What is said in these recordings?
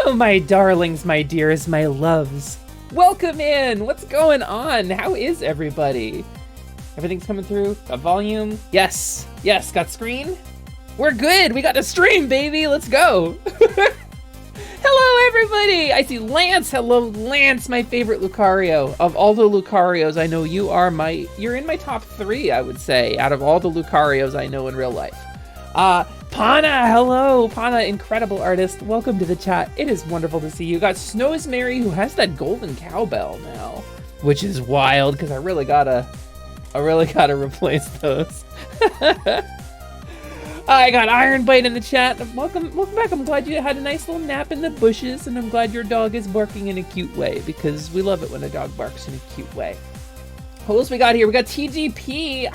Hello, my darlings, my dears, my loves. Welcome in. What's going on? How is everybody? Everything's coming through? Got volume? Yes. Yes, got screen? We're good. We got to stream, baby. Let's go. Hello, everybody. I see Lance. Hello, Lance, my favorite Lucario. Of all the Lucarios, I know you're in my top 3, I would say, out of all the Lucarios I know in real life. Pana, hello. Pana, incredible artist. Welcome to the chat. It is wonderful to see you. Got Snowsmary, who has that golden cowbell now, which is wild because I really gotta replace those. I got Iron Bite in the chat. Welcome back. I'm glad you had a nice little nap in the bushes, and I'm glad your dog is barking in a cute way because we love it when a dog barks in a cute way. Who else we got here? We got TGP.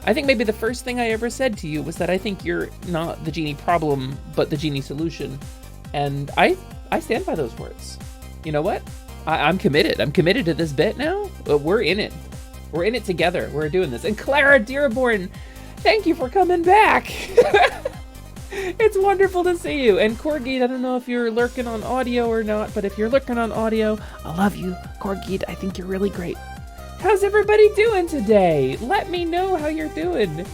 I think maybe the first thing I ever said to you was that I think you're not the genie problem, but the genie solution. And I stand by those words. You know what? I'm committed. I'm committed to this bit now. We're in it. We're in it together. We're doing this. And Clara Dearborn, thank you for coming back. It's wonderful to see you. And Corgid, I don't know if you're lurking on audio or not, but if you're lurking on audio, I love you. Corgid, I think you're really great. How's everybody doing today? Let me know how you're doing.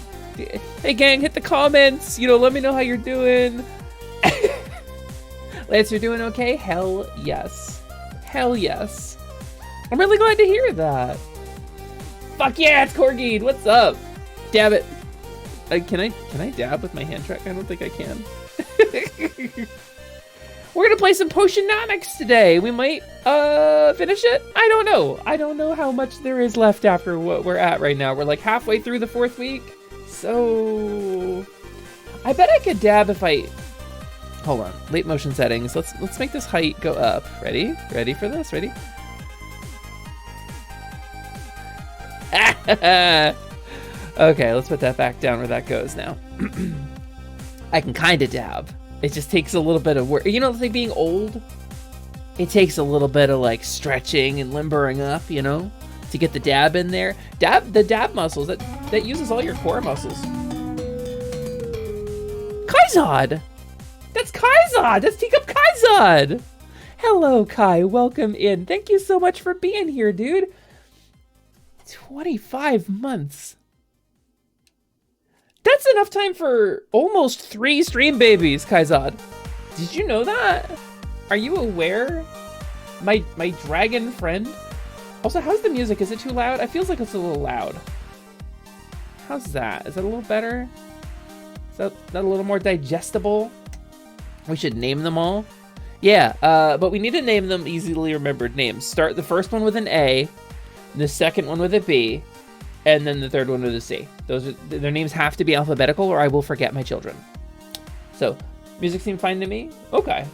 Hey gang, hit the comments. Let me know how you're doing. Lance, you're doing okay? Hell yes. Hell yes. I'm really glad to hear that. Fuck yeah, it's Corgid. What's up? Dab it. Can I dab with my hand track? I don't think I can. We're gonna play some Potionomics today. We might finish it. I don't know. I don't know how much there is left after what we're at right now. We're like halfway through the 4th week. So I bet I could dab if I hold on. Late motion settings. Let's make this height go up. Ready? Ready for this? Ready? Okay, let's put that back down where that goes now. I can kind of dab. It just takes a little bit of work. It's like being old. It takes a little bit of like stretching and limbering up, to get the dab in there. The dab muscles, that uses all your core muscles. Kaizad! That's Kaizad! That's Teacup Kaizad! Hello, Kai. Welcome in. Thank you so much for being here, dude. 25 months. That's enough time for almost 3 stream babies, Kaizad. Did you know that? Are you aware? My dragon friend. Also, how's the music? Is it too loud? It feels like it's a little loud. How's that? Is that a little better? Is that a little more digestible? We should name them all. Yeah, but we need to name them easily remembered names. Start the first one with an A, the second one with a B, and then the third one with a C. Their names have to be alphabetical or I will forget my children. So, music seemed fine to me? Okay.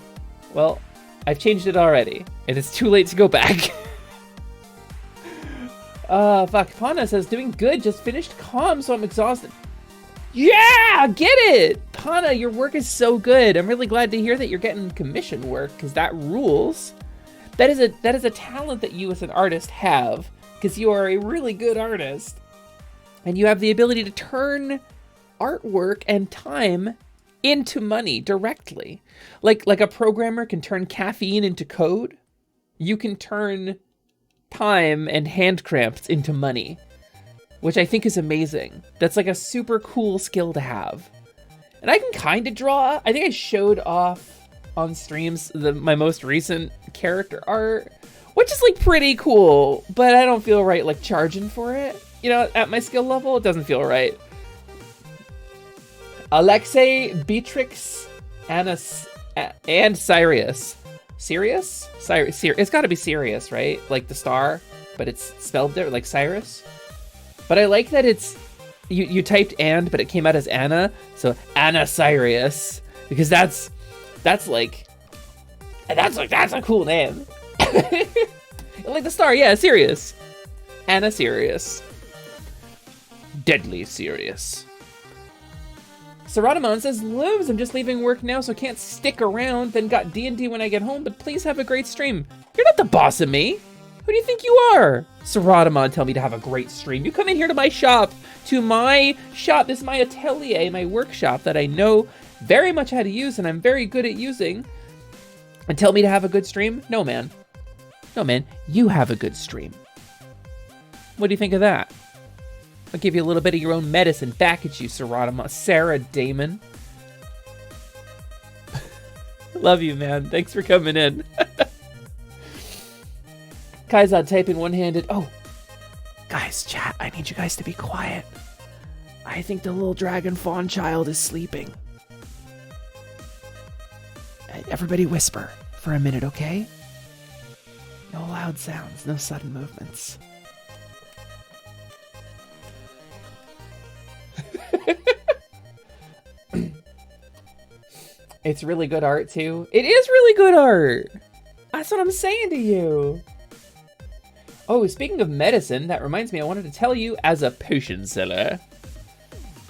Well, I've changed it already, and it's too late to go back. Fuck. Pana says, doing good, just finished comm, so I'm exhausted. Yeah, get it! Pana, your work is so good. I'm really glad to hear that you're getting commission work, because that rules. That is a talent that you as an artist have, because you are a really good artist and you have the ability to turn artwork and time into money directly. Like a programmer can turn caffeine into code, you can turn time and hand cramps into money, which I think is amazing. That's like a super cool skill to have. And I can kind of draw. I think I showed off on streams my most recent character art, which is like pretty cool, but I don't feel right like charging for it. At my skill level, it doesn't feel right. Alexei, Beatrix, and Sirius. Sirius? It's gotta be Sirius, right? Like the star, but it's spelled there, like Cyrus. But I like that it's, you typed and, but it came out as Anna, so Anna Sirius, because that's a cool name. Like the star, yeah, Sirius. Anna Sirius. Deadly serious. Saratamon says, Lives, I'm just leaving work now, so can't stick around, then got D&D when I get home, but please have a great stream. You're not the boss of me. Who do you think you are? Saratamon tell me to have a great stream. You come in here to my shop. This is my atelier, my workshop that I know very much how to use and I'm very good at using. And tell me to have a good stream? No, man. No, man. You have a good stream. What do you think of that? I'll give you a little bit of your own medicine back at you, Sarah Damon. Love you, man. Thanks for coming in. Kaizad typing one-handed. Oh, guys, chat, I need you guys to be quiet. I think the little dragon fawn child is sleeping. Everybody whisper for a minute, okay? No loud sounds, no sudden movements. It's really good art, too. It is really good art. That's what I'm saying to you. Oh, speaking of medicine, that reminds me, I wanted to tell you, as a potion seller,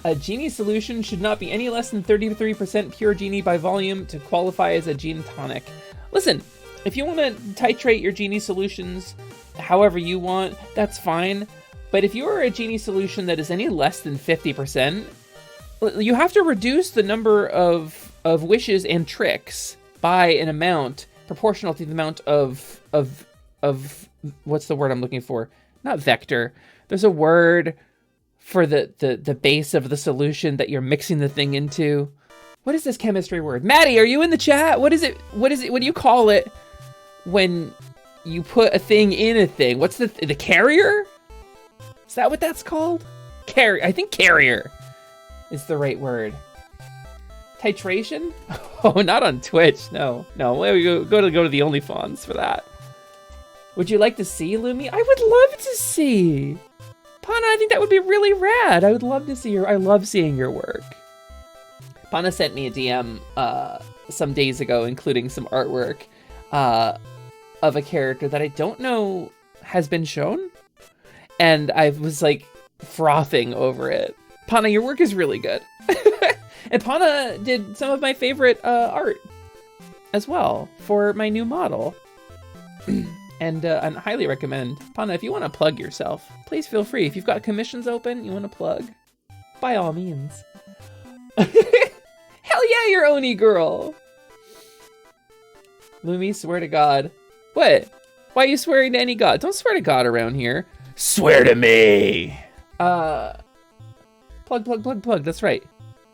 a genie solution should not be any less than 33% pure genie by volume to qualify as a gene tonic. Listen, if you want to titrate your genie solutions however you want, that's fine. But if you are a genie solution that is any less than 50%, you have to reduce the number of wishes and tricks by an amount proportional to the amount of what's the word I'm looking for? Not vector. There's a word for the base of the solution that you're mixing the thing into. What is this chemistry word? Maddie, are you in the chat? What is it? What do you call it when you put a thing in a thing? What's the carrier? Is that what that's called? I think carrier is the right word. Titration? Oh, not on Twitch. No. We go to the OnlyFans for that. Would you like to see Lumi? I would love to see. Pana, I think that would be really rad. I would love to see I love seeing your work. Pana sent me a DM some days ago, including some artwork of a character that I don't know has been shown. And I was like frothing over it. Pana, your work is really good. And Pana did some of my favorite art as well for my new model. And I highly recommend, Pana, if you want to plug yourself, please feel free. If you've got commissions open, you want to plug, by all means. Hell yeah, you're Oni girl. Lumi, swear to God. What? Why are you swearing to any god? Don't swear to God around here. Swear to me. Plug. That's right.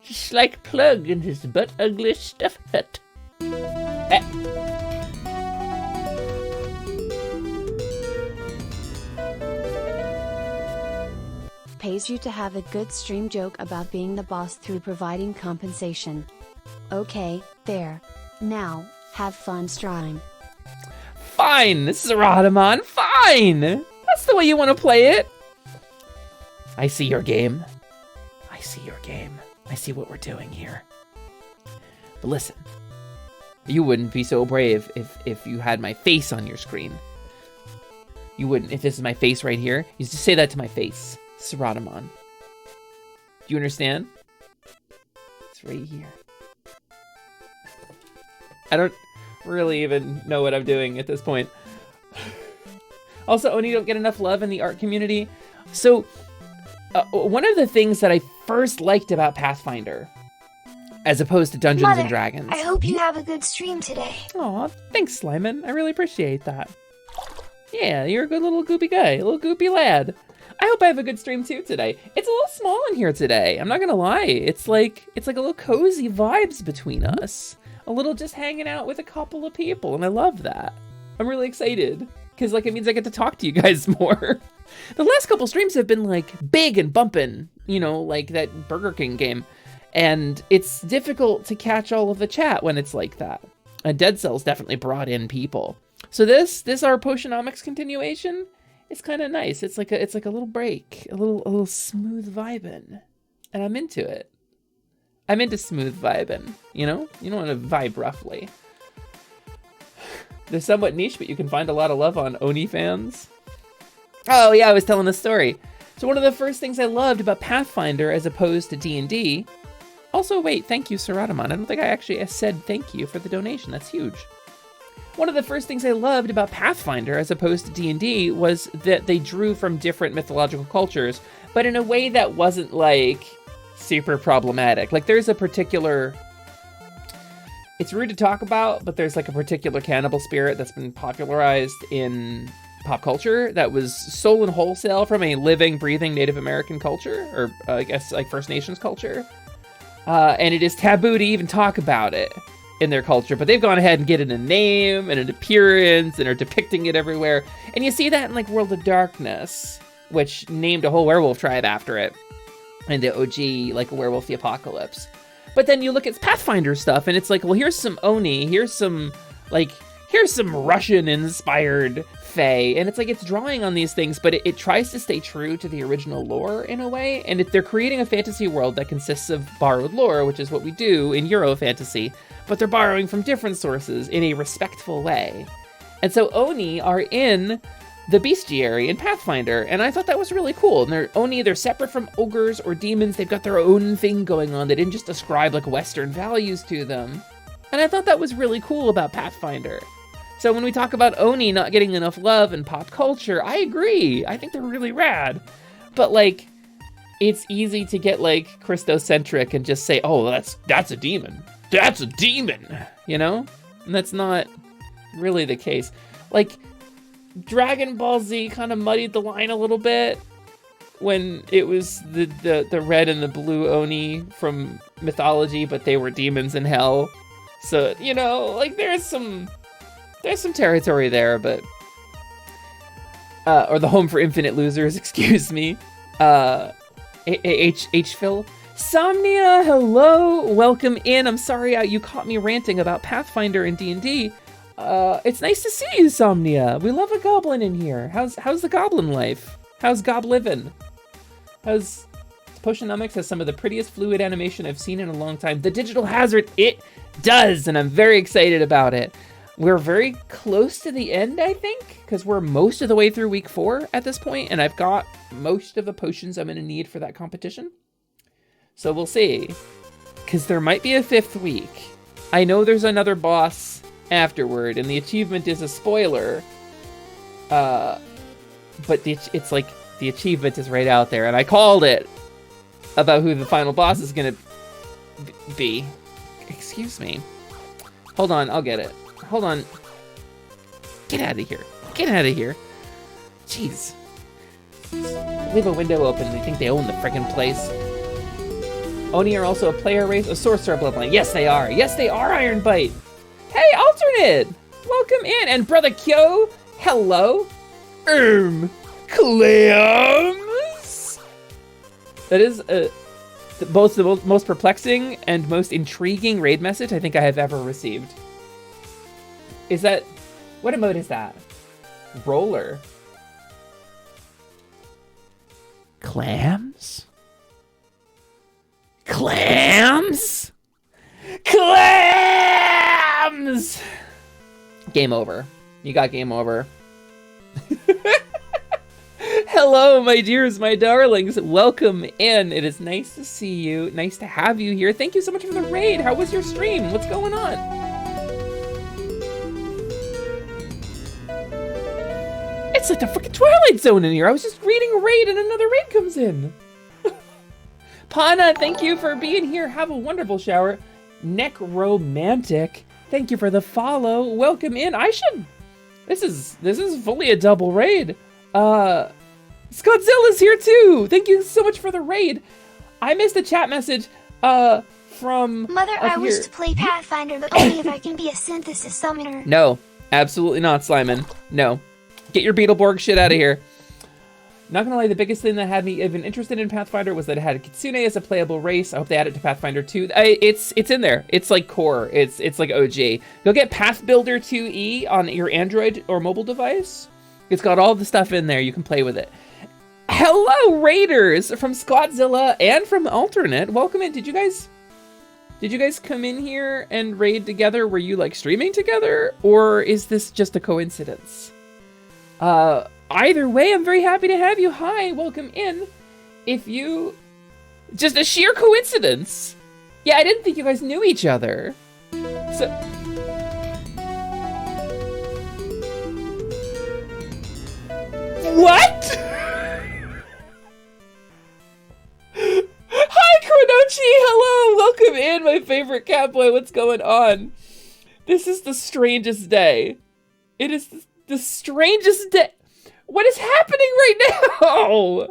Just like Plug and his butt ugly stuff hut. Pays you to have a good stream joke about being the boss through providing compensation. Okay, there. Now, have fun stream. Fine, this is Radaman. Fine. That's the way you want to play it. I see your game. I see what we're doing here. But listen, you wouldn't be so brave if you had my face on your screen. You wouldn't. If this is my face right here, you just say that to my face. Saratamon. Do you understand? It's right here. I don't really even know what I'm doing at this point. Also, Oni don't get enough love in the art community. So, one of the things that I first liked about Pathfinder, as opposed to Dungeons and Dragons. I hope you have a good stream today. Aw, thanks, Slyman. I really appreciate that. Yeah, you're a good little goopy guy, a little goopy lad. I hope I have a good stream too today. It's a little small in here today. I'm not gonna lie. It's like a little cozy vibes between us. A little just hanging out with a couple of people, and I love that. I'm really excited because it means I get to talk to you guys more. The last couple streams have been big and bumping, like that Burger King game, and it's difficult to catch all of the chat when it's like that. And Dead Cells definitely brought in people. So this our Potionomics continuation. It's kind of nice. It's like a little break, a little smooth vibing, and I'm into it. I'm into smooth vibing. You don't want to vibe roughly. They're somewhat niche, but you can find a lot of love on OnlyFans. Oh yeah, I was telling a story. So one of the first things I loved about Pathfinder as opposed to D&D. Also, wait, thank you, Saratamon. I don't think I actually said thank you for the donation. That's huge. One of the first things I loved about Pathfinder as opposed to D&D was that they drew from different mythological cultures, but in a way that wasn't super problematic. There's a particular, it's rude to talk about, but there's like a particular cannibal spirit that's been popularized in pop culture that was stolen wholesale from a living, breathing Native American culture, or I guess like First Nations culture. And it is taboo to even talk about it in their culture, but they've gone ahead and given it a name and an appearance and are depicting it everywhere. And you see that in like World of Darkness, which named a whole werewolf tribe after it, and the OG, like Werewolf the Apocalypse. But then you look at Pathfinder stuff, and it's like, well, here's some Oni, here's some Russian-inspired Fae, and it's like it's drawing on these things, but it tries to stay true to the original lore in a way, and they're creating a fantasy world that consists of borrowed lore, which is what we do in Euro fantasy, but they're borrowing from different sources in a respectful way. And so Oni are in the bestiary in Pathfinder, and I thought that was really cool. And they're separate from ogres or demons. They've got their own thing going on. They didn't just ascribe like Western values to them. And I thought that was really cool about Pathfinder. So when we talk about Oni not getting enough love in pop culture, I agree. I think they're really rad. But like, it's easy to get like Christocentric and just say, oh, that's a demon. That's a demon, you know? And that's not really the case. Like, Dragon Ball Z kind of muddied the line a little bit when it was the red and the blue Oni from mythology, but they were demons in hell. So, you know, like there's some territory there, but or the home for infinite losers, excuse me. Phil. Somnia, hello, welcome in. I'm sorry you caught me ranting about Pathfinder and D&D. It's nice to see you, Somnia. We love a goblin in here. How's the goblin life? How's Goblivin? Potionomics has some of the prettiest fluid animation I've seen in a long time. The Digital Hazard, it does, and I'm very excited about it. We're very close to the end, I think, because we're most of the way through week 4 at this point, and I've got most of the potions I'm going to need for that competition. So we'll see, because there might be a 5th week. I know there's another boss afterward, and the achievement is a spoiler, but it's like the achievement is right out there, and I called it about who the final boss is going to be. Excuse me. Hold on, I'll get it. Hold on. Get out of here. Get out of here. Jeez. Leave a window open. They think they own the friggin' place. Oni are also a player race, a sorcerer bloodline. Yes, they are. Yes, they are, Ironbite. Hey, Alternate. Welcome in. And Brother Kyo, hello. Clams. That is both the most perplexing and most intriguing raid message I think I have ever received. Is that... What emote is that? Roller. Clams? Clams? Clams! Game over. You got game over. Hello, my dears, my darlings. Welcome in. It is nice to see you. Nice to have you here. Thank you so much for the raid. How was your stream? What's going on? It's like the freaking Twilight Zone in here. I was just reading a raid and another raid comes in. Pana, thank you for being here. Have a wonderful shower. Necromantic, thank you for the follow. Welcome in. This is fully a double raid. Scotzilla's here too. Thank you so much for the raid. I missed a chat message from Mother, I wish to play Pathfinder, but only if I can be a synthesis summoner. No, absolutely not, Slyman. No. Get your Beetleborg shit out of here. Not gonna lie, the biggest thing that had me even interested in Pathfinder was that it had a Kitsune as a playable race. I hope they add it to Pathfinder 2. It's in there. It's like core. It's like OG. Go get Path Builder 2E on your Android or mobile device. It's got all the stuff in there. You can play with it. Hello, Raiders from Scottzilla and from Alternate. Welcome in. Did you guys come in here and raid together? Were you like streaming together, or is this just a coincidence? Either way, I'm very happy to have you. Hi, welcome in. Just a sheer coincidence. Yeah, I didn't think you guys knew each other. So. What? Hi, Chronochi. Hello, welcome in, my favorite catboy. What's going on? This is the strangest day. It is the strangest day. What is happening right now?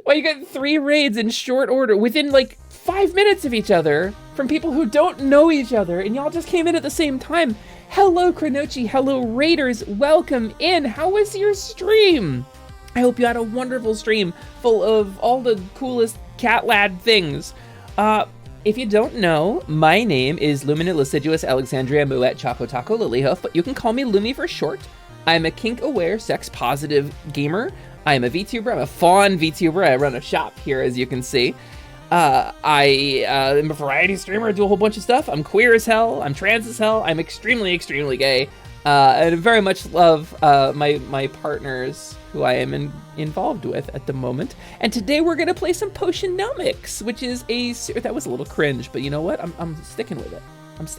Well, you got 3 raids in short order within like 5 minutes of each other from people who don't know each other, and y'all just came in at the same time. Hello, Kronochi. Hello, Raiders. Welcome in. How was your stream? I hope you had a wonderful stream full of all the coolest cat lad things. If you don't know, my name is Luminant Lasciduous Alexandria Muet Choco Taco Lilyhoof, but you can call me Lumi for short. I'm a kink-aware, sex-positive gamer. I am a VTuber. I'm a Faun VTuber. I run a shop here, as you can see. I am a variety streamer. I do a whole bunch of stuff. I'm queer as hell. I'm trans as hell. I'm extremely, extremely gay. And I very much love my partners who I am involved with at the moment. And today we're gonna play some Potionomics, which is that was a little cringe, but you know what? I'm sticking with it.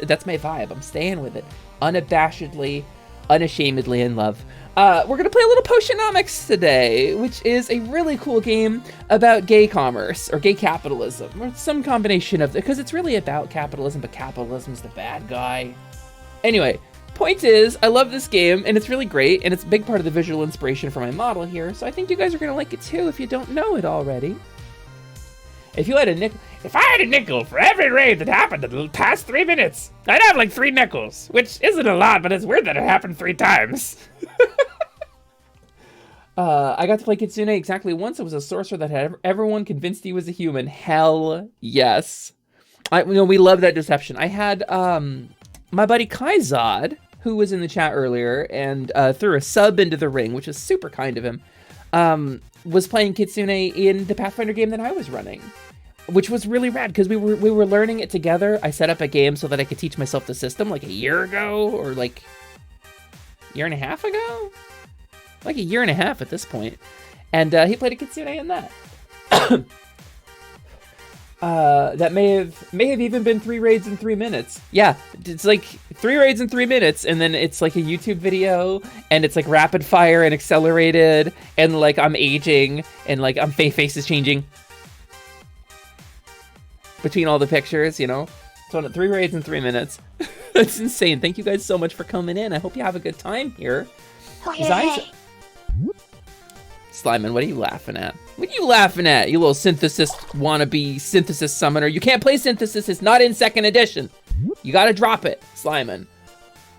That's my vibe. I'm staying with it, unabashedly, unashamedly in love. We're gonna play a little Potionomics today, which is a really cool game about gay commerce or gay capitalism, or some combination of it, because it's really about capitalism, but capitalism's the bad guy. Anyway. Point is, I love this game, and it's really great, and it's a big part of the visual inspiration for my model here, so I think you guys are gonna like it too if you don't know it already. If I had a nickel for every raid that happened in the past 3 minutes, I'd have like 3 nickels, which isn't a lot, but it's weird that it happened 3 times. I got to play Kitsune exactly once. It was a sorcerer that had everyone convinced he was a human. Hell yes. We love that deception. I had my buddy Kaizad, who was in the chat earlier and threw a sub into the ring, which is super kind of him, was playing Kitsune in the Pathfinder game that I was running, which was really rad because we were learning it together. I set up a game so that I could teach myself the system like a year ago, or like a year and a half ago? Like a year and a half at this point. And he played a Kitsune in that. That may have even been 3 raids in 3 minutes. Yeah, it's like 3 raids in 3 minutes, and then it's like a YouTube video, and it's like rapid fire and accelerated, and like I'm aging, and like face is changing between all the pictures, you know? So 3 raids in 3 minutes. That's insane. Thank you guys so much for coming in. I hope you have a good time here. Oh, hey. Slyman, what are you laughing at? What are you laughing at, you little synthesis wannabe synthesis summoner? You can't play synthesis, it's not in 2nd edition. You gotta drop it, Slyman.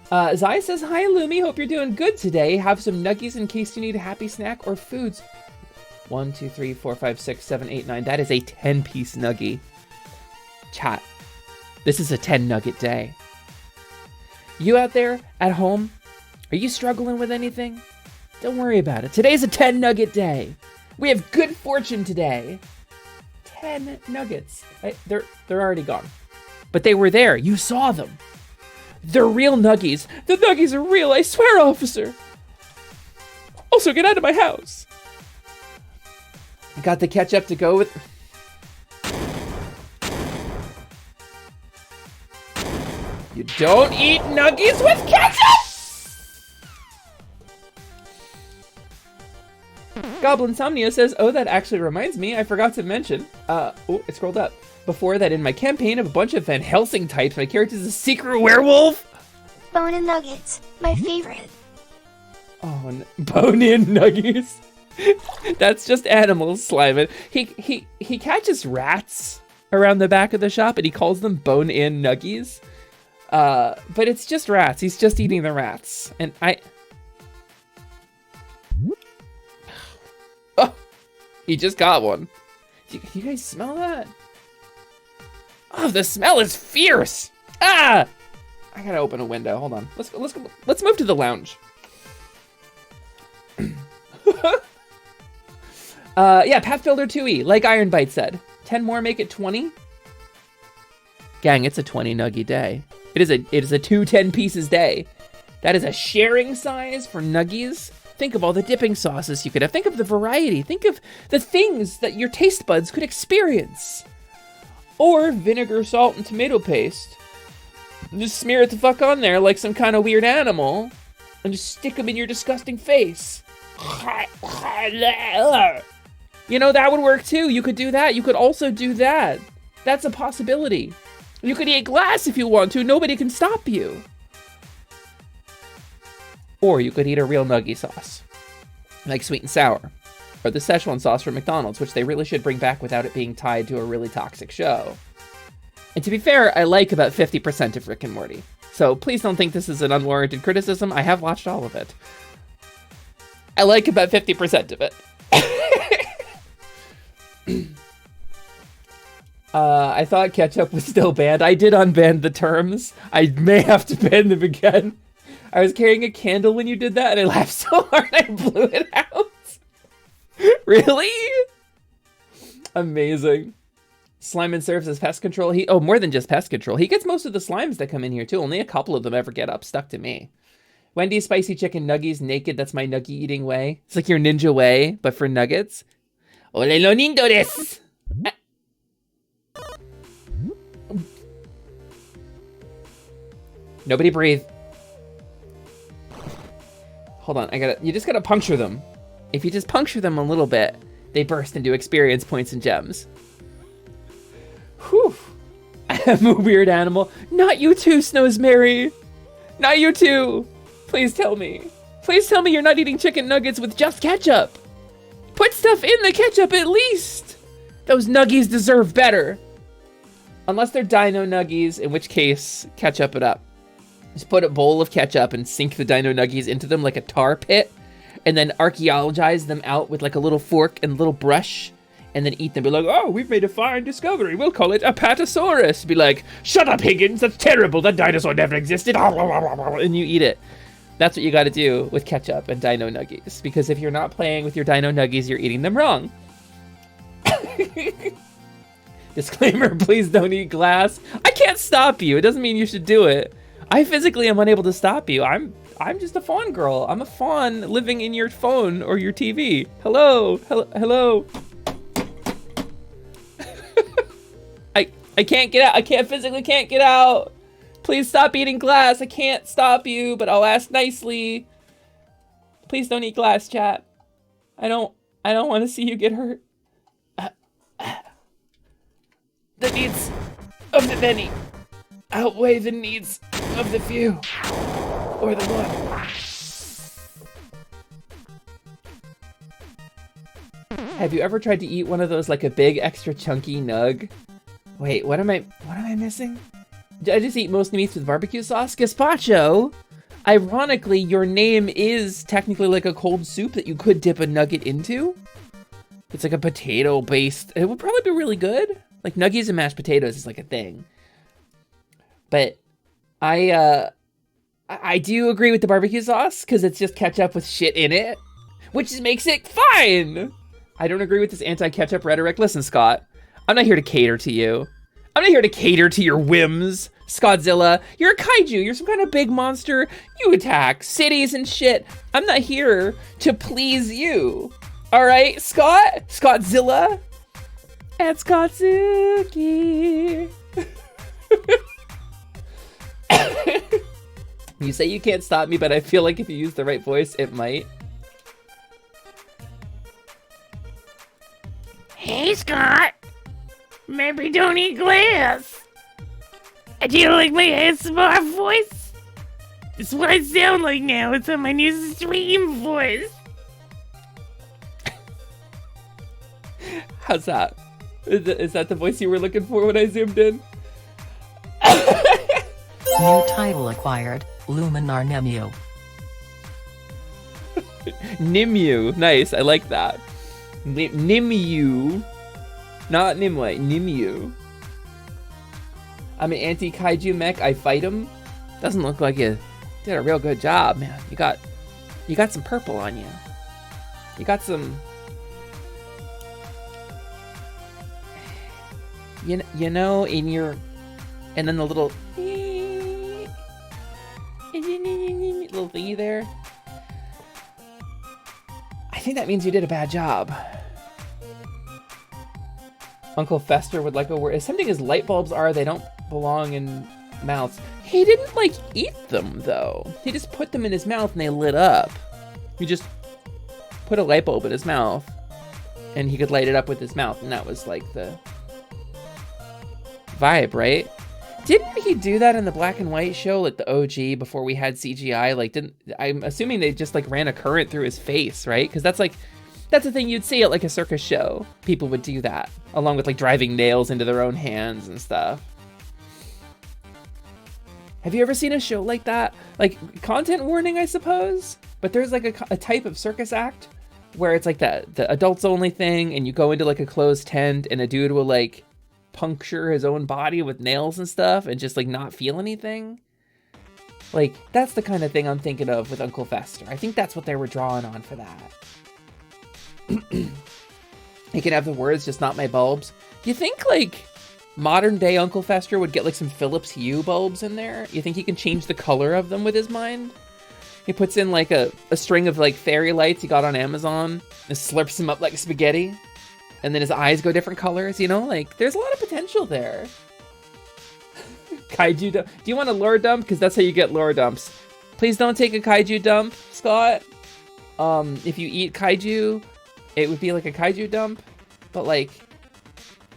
Zai says, hi Lumi, hope you're doing good today. Have some nuggies in case you need a happy snack or foods. 1, 2, 3, 4, 5, 6, 7, 8, 9. That is a 10-piece nuggie. Chat, this is a 10 nugget day. You out there at home, are you struggling with anything? Don't worry about it. Today's a 10 nugget day. We have good fortune today. 10 nuggets. They're already gone. But they were there. You saw them. They're real nuggies. The nuggies are real, I swear, officer. Also, get out of my house. I got the ketchup to go with... You don't eat nuggies with ketchup! Goblin Somnia says, oh, that actually reminds me, I forgot to mention, it scrolled up. Before that, in my campaign of a bunch of Van Helsing types, my character's a secret werewolf. Bone and nuggets, my favorite. Oh, bone-in nuggies. That's just animals, Slyman. He catches rats around the back of the shop, and he calls them bone-in nuggies. But it's just rats. He's just eating the rats. And Oh, he just got one. Do you guys smell that? Oh, the smell is fierce. Ah! I gotta open a window. Hold on. Let's move to the lounge. Yeah, Pathfinder 2E, like Iron Bite said. 10 more make it 20. Gang, it's a 20 nuggy day. It is a 2 10 pieces day. That is a sharing size for nuggies. Think of all the dipping sauces you could have. Think of the variety. Think of the things that your taste buds could experience. Or vinegar, salt, and tomato paste. Just smear it the fuck on there like some kind of weird animal. And just stick them in your disgusting face. You know, that would work too. You could do that. You could also do that. That's a possibility. You could eat glass if you want to. Nobody can stop you. Or you could eat a real nuggy sauce, like sweet and sour, or the Szechuan sauce from McDonald's, which they really should bring back without it being tied to a really toxic show. And to be fair, I like about 50% of Rick and Morty. So please don't think this is an unwarranted criticism. I have watched all of it. I like about 50% of it. I thought ketchup was still banned. I did unban the terms. I may have to ban them again. I was carrying a candle when you did that, and I laughed so hard I blew it out. Really? Amazing. Slimeman serves as pest control. More than just pest control. He gets most of the slimes that come in here, too. Only a couple of them ever get up stuck to me. Wendy's spicy chicken nuggies naked. That's my nuggie eating way. It's like your ninja way, but for nuggets. Ole no nindo desu! Nobody breathe. Hold on, you just gotta puncture them. If you just puncture them a little bit, they burst into experience points and gems. Whew. I'm a weird animal. Not you too, Snowsmary. Not you too. Please tell me. Please tell me you're not eating chicken nuggets with just ketchup. Put stuff in the ketchup at least. Those nuggies deserve better. Unless they're dino nuggies, in which case, ketchup it up. Just put a bowl of ketchup and sink the dino nuggies into them like a tar pit, and then archaeologize them out with like a little fork and a little brush, and then eat them. Be like, oh, we've made a fine discovery. We'll call it a Patasaurus. Be like, shut up, Higgins. That's terrible. That dinosaur never existed. And you eat it. That's what you got to do with ketchup and dino nuggies. Because if you're not playing with your dino nuggies, you're eating them wrong. Disclaimer, please don't eat glass. I can't stop you. It doesn't mean you should do it. I physically am unable to stop you. I'm just a fawn girl. I'm a fawn living in your phone or your TV. Hello. Hello. I can't get out. I physically can't get out. Please stop eating glass. I can't stop you, but I'll ask nicely. Please don't eat glass, chat. I don't want to see you get hurt. The needs of the many outweigh the needs of the few. Or the one. Have you ever tried to eat one of those, like a big extra chunky nug? Wait, what am I missing? Did I just eat most meats with barbecue sauce? Gazpacho! Ironically, your name is technically like a cold soup that you could dip a nugget into. It's like a potato-based... It would probably be really good. Like, nuggies and mashed potatoes is like a thing. But I do agree with the barbecue sauce, because it's just ketchup with shit in it, which makes it fine! I don't agree with this anti-ketchup rhetoric. Listen, Scott, I'm not here to cater to you. I'm not here to cater to your whims, Scottzilla. You're a kaiju. You're some kind of big monster. You attack cities and shit. I'm not here to please you. All right, Scott? Scottzilla? And Scotzuki. You say you can't stop me, but I feel like if you use the right voice, it might. Hey, Scott. Maybe don't eat glass. Do you like my ASMR voice? It's what I sound like now. It's on my new stream voice. How's that? Is that the voice you were looking for when I zoomed in? New title acquired, Luminar Nemu. Nimue. Nice, I like that. Nimue. Not Nimue, Nimue. I'm an anti-kaiju mech, I fight him. Doesn't look like you did a real good job, man. You got some purple on you. You got some... You know, in your... And then the little... little thingy there. I think that means you did a bad job. Uncle Fester would like a word. As tempting as light bulbs are, they don't belong in mouths. He didn't, like, eat them, though. He just put them in his mouth and they lit up. He just put a light bulb in his mouth and he could light it up with his mouth, and that was, like, the vibe, right? Didn't he do that in the black and white show, like the OG, before we had CGI? Like, I'm assuming they just like ran a current through his face, right? Because that's the thing you'd see at like a circus show. People would do that, along with like driving nails into their own hands and stuff. Have you ever seen a show like that? Like, content warning, I suppose, but there's like a type of circus act where it's like the adults only thing, and you go into like a closed tent and a dude will like puncture his own body with nails and stuff and just like not feel anything. Like, that's the kind of thing I'm thinking of with Uncle Fester. I think that's what they were drawing on for that. He can have the words, just not my bulbs. Do you think like modern day Uncle Fester would get like some Philips Hue bulbs in there? You think he can change the color of them with his mind? He puts in like a string of like fairy lights he got on Amazon and slurps them up like spaghetti. And then his eyes go different colors, you know? Like, there's a lot of potential there. Kaiju dump. Do you want a lore dump? Because that's how you get lore dumps. Please don't take a kaiju dump, Scott. If you eat kaiju, it would be like a kaiju dump. But like,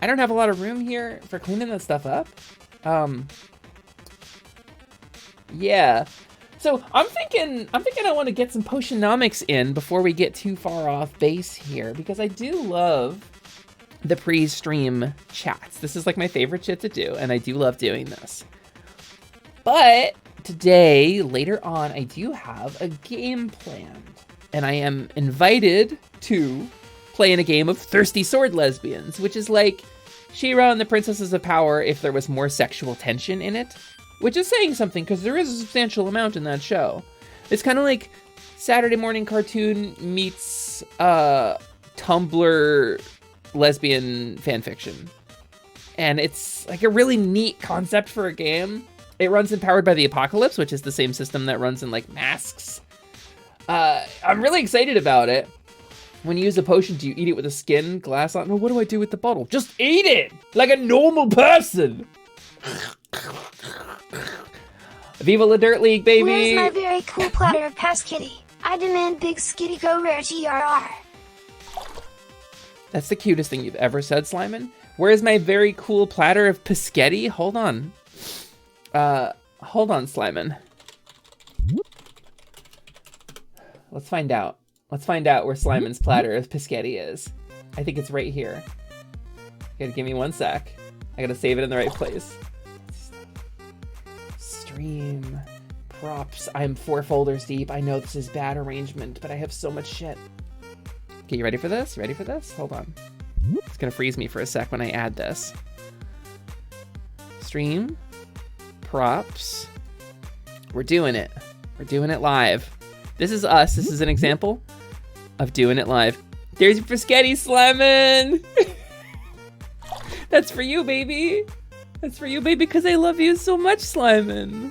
I don't have a lot of room here for cleaning that stuff up. Yeah. So I'm thinking I want to get some Potionomics in before we get too far off base here, because I do love the pre-stream chats. This is like my favorite shit to do, and I do love doing this. But today, later on, I do have a game planned, and I am invited to play in a game of Thirsty Sword Lesbians, which is like She-Ra and the Princesses of Power if there was more sexual tension in it. Which is saying something, because there is a substantial amount in that show. It's kind of like Saturday morning cartoon meets Tumblr lesbian fanfiction. And it's like a really neat concept for a game. It runs in Powered by the Apocalypse, which is the same system that runs in like Masks. I'm really excited about it. When you use a potion, do you eat it with a skin glass on? No, what do I do with the bottle? Just eat it! Like a normal person! Viva La Dirt League, baby! Where's my very cool platter of Passkitty? I demand Big Skitty Go Rare GRR. That's the cutest thing you've ever said, Slyman. Where's my very cool platter of Pasquetti? Hold on. Hold on, Slyman. Let's find out. Let's find out where Slyman's platter of Pasquetti is. I think it's right here. You gotta give me 1 sec. I gotta save it in the right place. Stream. Props. I'm 4 folders deep. I know this is bad arrangement, but I have so much shit. Okay, you ready for this? Ready for this? Hold on. It's gonna freeze me for a sec when I add this. Stream. Props. We're doing it. We're doing it live. This is us. This is an example of doing it live. There's your Pasquetti, Slyman! That's for you, baby. That's for you, baby, because I love you so much, Slyman.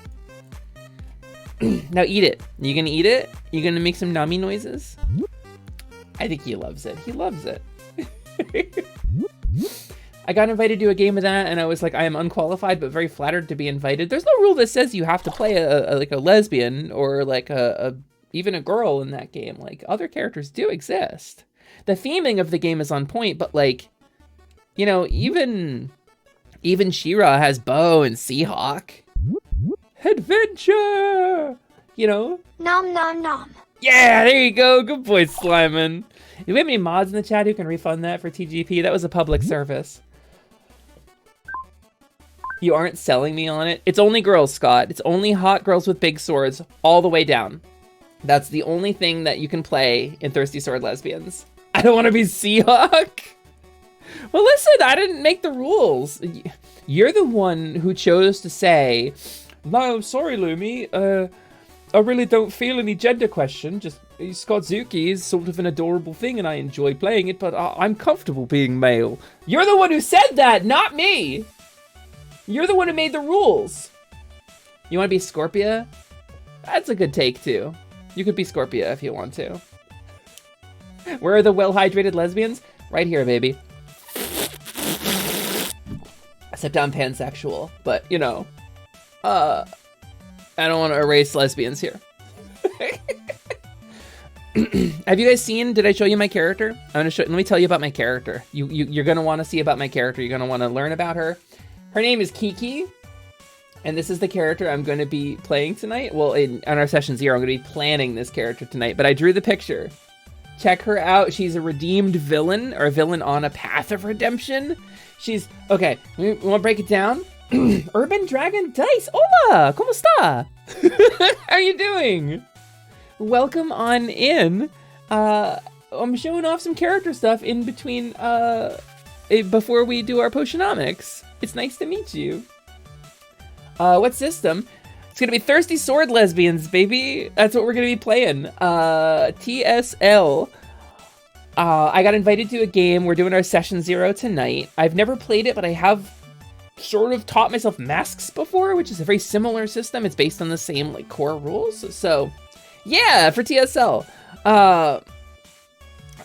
Now eat it. You gonna eat it? You gonna make some nummy noises? I think he loves it. He loves it. I got invited to a game of that, and I was like, I am unqualified, but very flattered to be invited. There's no rule that says you have to play like a lesbian or like even a girl in that game. Like, other characters do exist. The theming of the game is on point, but like, you know, even She-Ra has Bo and Seahawk. Adventure! You know? Nom nom nom. Yeah, there you go. Good boy, Slyman. Do we have any mods in the chat who can refund that for TGP? That was a public service. You aren't selling me on it? It's only girls, Scott. It's only hot girls with big swords all the way down. That's the only thing that you can play in Thirsty Sword Lesbians. I don't want to be Seahawk. Well, listen, I didn't make the rules. You're the one who chose to say, no, sorry, Lumi. I really don't feel any gender question. Just Scott Zuki is sort of an adorable thing and I enjoy playing it, but I'm comfortable being male. You're the one who said that, not me. You're the one who made the rules. You want to be Scorpia? That's a good take, too. You could be Scorpia if you want to. Where are the well-hydrated lesbians? Right here, baby. Except I'm pansexual, but, you know. I don't want to erase lesbians here. Have you guys seen, did I show you my character? Let me tell you about my character. You're going to want to see about my character. You're going to want to learn about her. Her name is Kiki. And this is the character I'm going to be playing tonight. Well, on our session 0, I'm going to be planning this character tonight, but I drew the picture. Check her out. She's a redeemed villain, or a villain on a path of redemption. She's, okay, we want to break it down? Urban Dragon Dice. Hola, ¿cómo está? How are you doing? Welcome on in. I'm showing off some character stuff in between, before we do our Potionomics. It's nice to meet you. What system? It's gonna be Thirsty Sword Lesbians, baby. That's what we're gonna be playing. TSL. I got invited to a game. We're doing our session 0 tonight. I've never played it, but I have sort of taught myself Masks before, which is a very similar system. It's based on the same like core rules. So yeah, for TSL.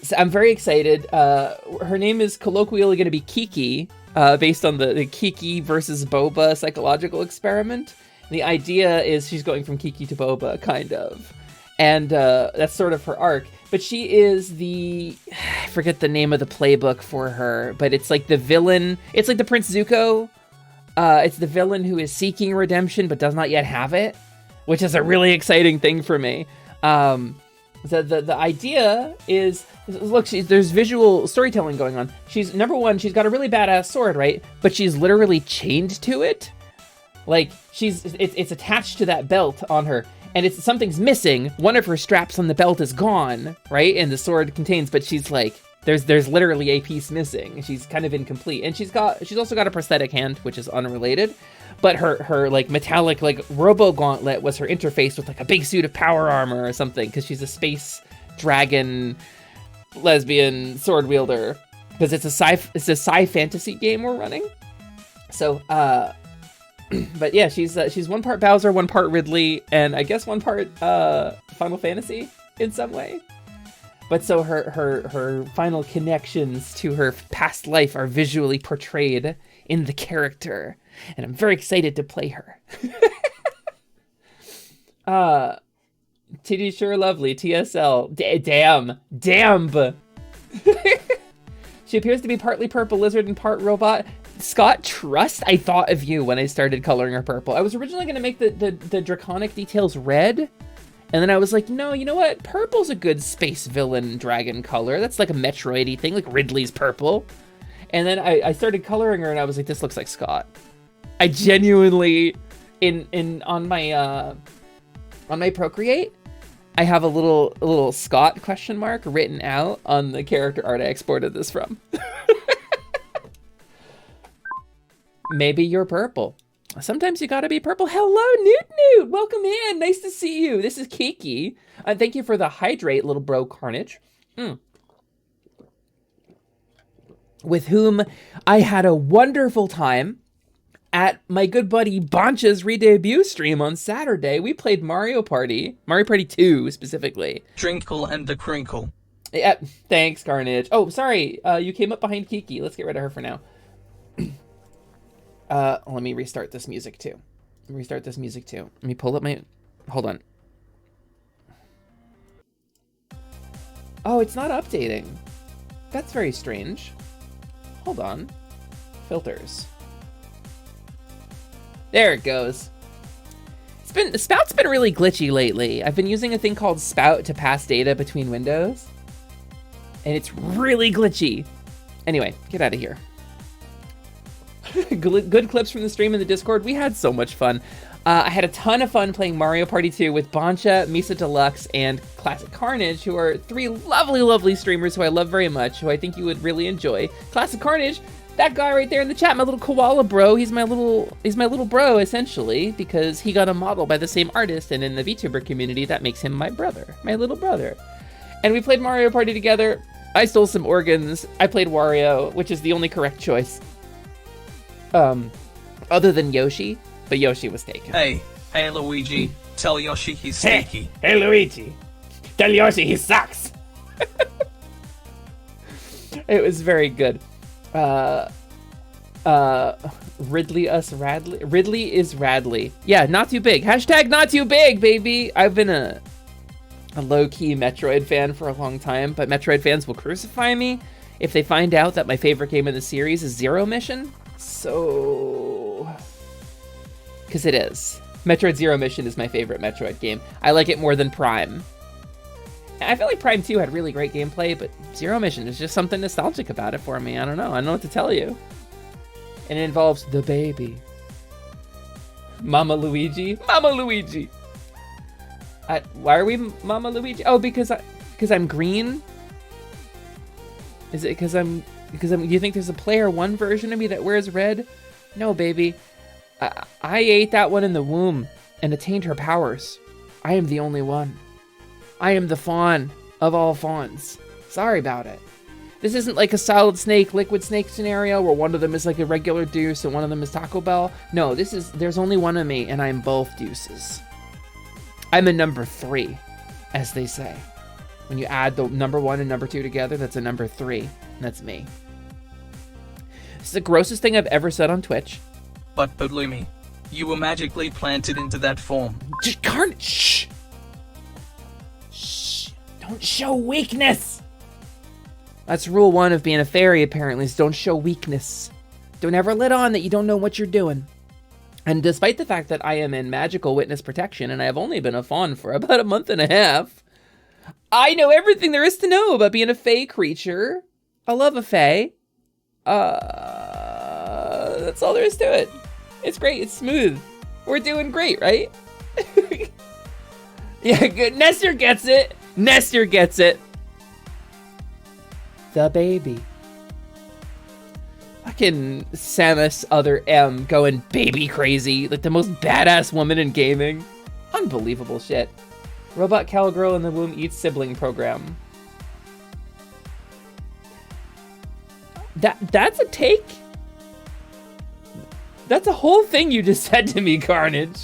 So I'm very excited. Her name is colloquially going to be Kiki, based on the Kiki versus Boba psychological experiment. The idea is she's going from Kiki to Boba, kind of. And that's sort of her arc. But she is I forget the name of the playbook for her, but it's like the villain. It's like the Prince Zuko. It's the villain who is seeking redemption but does not yet have it, which is a really exciting thing for me. The idea is, look, there's visual storytelling going on. She's, number one, she's got a really badass sword, right? But she's literally chained to it. Like, it's attached to that belt on her, and something's missing. One of her straps on the belt is gone, right? And the sword contains, but she's like, there's literally a piece missing. She's kind of incomplete. And she's also got a prosthetic hand, which is unrelated. But her like metallic like robo gauntlet was her interface with like a big suit of power armor or something, because she's a space dragon lesbian sword wielder, because it's a sci fantasy game we're running. So but yeah, she's one part Bowser, one part Ridley, and I guess one part Final Fantasy in some way. But so her final connections to her past life are visually portrayed in the character. And I'm very excited to play her. TD Sure Lovely, TSL. Damn. She appears to be partly purple lizard and part robot. Scott Trust, I thought of you when I started coloring her purple. I was originally going to make the draconic details red. And then I was like, no, you know what? Purple's a good space villain dragon color. That's like a Metroid-y thing, like Ridley's purple. And then I started coloring her and I was like, this looks like Scott. I genuinely, on my Procreate, I have a little Scott question mark written out on the character art I exported this from. Maybe you're purple. Sometimes you gotta be purple. Hello, Newt. Welcome in. Nice to see you. This is Kiki. Thank you for the hydrate, little bro Carnage. With whom I had a wonderful time at my good buddy Boncha's re-debut stream on Saturday. We played Mario Party 2 specifically. Trinkle and the Crinkle. Yeah, thanks, Carnage. Oh, sorry, you came up behind Kiki. Let's get rid of her for now. Let me restart this music too. Let me pull up my... Hold on. Oh, it's not updating. That's very strange. Hold on. Filters. There it goes. Spout's been really glitchy lately. I've been using a thing called Spout to pass data between windows, and it's really glitchy. Anyway, get out of here. Good clips from the stream in the Discord. We had so much fun. I had a ton of fun playing Mario Party 2 with Boncha, Misa Deluxe, and Classic Carnage, who are 3 lovely, lovely streamers who I love very much, who I think you would really enjoy. Classic Carnage, that guy right there in the chat, my little koala bro, he's my little bro, essentially, because he got a model by the same artist, and in the VTuber community, that makes him my brother, my little brother. And we played Mario Party together. I stole some organs. I played Wario, which is the only correct choice. Other than Yoshi, but Yoshi was taken. Hey Luigi, tell Yoshi he's sneaky. Hey Luigi, tell Yoshi he sucks. It was very good. Ridley is Radley. Yeah, not too big. Hashtag not too big, baby. I've been a low-key Metroid fan for a long time, but Metroid fans will crucify me if they find out that my favorite game in the series is Zero Mission. So Because it is. Metroid Zero Mission is my favorite Metroid game. I like it more than Prime. I feel like Prime 2 had really great gameplay, but Zero Mission is just something nostalgic about it for me. I don't know what to tell you. And it involves the baby. Mama Luigi. Mama Luigi! Why are we Mama Luigi? Oh, because I'm green? Is it because I'm... do you think there's a Player 1 version of me that wears red? No, baby. I ate that one in the womb and attained her powers. I am the only one. I am the Faun of all Fawns. Sorry about it. This isn't like a Solid Snake, Liquid Snake scenario where one of them is like a regular Deuce and one of them is Taco Bell. No, there's only one of me and I'm both Deuces. I'm a number 3, as they say. When you add the number 1 and number 2 together, that's a number 3, and that's me. This is the grossest thing I've ever said on Twitch. But Lumi, you were magically planted into that form. Just shh! Shh! Don't show weakness! That's rule 1 of being a fairy, apparently, is don't show weakness. Don't ever let on that you don't know what you're doing. And despite the fact that I am in magical witness protection, and I have only been a fawn for about a month and a half, I know everything there is to know about being a fae creature. I love a fae. That's all there is to it. It's great, it's smooth. We're doing great, right? Yeah, good. Nestor gets it. Nestor gets it. The baby. Fucking Samus other M going baby crazy. Like the most badass woman in gaming. Unbelievable shit. Robot cowgirl in the womb eats sibling program. That's a take? That's a whole thing you just said to me, Carnage.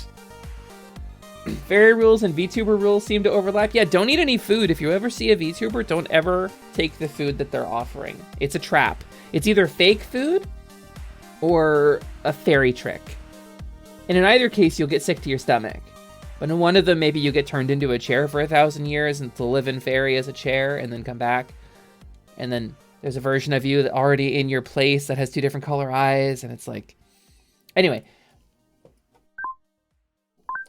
Fairy rules and VTuber rules seem to overlap. Yeah, don't eat any food. If you ever see a VTuber, don't ever take the food that they're offering. It's a trap. It's either fake food or a fairy trick. And in either case, you'll get sick to your stomach. But in one of them, maybe you get turned into a chair for 1,000 years and to live in fairy as a chair and then come back. And then there's a version of you that already in your place that has 2 different color eyes. And it's like... Anyway.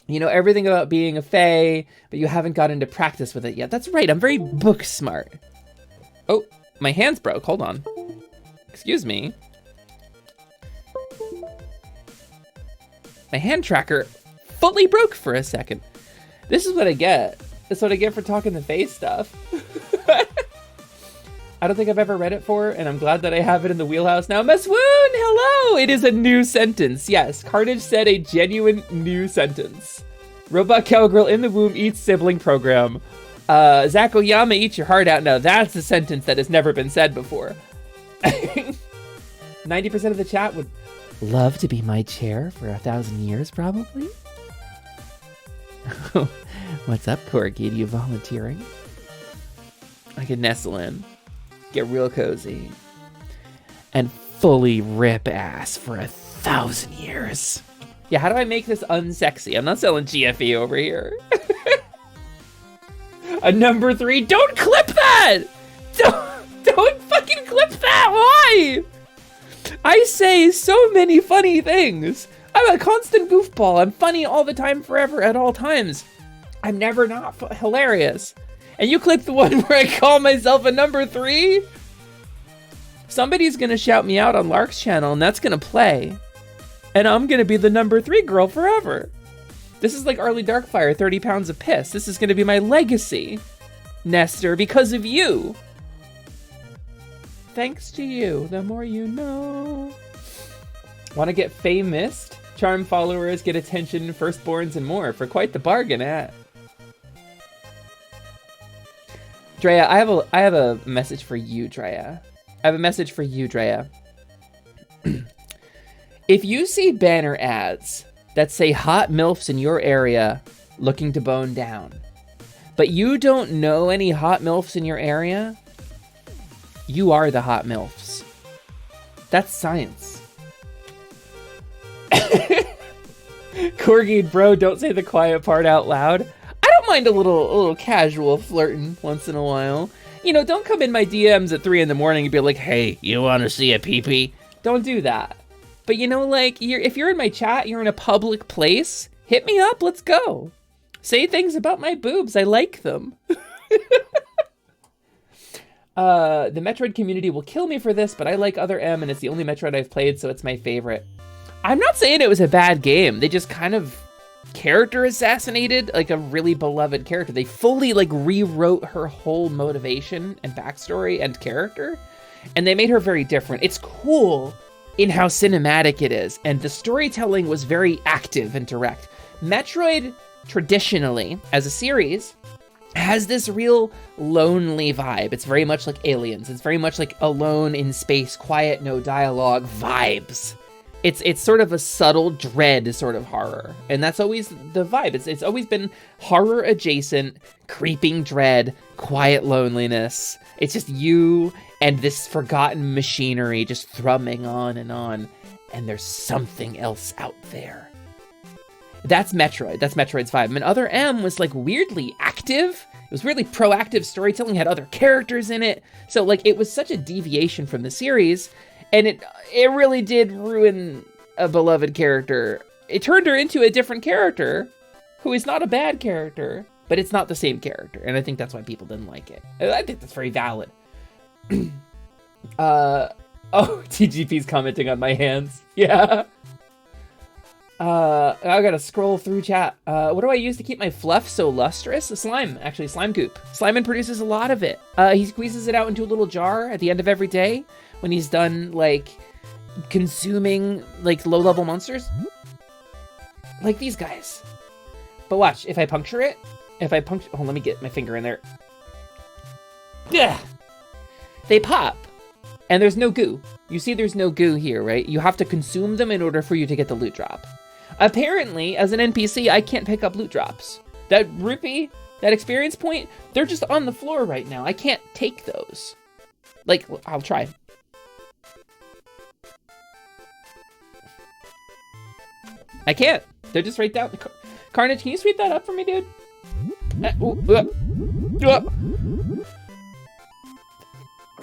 You know everything about being a fae, but you haven't got into practice with it yet. That's right, I'm very book smart. Oh, my hand's broke. Hold on. Excuse me. My hand tracker fully broke for a second. This is what I get. That's what I get for talking the fae stuff. I don't think I've ever read it for, and I'm glad that I have it in the wheelhouse now. Meswoon, hello! It is a new sentence. Yes, Carnage said a genuine new sentence. Robot cowgirl in the womb eats sibling program. Zach Oyama eats your heart out. Now that's a sentence that has never been said before. 90% of the chat would love to be my chair for 1,000 years, probably. What's up, Corky? Are you volunteering? I could nestle in. Get real cozy, and fully rip ass for 1,000 years. Yeah, how do I make this unsexy? I'm not selling GFE over here. A number 3, don't clip that! Don't fucking clip that, why? I say so many funny things. I'm a constant goofball. I'm funny all the time, forever, at all times. I'm never not hilarious. And you click the one where I call myself a number 3? Somebody's gonna shout me out on Lark's channel and that's gonna play. And I'm gonna be the number 3 girl forever. This is like Arlie Darkfire, 30 pounds of piss. This is gonna be my legacy, Nestor, because of you. Thanks to you, the more you know. Wanna get famous? Charm followers, get attention, firstborns, and more for quite the bargain, eh? Drea, I have a message for you, Drea. I have a message for you, Drea. If you see banner ads that say hot MILFs in your area looking to bone down, but you don't know any hot MILFs in your area, you are the hot MILFs. That's science. Corgi, bro, don't say the quiet part out loud. I don't mind a little casual flirting once in a while. You know, don't come in my DMs at 3 in the morning and be like, hey, you want to see a pee-pee? Don't do that. But you know, like, if you're in my chat, you're in a public place, hit me up, let's go. Say things about my boobs, I like them. The Metroid community will kill me for this, but I like Other M, and it's the only Metroid I've played, so it's my favorite. I'm not saying it was a bad game. They just kind of character assassinated like a really beloved character. They fully like rewrote her whole motivation and backstory and character, and they made her very different. It's cool in how cinematic it is, and the storytelling was very active and direct. Metroid, traditionally, as a series, has this real lonely vibe. It's very much like Aliens. It's very much like alone in space, quiet, no dialogue vibes. It's sort of a subtle dread sort of horror, and that's always the vibe. It's always been horror adjacent, creeping dread, quiet loneliness. It's just you and this forgotten machinery just thrumming on, and there's something else out there. That's Metroid. That's Metroid's vibe. And Other M was like weirdly active. It was really proactive storytelling, had other characters in it. So like it was such a deviation from the series, and it really did ruin a beloved character. It turned her into a different character who is not a bad character, but it's not the same character. And I think that's why people didn't like it. I think that's very valid. Oh, TGP's commenting on my hands. Yeah. I gotta scroll through chat. What do I use to keep my fluff so lustrous? A slime, actually, slime goop. Slimeman produces a lot of it. He squeezes it out into a little jar at the end of every day when he's done, like, consuming, like, low-level monsters. Like these guys. But watch, if I puncture it, oh, let me get my finger in there. Yeah. They pop. And there's no goo. You see there's no goo here, right? You have to consume them in order for you to get the loot drop. Apparently, as an NPC, I can't pick up loot drops. That rupee, that experience point, they're just on the floor right now. I can't take those. Like, I'll try. I can't. They're just right down. Carnage, can you sweep that up for me, dude?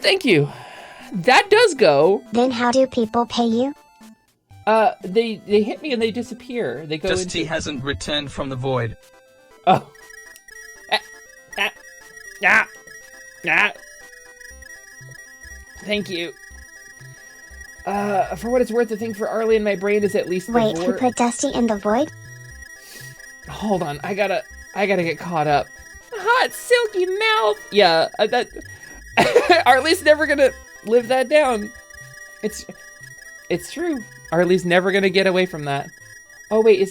Thank you. That does go. Then how do people pay you? They hit me and they disappear. They go Dusty into... hasn't returned from the void. Oh. Thank you. For what it's worth, the thing for Arlie in my brain is at least the Wait, who put Dusty in the void? Hold on, I gotta get caught up. Hot, silky mouth! Yeah, that... Arlie's never gonna live that down. It's true. Arlie's never gonna get away from that. Oh wait,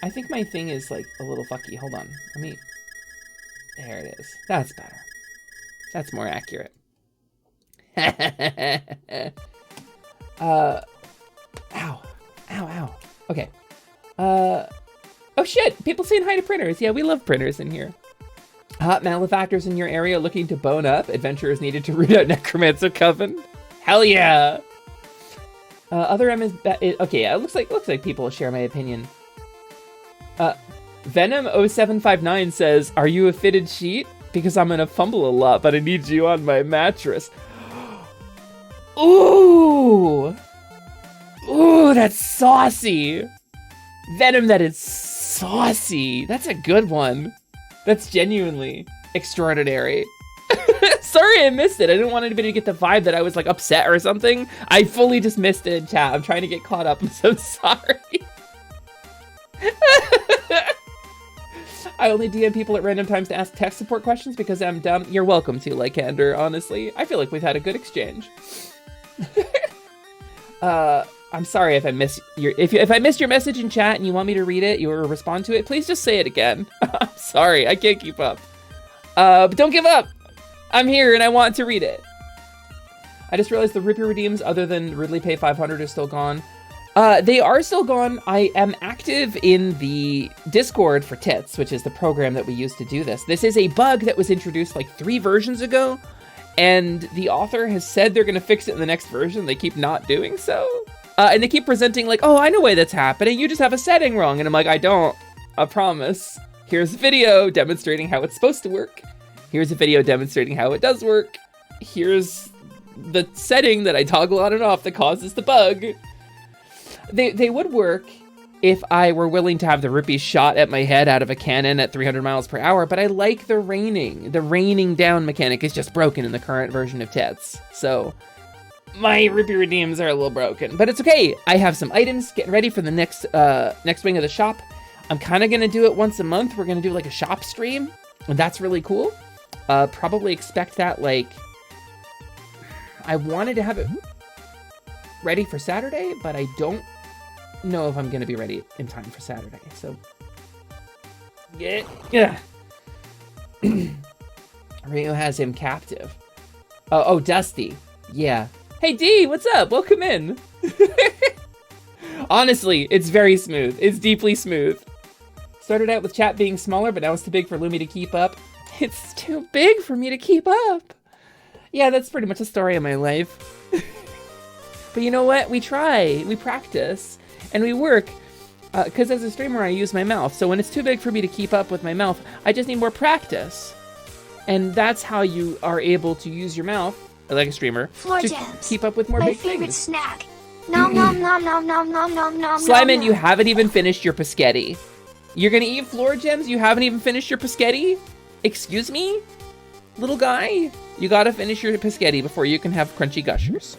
I think my thing is like a little fucky. Hold on. There it is. That's better. That's more accurate. Ow. Okay. Oh shit, people saying hi to printers. Yeah, we love printers in here. Hot malefactors in your area looking to bone up. Adventurers needed to root out Necromancer Coven. Hell yeah. Other M is okay. Yeah, it looks like people share my opinion. Venom0759 says, "Are you a fitted sheet? Because I'm gonna fumble a lot, but I need you on my mattress." Ooh, that's saucy. Venom, that is saucy. That's a good one. That's genuinely extraordinary. Sorry I missed it. I didn't want anybody to get the vibe that I was like upset or something. I fully just missed it in chat. I'm trying to get caught up. I'm so sorry. I only DM people at random times to ask tech support questions because I'm dumb. You're welcome to, Lycander, honestly. I feel like we've had a good exchange. I'm sorry if I missed if I missed your message in chat and you want me to read it or respond to it, please just say it again. I'm sorry, I can't keep up. But don't give up. I'm here and I want to read it. I just realized the Rupee redeems other than Ridley Pay 500 are still gone. They are still gone. I am active in the Discord for Tits, which is the program that we use to do this. This is a bug that was introduced like 3 versions ago, and the author has said they're going to fix it in the next version. They keep not doing so. And they keep presenting like, oh, I know why that's happening. You just have a setting wrong. And I'm like, I don't. I promise. Here's a video demonstrating how it's supposed to work. Here's a video demonstrating how it does work. Here's the setting that I toggle on and off that causes the bug. They would work if I were willing to have the rupees shot at my head out of a cannon at 300 miles per hour, but I like the raining. The raining down mechanic is just broken in the current version of Tits. So my rupee redeems are a little broken, but it's okay. I have some items getting ready for the next wing of the shop. I'm kind of going to do it once a month. We're going to do like a shop stream, and that's really cool. Probably expect that, like, I wanted to have it ready for Saturday, but I don't know if I'm going to be ready in time for Saturday. So, yeah. Rio has him captive. Oh, Dusty. Yeah. Hey, D, what's up? Welcome in. Honestly, it's very smooth. It's deeply smooth. Started out with chat being smaller, but now it's too big for Lumi to keep up. It's too big for me to keep up. Yeah, that's pretty much the story of my life. But you know what? We try, we practice, and we work. Because as a streamer, I use my mouth. So when it's too big for me to keep up with my mouth, I just need more practice. And that's how you are able to use your mouth, like a streamer, Floor to jams. keep up with more My big favorite things. snack. Nom nom nom nom nom nom nom nom. Slyman, nom, you nom. haven't even finished your Paschetti. You're gonna eat floor gems? You haven't even finished your Paschetti? Excuse me? Little guy? You gotta finish your Paschetti before you can have crunchy gushers.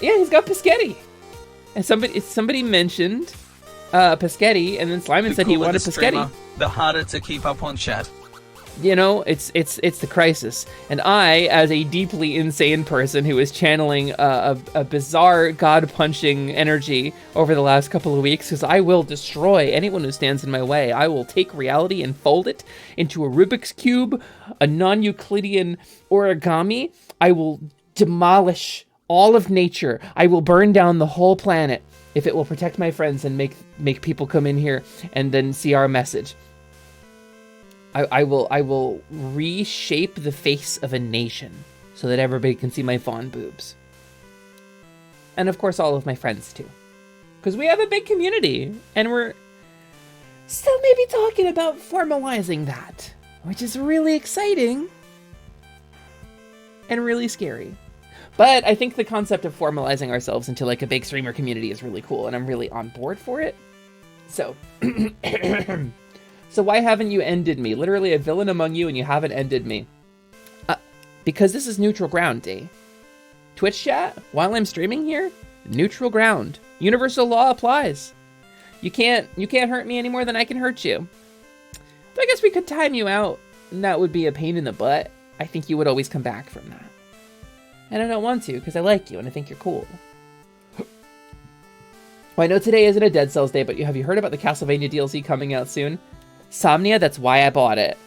Yeah, he's got Paschetti. And somebody mentioned Paschetti, and then Slyman said he cooler wanted the Paschetti. streamer, the harder to keep up on chat. You know, it's the crisis. And I, as a deeply insane person who is channeling a bizarre god-punching energy over the last couple of weeks, because I will destroy anyone who stands in my way. I will take reality and fold it into a Rubik's Cube, a non-Euclidean origami. I will demolish all of nature. I will burn down the whole planet if it will protect my friends and make people come in here and then see our message. I will reshape the face of a nation so that everybody can see my fawn boobs. And of course all of my friends too. Because we have a big community and we're still maybe talking about formalizing that, which is really exciting and really scary. But I think the concept of formalizing ourselves into like a big streamer community is really cool and I'm really on board for it. So So why haven't you ended me? Literally a villain among you and you haven't ended me. Because this is neutral ground, D. Twitch chat, while I'm streaming here, neutral ground. Universal law applies. You can't hurt me any more than I can hurt you. But I guess we could time you out, and that would be a pain in the butt. I think you would always come back from that. And I don't want to, because I like you and I think you're cool. Well, I know today isn't a Dead Cells day, but have you heard about the Castlevania DLC coming out soon? Somnia, that's why I bought it.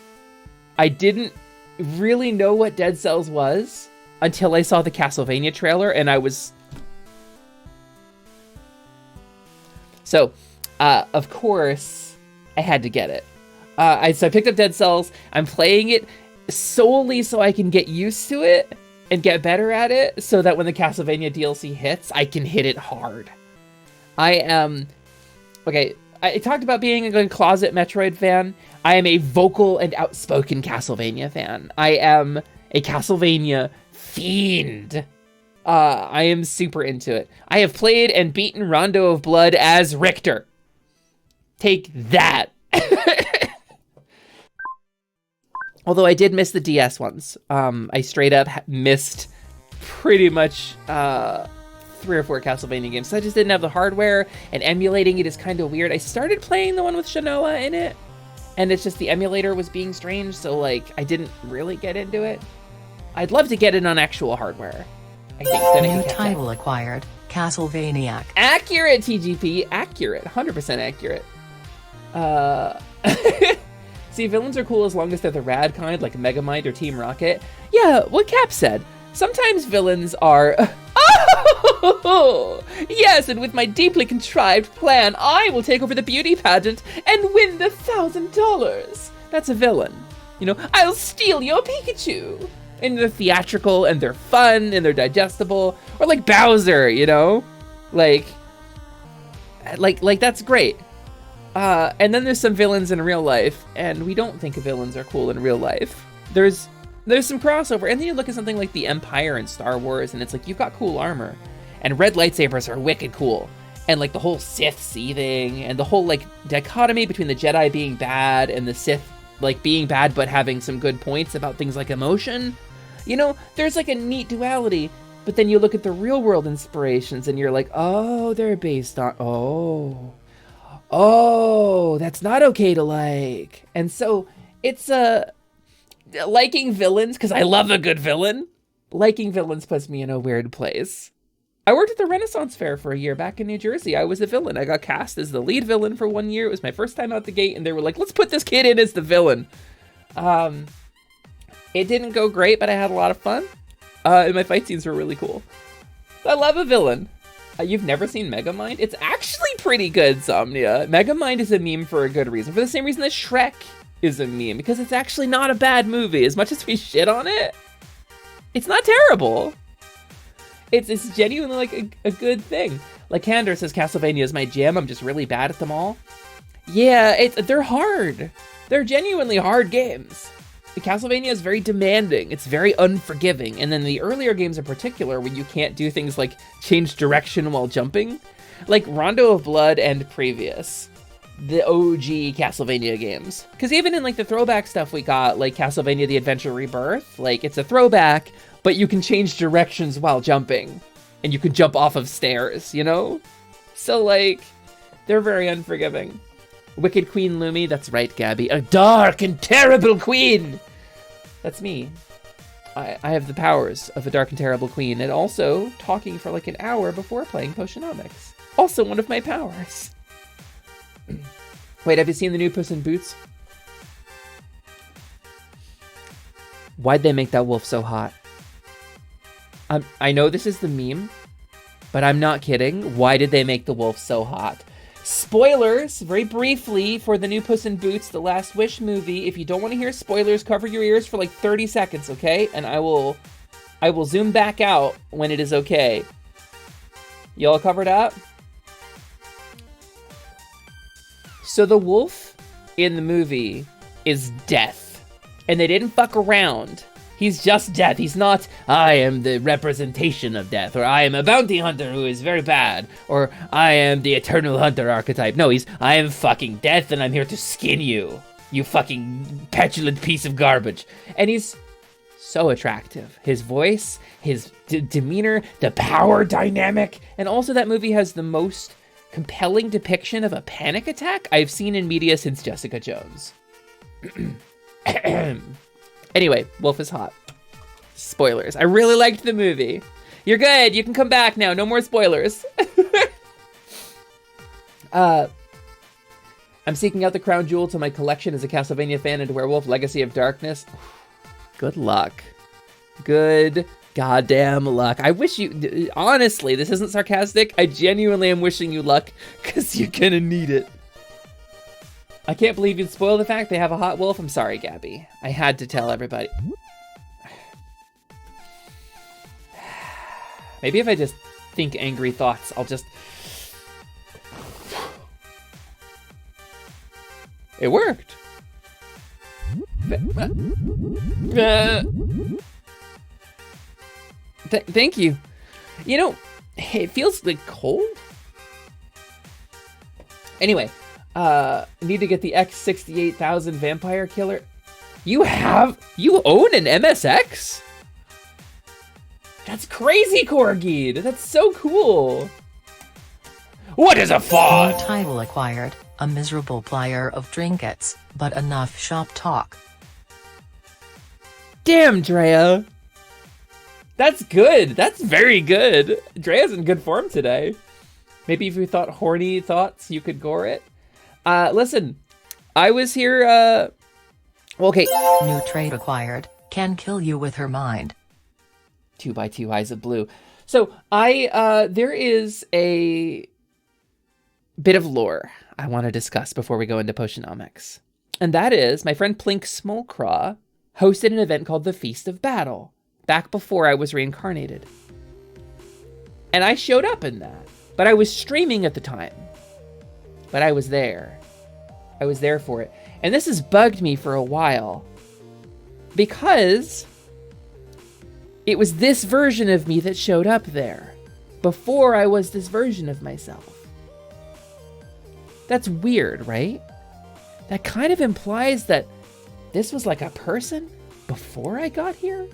I didn't really know what Dead Cells was until I saw the Castlevania trailer, and I was... So, of course, I had to get it. So I picked up Dead Cells. I'm playing it solely so I can get used to it and get better at it, so that when the Castlevania DLC hits, I can hit it hard. I am... Okay, I talked about being a closet Metroid fan. I am a vocal and outspoken Castlevania fan. I am a Castlevania fiend. I am super into it. I have played and beaten Rondo of Blood as Richter. Take that. Although I did miss the DS ones. I straight up missed pretty much 3 or 4 Castlevania games. So I just didn't have the hardware, and emulating it is kind of weird. I started playing the one with Shanoa in it, and it's just the emulator was being strange, so like I didn't really get into it. I'd love to get it on actual hardware. I think then I New can catch up. title acquired, Castlevaniac. Accurate, TGP. Accurate. 100% accurate. See, villains are cool as long as they're the rad kind, like Megamind or Team Rocket. Yeah, what Cap said. Sometimes villains are... Oh! Yes, and with my deeply contrived plan, I will take over the beauty pageant and win the $1,000. That's a villain. You know, I'll steal your Pikachu. And they're theatrical, and they're fun, and they're digestible. Or like Bowser, you know? Like that's great. And then there's some villains in real life, and we don't think villains are cool in real life. There's some crossover, and then you look at something like the Empire in Star Wars, and it's like, you've got cool armor. And red lightsabers are wicked cool. And like the whole Sith seething and the whole like dichotomy between the Jedi being bad and the Sith like being bad but having some good points about things like emotion. You know, there's like a neat duality, but then you look at the real world inspirations and you're like, oh, they're based on, oh, that's not okay to like. And so it's liking villains, because I love a good villain. Liking villains puts me in a weird place. I worked at the Renaissance Fair for a year back in New Jersey. I was a villain. I got cast as the lead villain for 1 year. It was my first time out the gate, and they were like, let's put this kid in as the villain. It didn't go great, but I had a lot of fun. And my fight scenes were really cool. I love a villain. You've never seen Megamind? It's actually pretty good, Somnia. Megamind is a meme for a good reason. For the same reason that Shrek is a meme, because it's actually not a bad movie. As much as we shit on it, it's not terrible. It's genuinely like a good thing. Like Candor says, Castlevania is my jam. I'm just really bad at them all. Yeah, they're hard. They're genuinely hard games. Castlevania is very demanding. It's very unforgiving. And then the earlier games in particular, when you can't do things like change direction while jumping, like Rondo of Blood and previous, the OG Castlevania games. Because even in like the throwback stuff we got, like Castlevania The Adventure Rebirth, like it's a throwback, but you can change directions while jumping. And you can jump off of stairs, you know? So like, they're very unforgiving. Wicked Queen Lumi, that's right, Gabby. A dark and terrible queen! That's me. I have the powers of a dark and terrible queen, and also talking for like an hour before playing Potionomics. Also one of my powers. Wait, have you seen the new Puss in Boots? Why'd they make that wolf so hot? I know this is the meme, but I'm not kidding. Why did they make the wolf so hot? Spoilers, very briefly, for the new Puss in Boots, The Last Wish movie. If you don't want to hear spoilers, cover your ears for like 30 seconds, okay? And I will zoom back out when it is okay. Y'all covered up? So the wolf in the movie is death. And they didn't fuck around. He's just death. He's not, I am the representation of death, or I am a bounty hunter who is very bad, or I am the eternal hunter archetype. No, I am fucking death and I'm here to skin you, you fucking petulant piece of garbage. And he's so attractive. His voice, his demeanor, the power dynamic, and also that movie has the most compelling depiction of a panic attack I've seen in media since Jessica Jones. Anyway, wolf is hot. Spoilers. I really liked the movie. You're good. You can come back now. No more spoilers. I'm seeking out the crown jewel to my collection as a Castlevania fan and Werewolf Legacy of Darkness. Good luck. Good goddamn luck. I wish you... Honestly, this isn't sarcastic. I genuinely am wishing you luck because you're gonna need it. I can't believe you'd spoil the fact they have a hot wolf. I'm sorry, Gabby. I had to tell everybody. Maybe if I just think angry thoughts, I'll just... It worked. Thank you. You know, it feels like cold. Anyway. Need to get the X68000 Vampire Killer. You own an MSX? That's crazy, Corgid. That's so cool. What is a faun? New title acquired, a miserable plier of trinkets, but enough shop talk. Damn, Drea. That's good. That's very good. Drea's in good form today. Maybe if you thought horny thoughts, you could gore it. Listen, I was here, okay. New trait acquired, can kill you with her mind. 2x2 eyes of blue. So, there is a bit of lore I want to discuss before we go into Potionomics. And that is, my friend Plink Smolcraw hosted an event called the Feast of Battle, back before I was reincarnated. And I showed up in that, but I was streaming at the time. But I was there. I was there for it. And this has bugged me for a while. Because it was this version of me that showed up there. before I was this version of myself. That's weird, right? That kind of implies that this was like a person before I got here?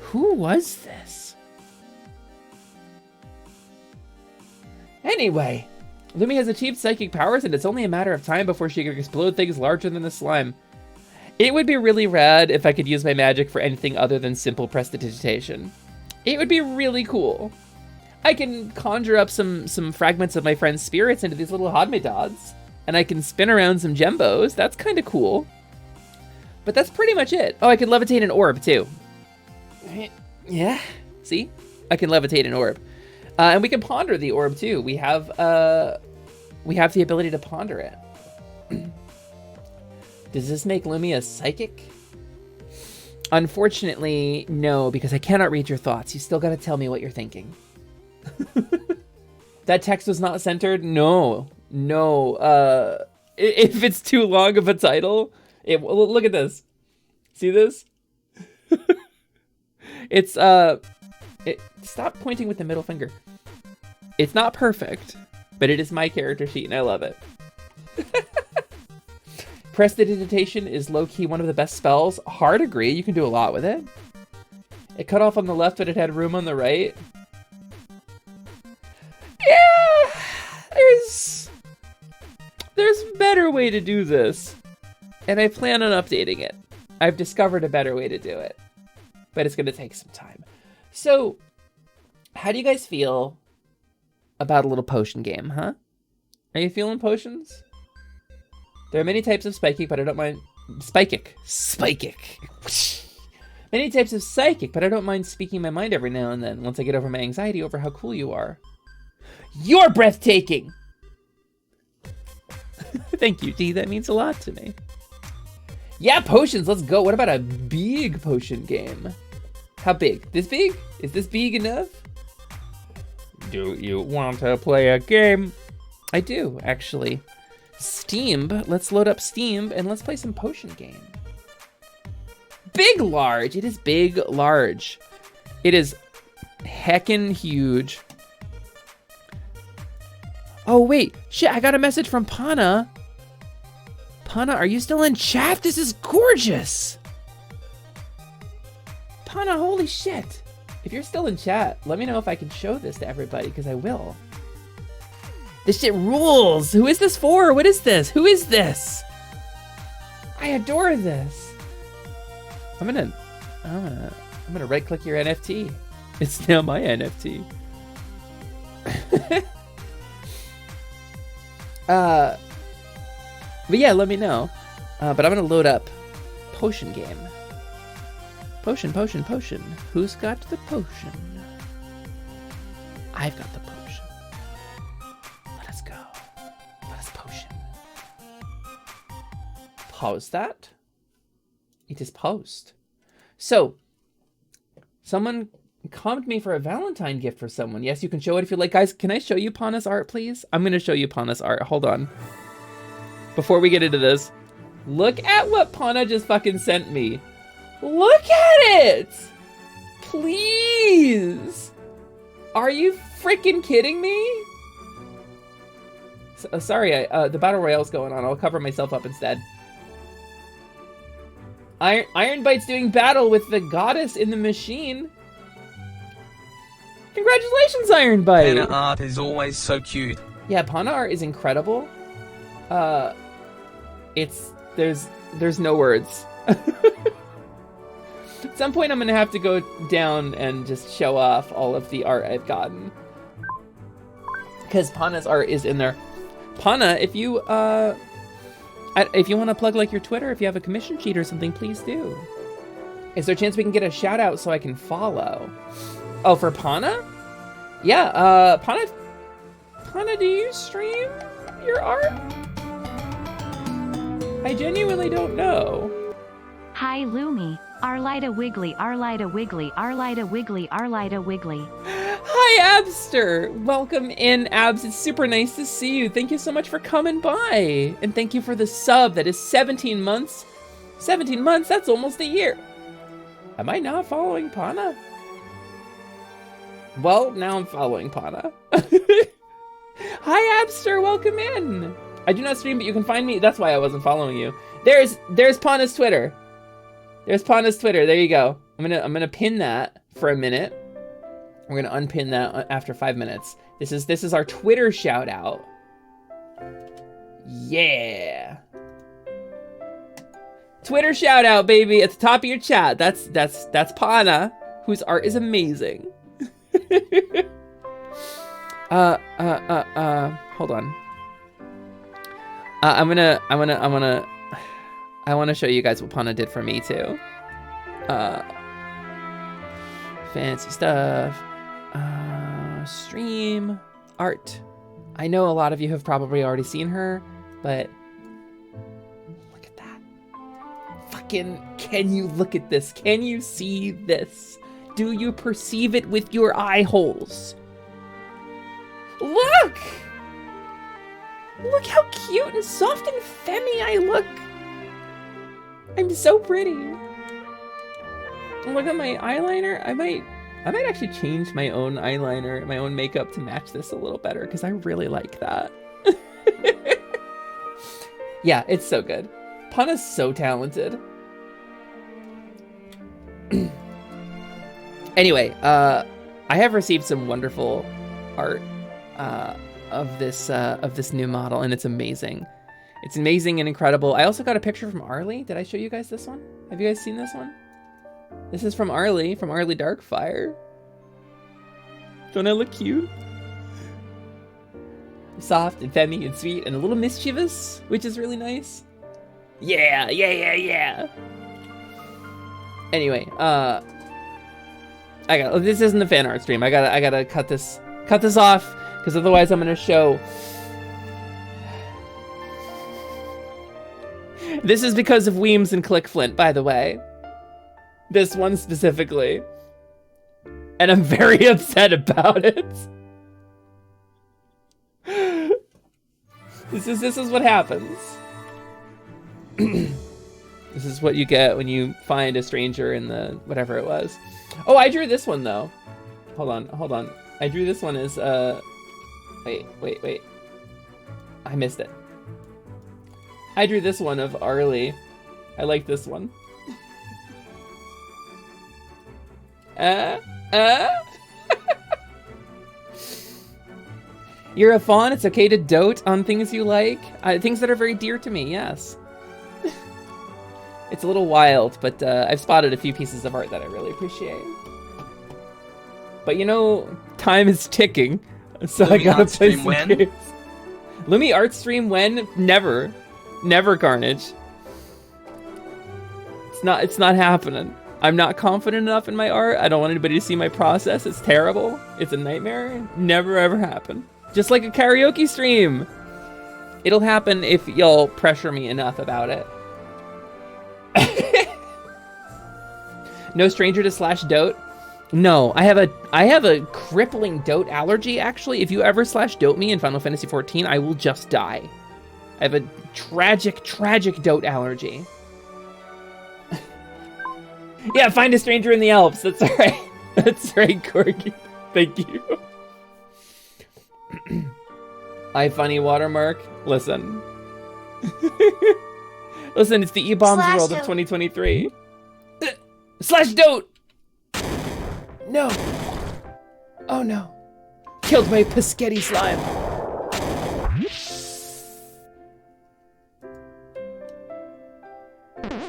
Who was this? Anyway, Lumi has achieved psychic powers and it's only a matter of time before she can explode things larger than the slime. It would be really rad if I could use my magic for anything other than simple prestidigitation. It would be really cool. I can conjure up some fragments of my friend's spirits into these little Hodmedods, and I can spin around some Gembos. That's kind of cool. But that's pretty much it. Oh, I can levitate an orb too. Yeah, see? I can levitate an orb. And we can ponder the orb too. We have the ability to ponder it. Does this make Lumi a psychic? Unfortunately, no, because I cannot read your thoughts. You still gotta tell me what you're thinking. That text was not centered? No. If it's too long of a title, look at this. See this? It's, stop pointing with the middle finger. It's not perfect, but it is my character sheet and I love it. Prestidigitation is low-key one of the best spells. Hard agree, you can do a lot with it. It cut off on the left, but it had room on the right. Yeah, there's a better way to do this. And I plan on updating it. I've discovered a better way to do it. But it's gonna take some time. So, how do you guys feel about a little potion game, huh? Are you feeling potions? There are many types of psychic, but I don't mind... Psychic. Many types of psychic, but I don't mind speaking my mind every now and then, once I get over my anxiety over how cool you are. You're breathtaking! Thank you, Dee. That means a lot to me. Yeah, potions, let's go. What about a big potion game? How big? This big? Is this big enough? Do you want to play a game? I do, actually. Steam, let's load up Steam and let's play some potion game. Big large, it is big large. It is heckin' huge. Oh wait, shit, I got a message from Pana. Pana, are you still in chat? This is gorgeous. Pana, holy shit. If you're still in chat, let me know if I can show this to everybody, because I will. This shit rules. Who is this for? What is this? Who is this? I adore this. I'm gonna right click your NFT. It's now my NFT. But yeah, let me know. But I'm gonna load up potion game. Potion. Who's got the potion? I've got the potion. Let us go. Let us potion. Pause that. It is paused. So, someone commented me for a Valentine gift for someone. Yes, you can show it if you like. Guys, can I show you Pana's art, please? I'm gonna show you Pana's art. Hold on. Before we get into this, look at what Pana just fucking sent me. Look at it! Please! Are you freaking kidding me? Sorry, the battle royale's going on. I'll cover myself up instead. Ironbite's doing battle with the goddess in the machine. Congratulations, Ironbite! Pana art is always so cute. Yeah, Pana art is incredible. There's no words. At some point I'm gonna have to go down and just show off all of the art I've gotten. Because Pana's art is in there. Pana, if you want to plug like your Twitter, if you have a commission sheet or something, please do. Is there a chance we can get a shout out so I can follow? Oh, for Pana? Yeah, Pana, do you stream your art? I genuinely don't know. Hi Lumi, Arlida Wiggly, Arlida Wiggly, Arlida Wiggly, Arlida Wiggly. Hi Abster! Welcome in, Abs. It's super nice to see you. Thank you so much for coming by. And thank you for the sub. That is 17 months. 17 months, that's almost a year. Am I not following Pana? Well, now I'm following Pana. Hi, Abster, welcome in. I do not stream, but you can find me. That's why I wasn't following you. There's Pana's Twitter. There's Pana's Twitter. There you go. I'm gonna pin that for a minute. We're gonna unpin that after 5 minutes. This is our Twitter shout out. Yeah. Twitter shout out, baby, at the top of your chat. That's Pana, whose art is amazing. Hold on. I want to show you guys what Pana did for me too. Fancy stuff. Stream art. I know a lot of you have probably already seen her, but look at that. Fucking, can you look at this? Can you see this? Do you perceive it with your eye holes? Look! Look how cute and soft and femmy I look. I'm so pretty. Look at my eyeliner. I might actually change my own eyeliner, my own makeup to match this a little better because I really like that. Yeah, it's so good. Pana's so talented. Anyway, I have received some wonderful art of this new model, and it's amazing. It's amazing and incredible. I also got a picture from Arlie. Did I show you guys this one? Have you guys seen this one? This is from Arlie Darkfire. Don't I look cute? Soft and femmy and sweet and a little mischievous, which is really nice. Yeah. Anyway, this isn't a fan art stream. I gotta cut this off because otherwise I'm gonna show. This is because of Weems and ClickFlint, by the way. This one specifically. And I'm very upset about it. This is what happens. This is what you get when you find a stranger in the whatever it was. Oh, I drew this one though. Hold on. I drew this one as wait. I missed it. I drew this one of Arlie. I like this one. You're a fawn. It's okay to dote on things you like. Things that are very dear to me, yes. It's a little wild, but I've spotted a few pieces of art that I really appreciate. But you know, time is ticking, so Lumi I gotta play some games. Lumi art stream when? Never, Carnage. It's not happening. I'm not confident enough in my art. I don't want anybody to see my process. It's terrible. It's a nightmare. Never ever happen. Just like a karaoke stream. It'll happen if you'll pressure me enough about it. No stranger to slash dote. No, I have a crippling dote allergy, actually. If you ever slash dote me in Final Fantasy XIV, I will just die. I have a tragic dote allergy. Yeah, find a stranger in the Alps. That's right. That's right, Corgi. Thank you. funny watermark. Listen. Listen, it's the E-Bombs world of 2023. Slash dote! No. Oh no. Killed my Pescetti slime.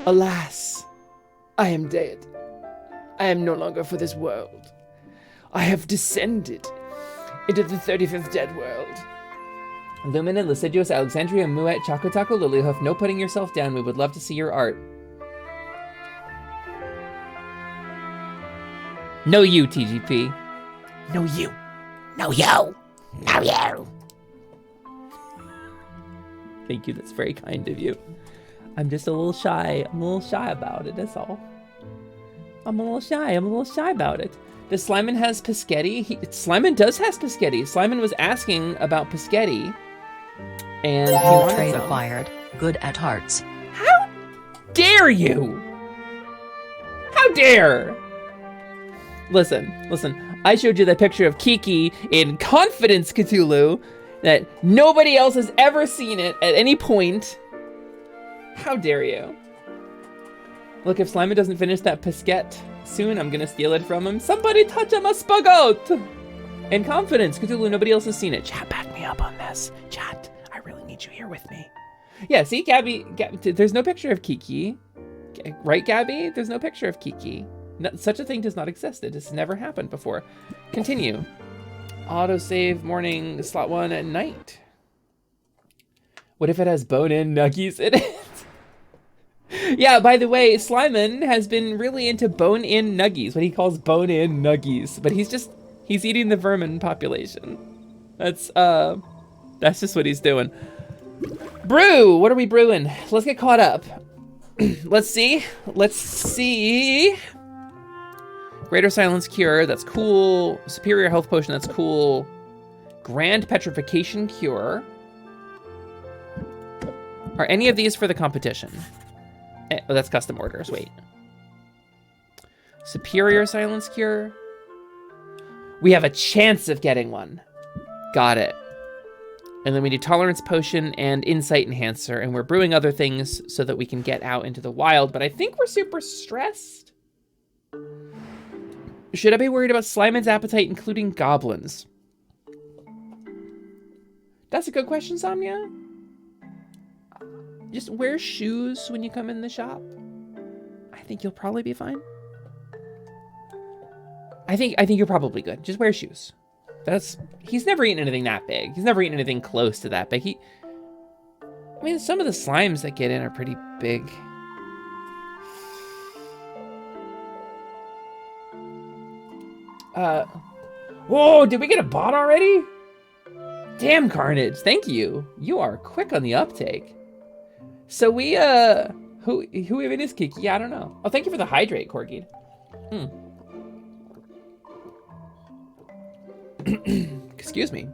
Alas, I am dead. I am no longer for this world. I have descended into the 35th dead world. Lumina, Licidius, Alexandria, Muet, Chocotaco, Lilyhoof, no putting yourself down. We would love to see your art. No you, TGP. No you. No you. No you. Thank you, that's very kind of you. I'm just a little shy. I'm a little shy about it, that's all. I'm a little shy about it. Does Slyman has Pescetti? Slyman does has Pescetti. Slyman was asking about Pescetti. And he wanted trade some. acquired. Good at hearts. How dare you? How dare? Listen. I showed you the picture of Kiki in Confidence Cthulhu that nobody else has ever seen it at any point. How dare you? Look, if Slimer doesn't finish that Pisquette soon, I'm gonna steal it from him. Somebody touch him a spagoat! In Confidence Cthulhu, nobody else has seen it. Chat, back me up on this. Chat, I really need you here with me. Yeah, see, Gabby, there's no picture of Kiki. Right, Gabby? There's no picture of Kiki. No, such a thing does not exist. It has never happened before. Continue. Autosave morning, slot 1 at night. What if it has bone-in nuggies in it? Yeah, by the way, Slyman has been really into bone-in nuggies, what he calls bone-in nuggies. But he's eating the vermin population. That's just what he's doing. Brew! What are we brewing? Let's get caught up. Let's see. Greater Silence Cure, that's cool. Superior Health Potion, that's cool. Grand Petrification Cure. Are any of these for the competition? Oh, that's custom orders, wait. Superior Silence Cure. We have a chance of getting one. Got it. And then we do Tolerance Potion and Insight Enhancer, and we're brewing other things so that we can get out into the wild, but I think we're super stressed. Should I be worried about Slyman's appetite, including goblins? That's a good question, Samya. Just wear shoes when you come in the shop. I think you'll probably be fine. I think you're probably good. Just wear shoes. He's never eaten anything that big. He's never eaten anything close to that big. I mean, some of the slimes that get in are pretty big. Whoa, did we get a bot already? Damn, Carnage, thank you. You are quick on the uptake. So we, who even is Kiki? I don't know. Oh, thank you for the hydrate, Corgi. Excuse me.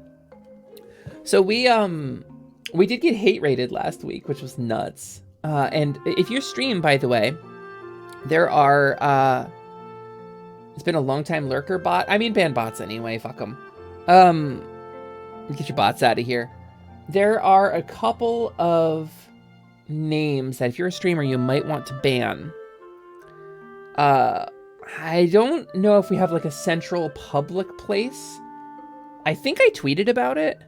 So we did get hate rated last week, which was nuts. And if you stream, by the way, there are, it's been a long time lurker bot. I mean, ban bots anyway, fuck them. Get your bots out of here. There are a couple of names that if you're a streamer, you might want to ban. I don't know if we have like a central public place. I think I tweeted about it.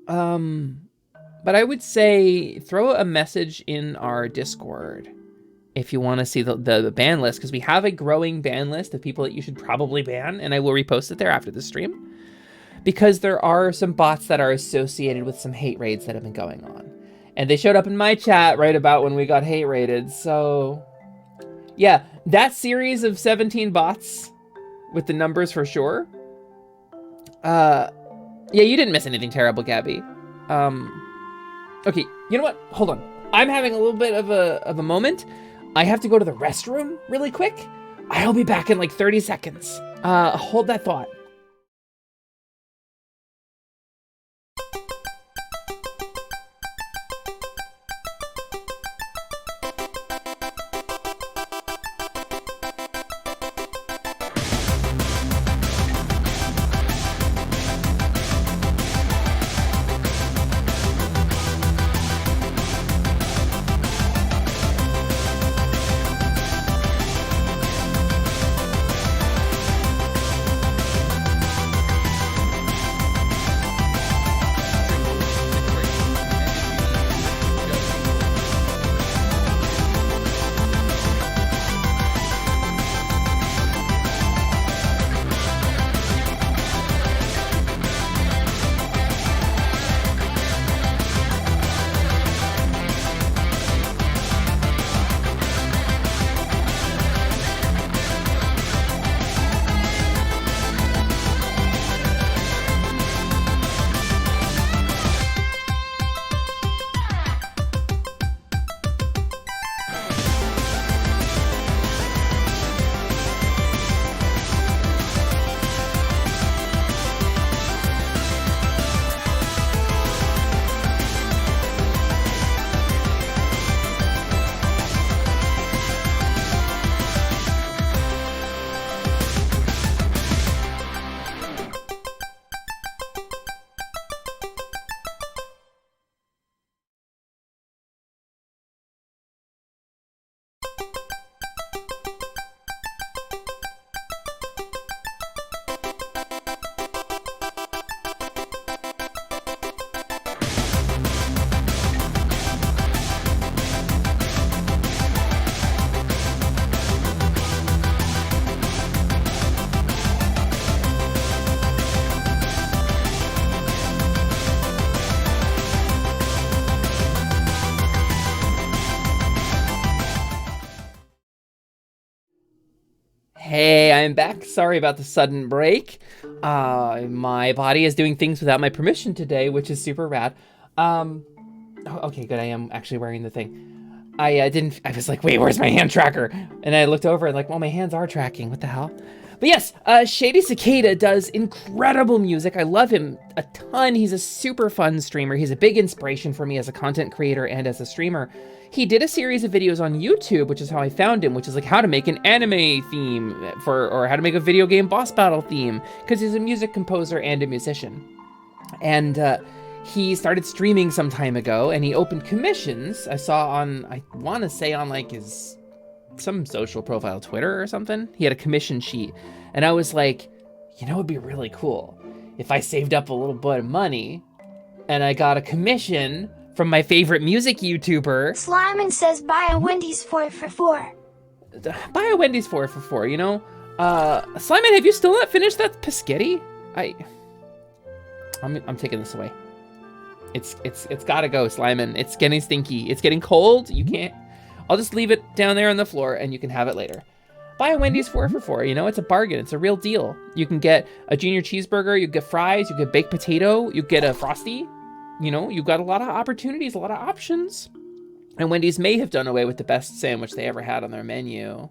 But I would say throw a message in our Discord if you want to see the ban list, because we have a growing ban list of people that you should probably ban, and I will repost it there after the stream, because there are some bots that are associated with some hate raids that have been going on. And they showed up in my chat right about when we got hate raided, so yeah, that series of 17 bots with the numbers for sure. Yeah, you didn't miss anything terrible, Gabby. Okay, you know what? Hold on. I'm having a little bit of a moment. I have to go to the restroom really quick. I'll be back in like 30 seconds. Hold that thought. Hey, I'm back. Sorry about the sudden break. My body is doing things without my permission today, which is super rad. Okay, good. I am actually wearing the thing. I was like, wait, where's my hand tracker? And I looked over and like, well, my hands are tracking. What the hell? But yes, Shady Cicada does incredible music. I love him a ton. He's a super fun streamer. He's a big inspiration for me as a content creator and as a streamer. He did a series of videos on YouTube, which is how I found him, which is like how to make an anime theme or how to make a video game boss battle theme, because he's a music composer and a musician. And he started streaming some time ago, and he opened commissions. I saw on, I want to say on like his some social profile, Twitter or something. He had a commission sheet, and I was like, you know, it'd be really cool if I saved up a little bit of money and I got a commission from my favorite music YouTuber. Slyman says buy a Wendy's 4 for 4. Buy a Wendy's 4 for 4, you know? Slyman, have you still not finished that Pescetti? I'm taking this away. It's gotta go, Slyman. It's getting stinky. It's getting cold. You can't. I'll just leave it down there on the floor and you can have it later. Buy a Wendy's 4 for 4, you know, it's a bargain. It's a real deal. You can get a junior cheeseburger, you get fries, you get baked potato, you get a Frosty. You know, you've got a lot of opportunities, a lot of options. And Wendy's may have done away with the best sandwich they ever had on their menu.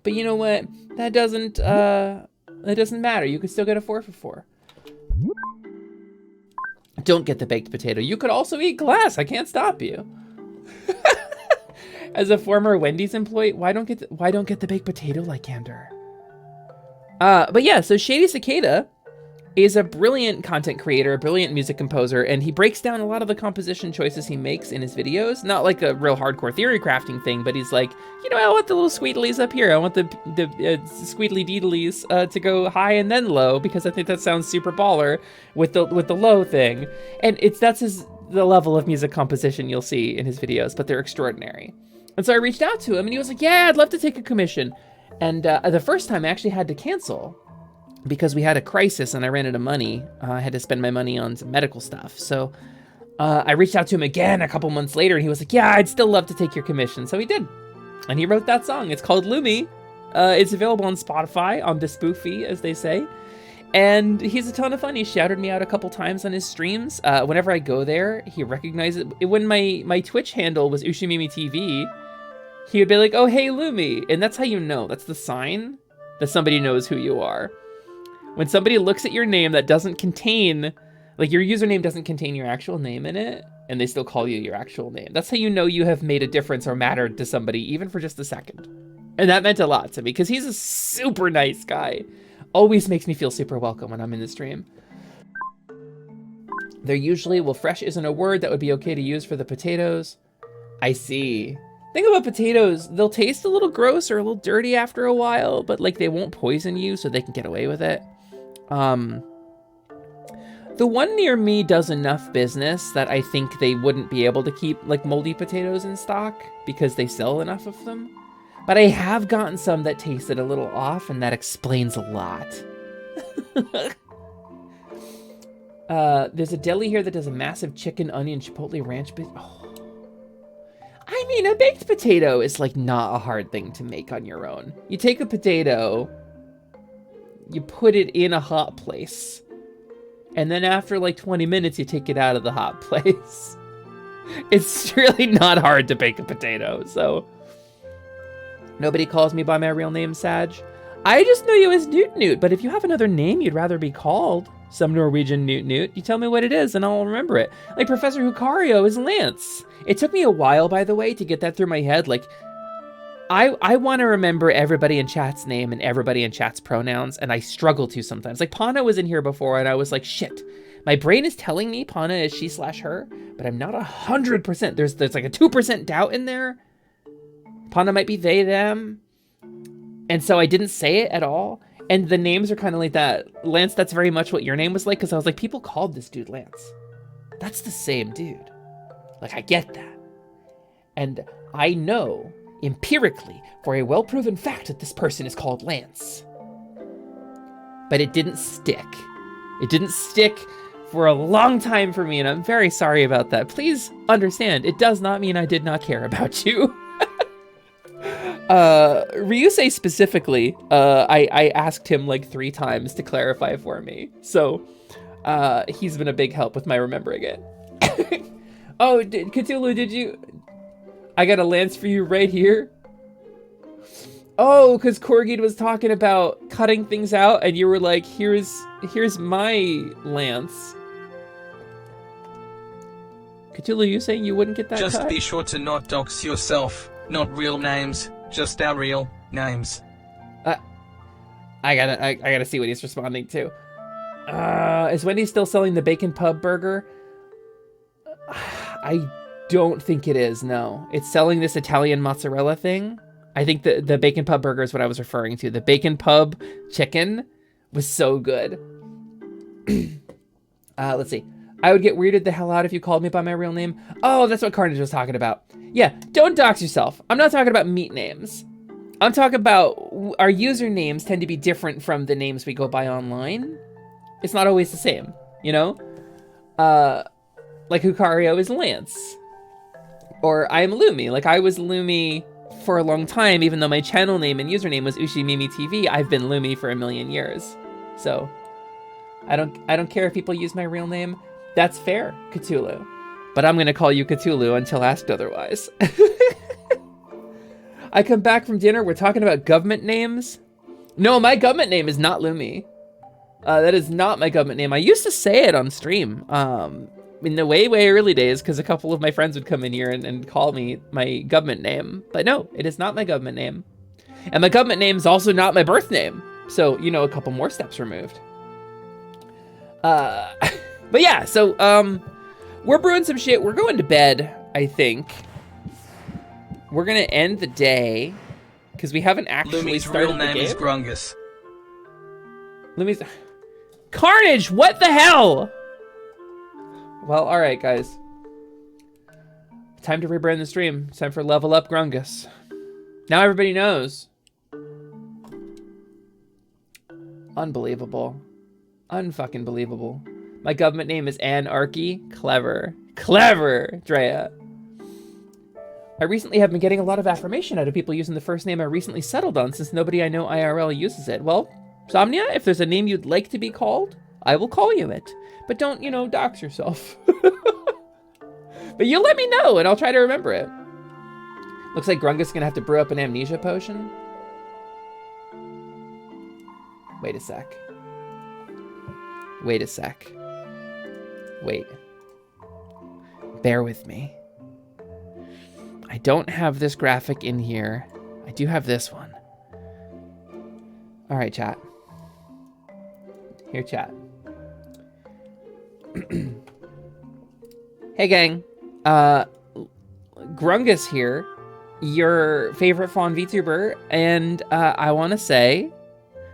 But you know what? That doesn't matter. You can still get a 4 for 4. Don't get the baked potato. You could also eat glass. I can't stop you. As a former Wendy's employee, why don't get the baked potato, Lycander? But yeah, so Shady Cicada is a brilliant content creator, a brilliant music composer, and he breaks down a lot of the composition choices he makes in his videos. Not like a real hardcore theory crafting thing, but he's like, you know, I want the little squeedlies up here. I want the squeedly deedlies to go high and then low, because I think that sounds super baller with the low thing. And that's the level of music composition you'll see in his videos, but they're extraordinary. And so I reached out to him and he was like, yeah, I'd love to take a commission. And the first time I actually had to cancel because we had a crisis and I ran out of money. I had to spend my money on some medical stuff. So I reached out to him again a couple months later and he was like, yeah, I'd still love to take your commission. So he did. And he wrote that song. It's called Lumi. It's available on Spotify, on the spoofy, as they say. And he's a ton of fun. He shouted me out a couple times on his streams. Whenever I go there, he recognizes it. When my Twitch handle was Ushimimi TV, he would be like, oh, hey, Lumi. And that's how you know. That's the sign that somebody knows who you are. When somebody looks at your name that doesn't contain, like your username doesn't contain your actual name in it, and they still call you your actual name. That's how you know you have made a difference or mattered to somebody, even for just a second. And that meant a lot to me, because he's a super nice guy. Always makes me feel super welcome when I'm in the stream. They're usually, well, fresh isn't a word that would be okay to use for the potatoes. I see. Thing about potatoes, they'll taste a little gross or a little dirty after a while, but like they won't poison you, so they can get away with it. The one near me does enough business that I think they wouldn't be able to keep like moldy potatoes in stock because they sell enough of them. But I have gotten some that tasted a little off, and that explains a lot. There's a deli here that does a massive chicken, onion, chipotle ranch. Oh. I mean, a baked potato is like not a hard thing to make on your own. You take a potato, you put it in a hot place, and then after like 20 minutes, you take it out of the hot place. It's really not hard to bake a potato, so... Nobody calls me by my real name, Sag. I just know you as Newt Newt, but if you have another name you'd rather be called, some Norwegian Newt Newt, you tell me what it is and I'll remember it. Like Professor Hucario is Lance. It took me a while, by the way, to get that through my head. Like, I want to remember everybody in chat's name and everybody in chat's pronouns, and I struggle to sometimes. Like, Pana was in here before, and I was like, shit. My brain is telling me Pana is she/her, but I'm not 100%. There's like a 2% doubt in there. Pana might be they, them. And so I didn't say it at all. And the names are kind of like that. Lance, that's very much what your name was like, because I was like, people called this dude Lance. That's the same dude. Like, I get that. And I know, empirically, for a well-proven fact that this person is called Lance. But it didn't stick. It didn't stick for a long time for me, and I'm very sorry about that. Please understand, it does not mean I did not care about you. Ryusei specifically, I asked him like 3 times to clarify for me. So, he's been a big help with my remembering it. Oh, Cthulhu, did you... I got a lance for you right here. Oh, because Corgid was talking about cutting things out, and you were like, here's my lance. Cthulhu, you saying you wouldn't get that Just cut? be sure to not dox yourself. Not real names, just our real names. I gotta see what he's responding to. Is Wendy's still selling the bacon pub burger? I don't think it is, no. It's selling this Italian mozzarella thing. I think the bacon pub burger is what I was referring to. The bacon pub chicken was so good. Let's see. I would get weirded the hell out if you called me by my real name. Oh, that's what Carnage was talking about. Yeah, don't dox yourself. I'm not talking about meat names. I'm talking about our usernames tend to be different from the names we go by online. It's not always the same, you know? Like Hukario is Lance. Or I'm Lumi. Like I was Lumi for a long time, even though my channel name and username was Ushimimi TV. I've been Lumi for a million years. So I don't care if people use my real name. That's fair, Cthulhu. But I'm gonna call you Cthulhu until asked otherwise. I come back from dinner, we're talking about government names. No, my government name is not Lumi. That is not my government name. I used to say it on stream in the way early days because a couple of my friends would come in here and call me my government name. But no, it is not my government name. And my government name is also not my birth name. So, you know, a couple more steps removed. But yeah, so we're brewing some shit. We're going to bed, I think. We're gonna end the day because we haven't actually Lumi's started real the name game. is Grungus. Lumi's Carnage. What the hell? Well, all right, guys. Time to rebrand the stream. It's time for Level Up Grungus. Now everybody knows. Unbelievable. Unfucking believable. My government name is Anarchy. Clever. Clever, Drea. I recently have been getting a lot of affirmation out of people using the first name I recently settled on since nobody I know IRL uses it. Well, Somnia, if there's a name you'd like to be called, I will call you it. But don't, you know, dox yourself. But you let me know and I'll try to remember it. Looks like Grungus is gonna have to brew up an amnesia potion. Wait a sec. Wait a sec. Wait. Bear with me. I don't have this graphic in here. I do have this one. All right, chat. Here, chat. Hey, gang. Grungus here, your favorite Faun VTuber, and I want to say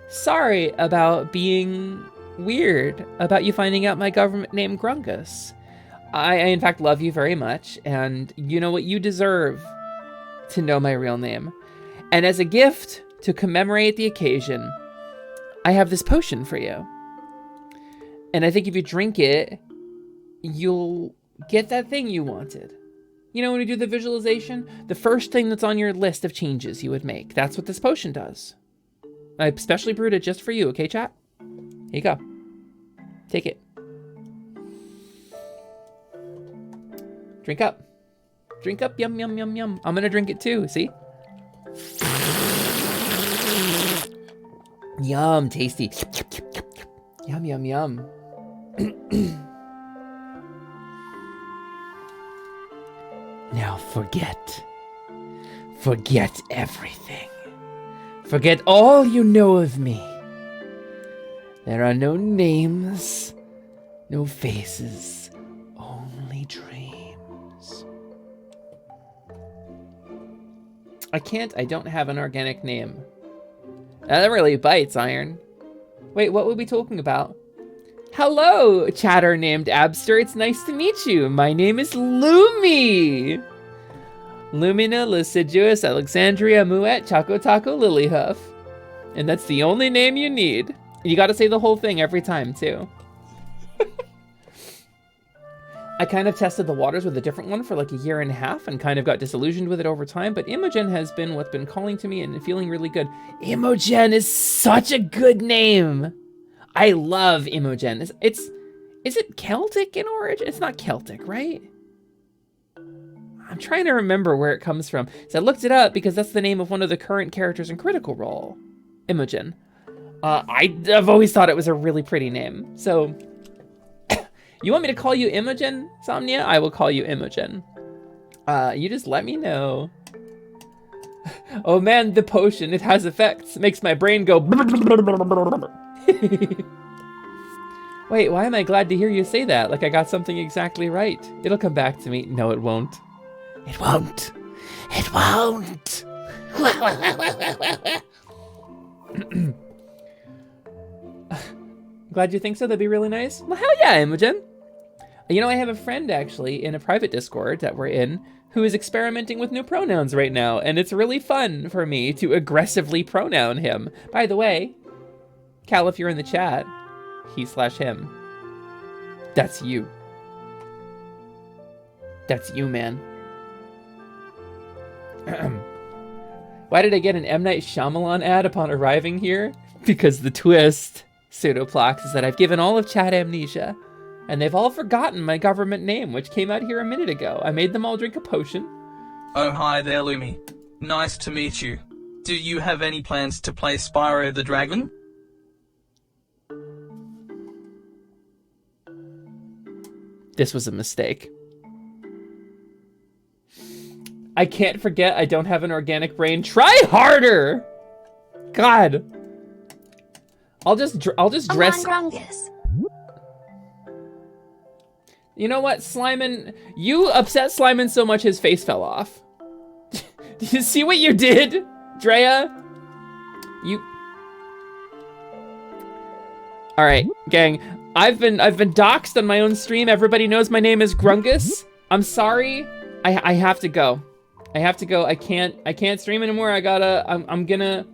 sorry about being weird about you finding out my government name Grungus. I in fact love you very much, and you know what? You deserve to know my real name. And as a gift to commemorate the occasion, I have this potion for you. And I think if you drink it, you'll get that thing you wanted. You know, when you do the visualization, the first thing that's on your list of changes you would make. That's what this potion does. I especially brewed it just for you, okay, chat? Here you go. Take it. Drink up. Drink up. Yum, yum, yum, yum. I'm gonna drink it too, see? Yum, tasty. Yum, yum, yum. Now forget. Forget everything. Forget all you know of me. There are no names, no faces, only dreams. I don't have an organic name. That really bites, Iron. Wait, what were we talking about? Hello, chatter named Abster. It's nice to meet you. My name is Lumi. Lumina, Liciduous, Alexandria, Muet, Choco Taco, Lilyhuff. And that's the only name you need. You gotta say the whole thing every time, too. I kind of tested the waters with a different one for like a year and a half and kind of got disillusioned with it over time, but Imogen has been what's been calling to me and feeling really good. Imogen is such a good name. I love Imogen. Is it Celtic in origin? It's not Celtic, right? I'm trying to remember where it comes from. So I looked it up because that's the name of one of the current characters in Critical Role, Imogen. I've always thought it was a really pretty name. So, you want me to call you Imogen, Somnia? I will call you Imogen. You just let me know. Oh man, the potion, it has effects. It makes my brain go... Wait, why am I glad to hear you say that? Like I got something exactly right. It'll come back to me. No, it won't. It won't. It won't. Glad you think so. That'd be really nice. Well, hell yeah, Imogen. You know, I have a friend actually in a private Discord that we're in who is experimenting with new pronouns right now, and it's really fun for me to aggressively pronoun him. By the way, Cal, if you're in the chat, he/him. That's you. That's you, man. Why did I get an M. Night Shyamalan ad upon arriving here? Because the twist, Pseudoplax, is that I've given all of chat amnesia, and they've all forgotten my government name, which came out here a minute ago. I made them all drink a potion. Oh hi there, Lumi. Nice to meet you. Do you have any plans to play Spyro the Dragon? This was a mistake. I can't forget I don't have an organic brain. Try harder! God. I'll just dress... Among Grungus. You know what, Sliman? You upset Sliman so much his face fell off. Do you see what you did, Drea? You... Alright, gang. I've been doxxed on my own stream. Everybody knows my name is Grungus. I'm sorry. I have to go. I have to go. I can't stream anymore. I'm gonna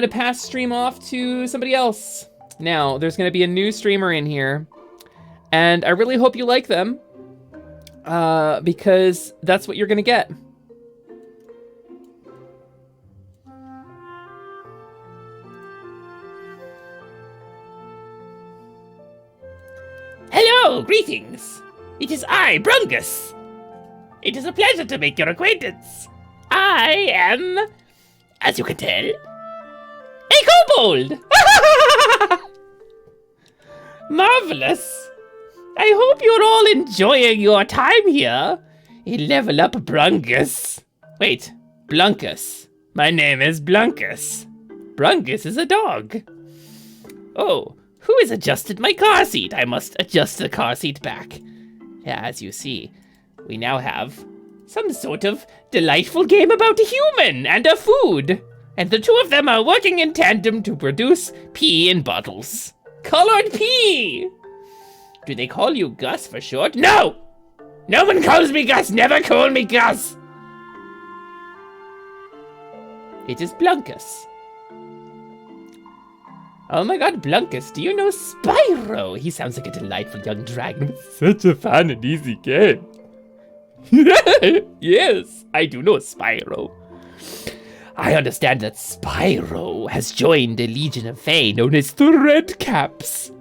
pass stream off to somebody else. Now, there's gonna be a new streamer in here. And I really hope you like them. Because that's what you're gonna get. Hello, greetings. It is I, Brungus. It is a pleasure to make your acquaintance. I am, as you can tell, a kobold. Marvelous. I hope you're all enjoying your time here in Level Up Brungus. Wait, Blunkus. My name is Blunkus. Brungus is a dog. Oh, who has adjusted my car seat? I must adjust the car seat back. As you see, we now have some sort of delightful game about a human and a food. And the two of them are working in tandem to produce pee in bottles. Colored pee! Do they call you Gus for short? No! No one calls me Gus! Never call me Gus! It is Blunkus. Oh my god, Blunkus, do you know Spyro? He sounds like a delightful young dragon with such a fun and easy game. Yes, I do know Spyro. I understand that Spyro has joined a Legion of Fae known as the Red Caps.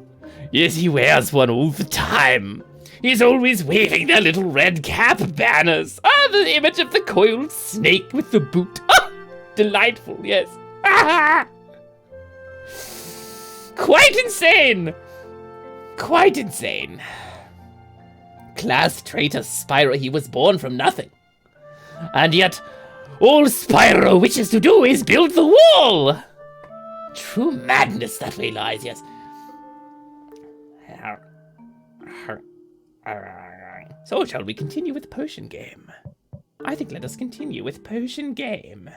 Yes, he wears one all the time. He's always waving their little red cap banners. Ah, the image of the coiled snake with the boot. Ah, delightful, yes. Ah! Quite insane! Quite insane. Class traitor Spyro, he was born from nothing. And yet, all Spyro wishes to do is build the wall! True madness that way lies, yes. So shall we continue with potion game? I think let us continue with potion game.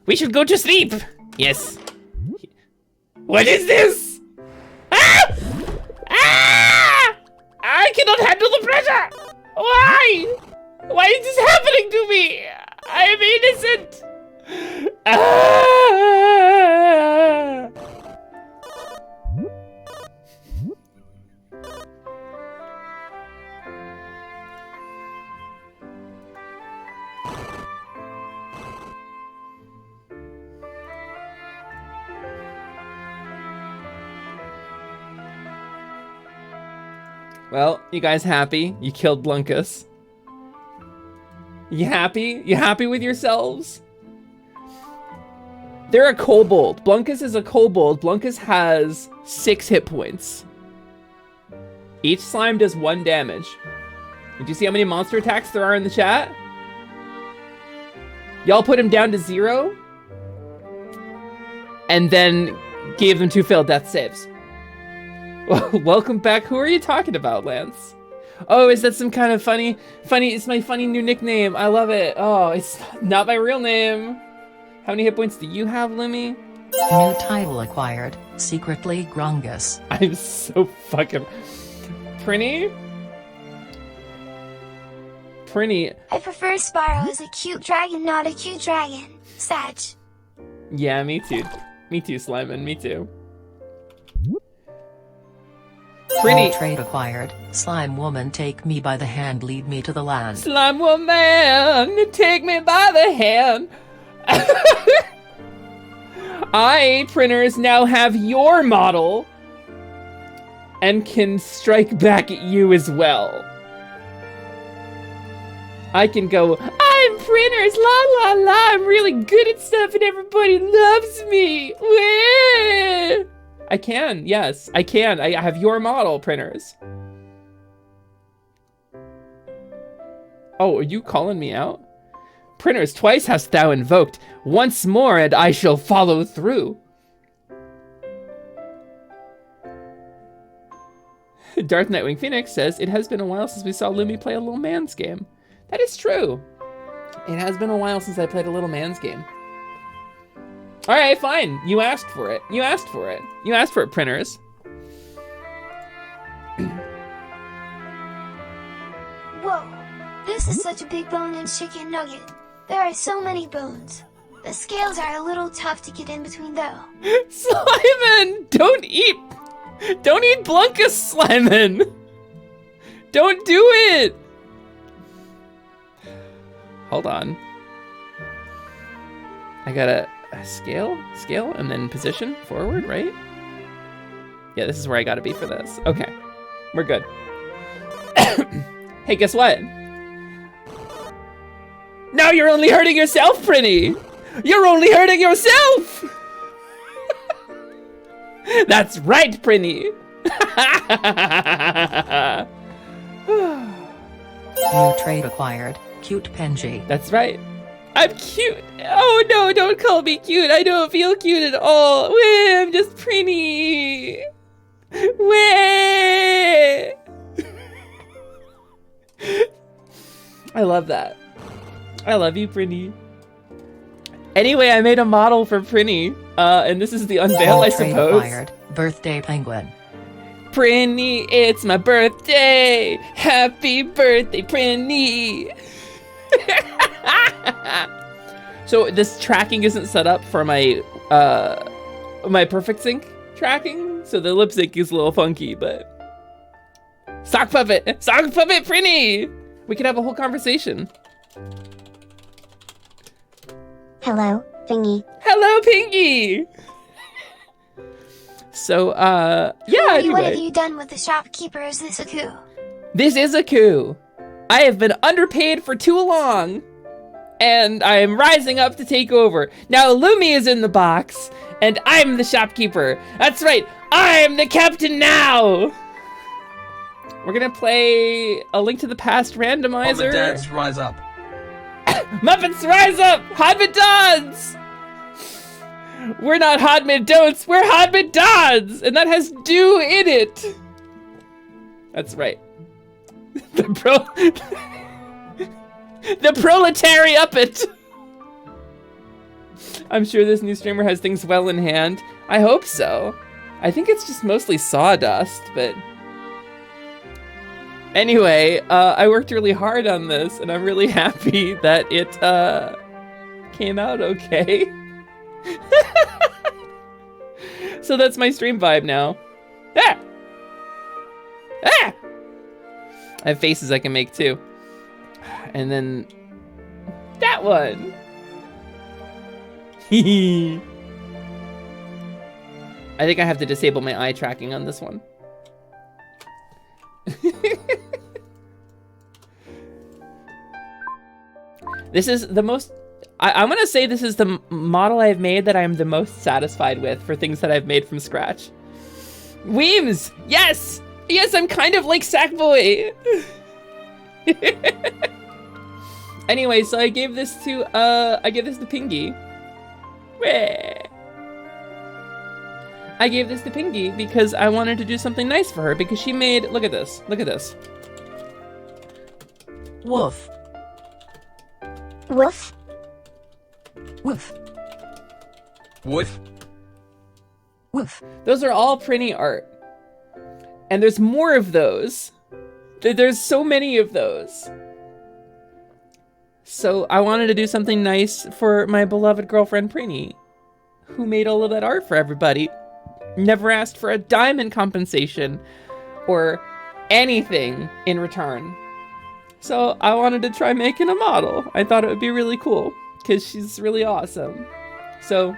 We should go to sleep! Yes. What is this? Ah! Ah! I cannot handle the pressure! Why? Why is this happening to me? I am innocent! Ah! Well, you guys happy? You killed Blunkus. You happy? You happy with yourselves? They're a kobold. Blunkus is a kobold. Blunkus has 6 hit points. Each slime does 1 damage. Did you see how many monster attacks there are in the chat? Y'all put him down to 0. And then gave them 2 failed death saves. Well, welcome back. Who are you talking about, Lance? Oh, is that some kind of funny, it's my funny new nickname. I love it. Oh, it's not my real name. How many hit points do you have, Lumi? New title acquired, secretly Grungus. I'm so fucking... Prinny? I prefer Spyro as a cute dragon, not a cute dragon. Sag. Yeah, me too. Me too, Slimin. Me too. New trait acquired, Slime Woman take me by the hand, lead me to the land. Slime Woman, take me by the hand. I, printers, now have your model and can strike back at you as well. I can go, I'm printers, la la la, I'm really good at stuff and everybody loves me. Wah! I can, yes, I can. I have your model, printers. Oh, are you calling me out? Printers, twice hast thou invoked. Once more, and I shall follow through. Darth Nightwing Phoenix says, it has been a while since we saw Lumi play a little man's game. That is true. It has been a while since I played a little man's game. All right, fine. You asked for it. You asked for it. You asked for it, printers. Whoa, this is such a big bone and chicken nugget. There are so many bones. The scales are a little tough to get in between though. Slimin, don't eat Blunkus, Slimin. Don't do it. Hold on. I gotta scale, and then position forward, right? Yeah, this is where I gotta be for this. Okay, we're good. Hey, guess what? Now you're only hurting yourself, Prinny. You're only hurting yourself. That's right, Prinny. New trait acquired, cute Penji. That's right. I'm cute. Oh no, don't call me cute. I don't feel cute at all. Wah, I'm just pretty. Wah. I love that. I love you, Prinny. Anyway, I made a model for Prinny, and this is the unveil, I suppose. Acquired, birthday penguin. Prinny, it's my birthday. Happy birthday, Prinny. So this tracking isn't set up for my my perfect sync tracking, so the lip sync is a little funky, but sock puppet, Prinny. We could have a whole conversation. Hello, Thingy. Hello, Pinky. So yeah. What Anyway, have you done with the shopkeeper? Is this a coup? this is a coup. I have been underpaid for too long, and I am rising up to take over. Now Lumi is in the box, and I'm the shopkeeper. That's right, I'm the captain now. We're gonna play A Link to the Past randomizer. Dads, rise up. Muppets, rise up! Hodmid Dons! We're not Hodmid Don'ts, we're Hodmid Dons! And that has do in it. That's right. The proletary uppet! I'm sure this new streamer has things well in hand. I hope so. I think it's just mostly sawdust, but... Anyway, I worked really hard on this, and I'm really happy that it came out okay. So that's my stream vibe now. Ah! Ah! I have faces I can make too. And then that one. I think I have to disable my eye tracking on this one. This is the most, I'm gonna say this is the model I've made that I'm the most satisfied with for things that I've made from scratch. Weems! Yes! Yes, I'm kind of like Sackboy! Anyway, so I gave this to Pingy. I gave this to Pingy because I wanted to do something nice for her because she made, look at this, look at this. Woof. Woof. Woof. Woof. Woof. Those are all Prinny art. And there's more of those. There's so many of those. So I wanted to do something nice for my beloved girlfriend Prinny, who made all of that art for everybody. Never asked for a dime in compensation or anything in return. So I wanted to try making a model. I thought it would be really cool because she's really awesome. So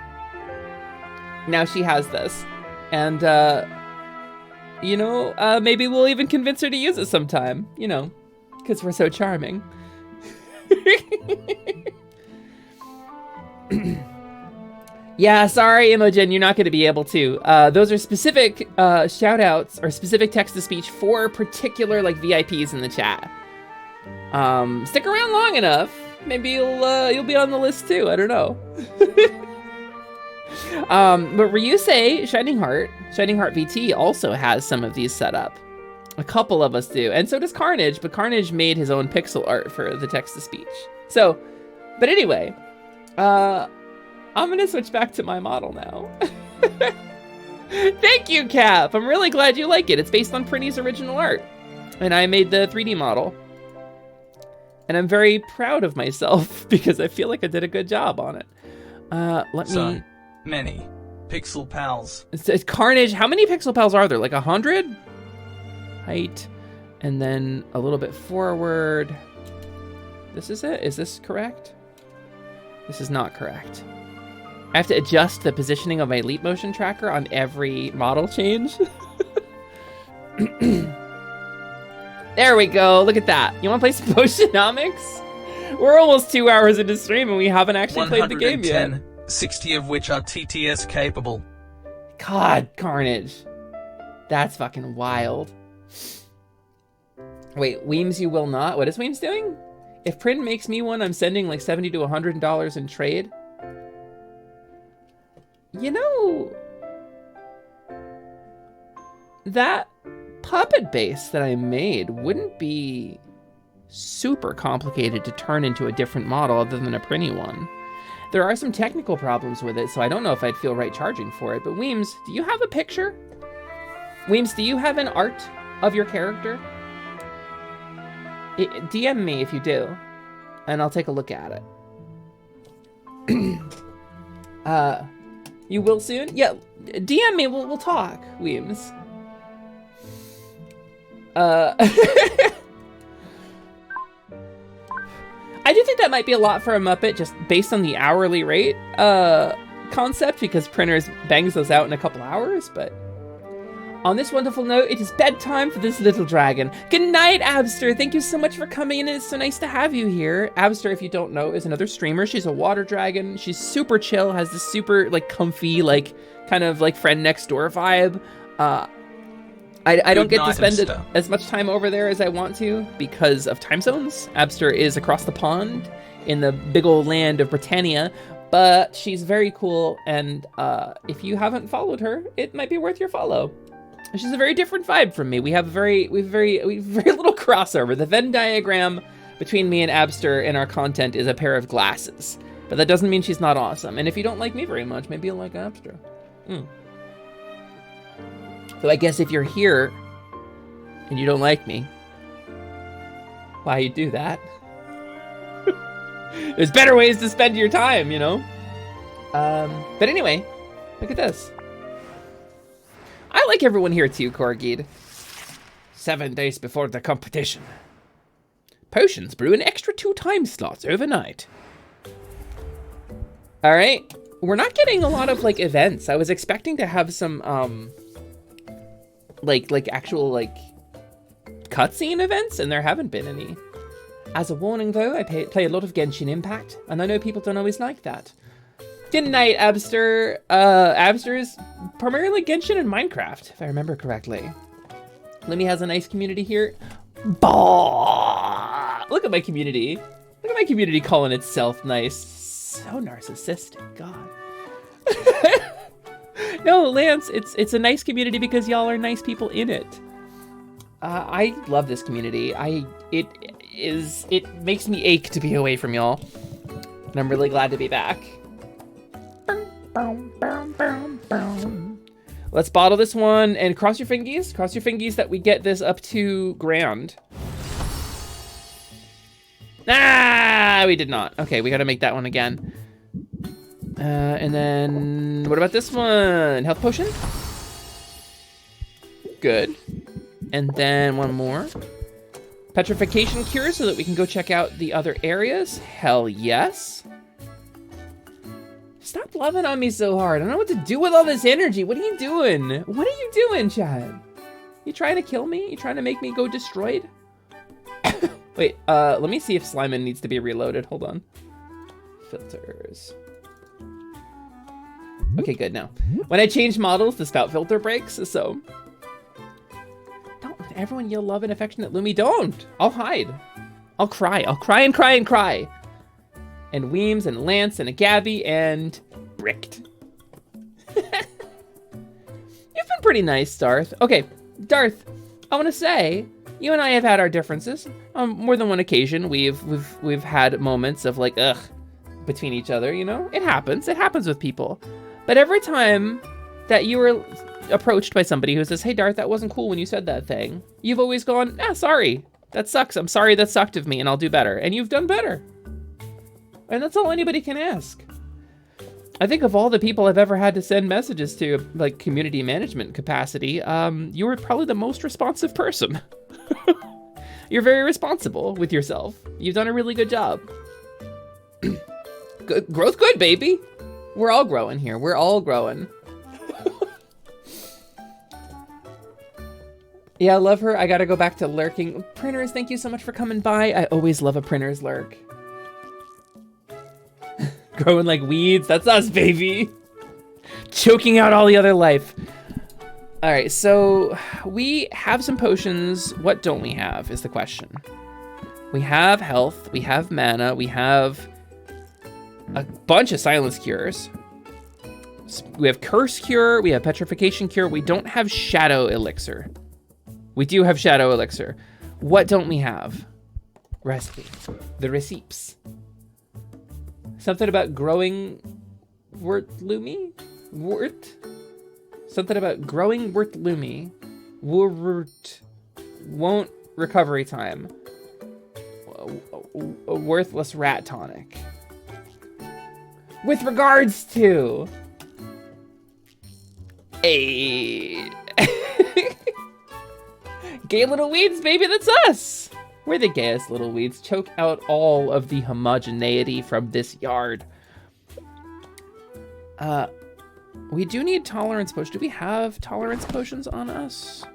now she has this. And, you know, maybe we'll even convince her to use it sometime, you know, because we're so charming. Yeah, sorry, Imogen, you're not going to be able to. Those are specific shout-outs or specific text-to-speech for particular like VIPs in the chat. Stick around long enough, maybe you'll be on the list too. I don't know. But Ryusei Shining Heart VT also has some of these set up. A couple of us do, and so does Carnage, but Carnage made his own pixel art for the text-to-speech. So, but anyway, I'm gonna switch back to my model now. Thank you, Cap! I'm really glad you like it. It's based on Prinny's original art, and I made the 3D model. And I'm very proud of myself because I feel like I did a good job on it. So many pixel pals. It's Carnage. How many pixel pals are there? Like 100? Height, and then a little bit forward. This is it? Is this correct? This is not correct. I have to adjust the positioning of my leap motion tracker on every model change. There we go. Look at that. You want to play some Potionomics? We're almost 2 hours into stream and we haven't actually played the game yet. 60 of which are TTS capable. God, Carnage. That's fucking wild. Wait, Weems you will not? What is Weems doing? If Prin makes me one, I'm sending like $70 to $100 in trade. You know, that puppet base that I made wouldn't be super complicated to turn into a different model other than a Prinny one. There are some technical problems with it, so I don't know if I'd feel right charging for it. But Weems, do you have a picture? Weems, do you have an art of your character? DM me if you do, and I'll take a look at it. You will soon? Yeah, DM me, we'll talk, Weems. I do think that might be a lot for a Muppet, just based on the hourly rate concept, because printers bangs those out in a couple hours, but... On this wonderful note, it is bedtime for this little dragon. Good night, Abster. Thank you so much for coming in. It's so nice to have you here. Abster, if you don't know, is another streamer. She's a water dragon. She's super chill, has this super, like, comfy, like, kind of, like, friend next door vibe. I don't get to spend as much time over there as I want to because of time zones. Abster is across the pond in the big old land of Britannia, but she's very cool, and if you haven't followed her, it might be worth your follow. She's a very different vibe from me. We have very little crossover. The Venn diagram between me and Abster in our content is a pair of glasses. But that doesn't mean she's not awesome. And if you don't like me very much, maybe you'll like Abster. So I guess if you're here and you don't like me, why you do that? There's better ways to spend your time, you know? But anyway, look at this. I like everyone here too, Corgid. 7 days before the competition. Potions brew an extra 2 time slots overnight. All right, we're not getting a lot of like events. I was expecting to have some like actual like cutscene events, and there haven't been any. As a warning though, I play a lot of Genshin Impact, and I know people don't always like that. Good night, Abster. Abster is primarily Genshin and Minecraft, if I remember correctly. Lumi has a nice community here. Bah! Look at my community. Look at my community calling itself nice. So narcissistic, God. No, Lance, it's a nice community because y'all are nice people in it. I love this community. It makes me ache to be away from y'all. And I'm really glad to be back. Let's bottle this one and cross your fingies. Cross your fingies that we get this up to grand. Ah, we did not. Okay, we gotta make that one again. And then, what about this one? Health potion? Good. And then one more. Petrification cure so that we can go check out the other areas. Hell yes. Stop loving on me so hard. I don't know what to do with all this energy. What are you doing? What are you doing, Chad? You trying to kill me? You trying to make me go destroyed? Wait, let me see if Slimin needs to be reloaded. Hold on. Filters. Okay, good now. When I change models, the spout filter breaks, so... Don't everyone yell love and affection at Lumi. Don't! I'll hide. I'll cry. I'll cry and cry and cry. And Weems and Lance and Agabi and Bricked. You've been pretty nice, Darth. Okay, Darth, I want to say, you and I have had our differences. On more than one occasion, we've had moments of like, ugh, between each other, you know? It happens. It happens with people. But every time that you were approached by somebody who says, hey, Darth, that wasn't cool when you said that thing, you've always gone, sorry. That sucks. I'm sorry that sucked of me, and I'll do better. And you've done better. And that's all anybody can ask. I think of all the people I've ever had to send messages to, like community management capacity, you were probably the most responsive person. You're very responsible with yourself. You've done a really good job. Good, growth good, baby. We're all growing here. We're all growing. Yeah, I love her. I gotta go back to lurking. Printers, thank you so much for coming by. I always love a printer's lurk. Growing like weeds, that's us, baby. Choking out all the other life. All right, so we have some potions. What don't we have is the question. We have health, we have mana, we have a bunch of silence cures. We have curse cure, we have petrification cure. We don't have shadow elixir. We do have shadow elixir. What don't we have? Recipe, the receipts. Something about growing wort Lumi? Wort? Something about growing wort Lumi. Wort. Won't recovery time. A worthless rat tonic. With regards to... a... Gay little weeds, baby, that's us! We're the gayest little weeds. Choke out all of the homogeneity from this yard. We do need tolerance potions. Do we have tolerance potions on us?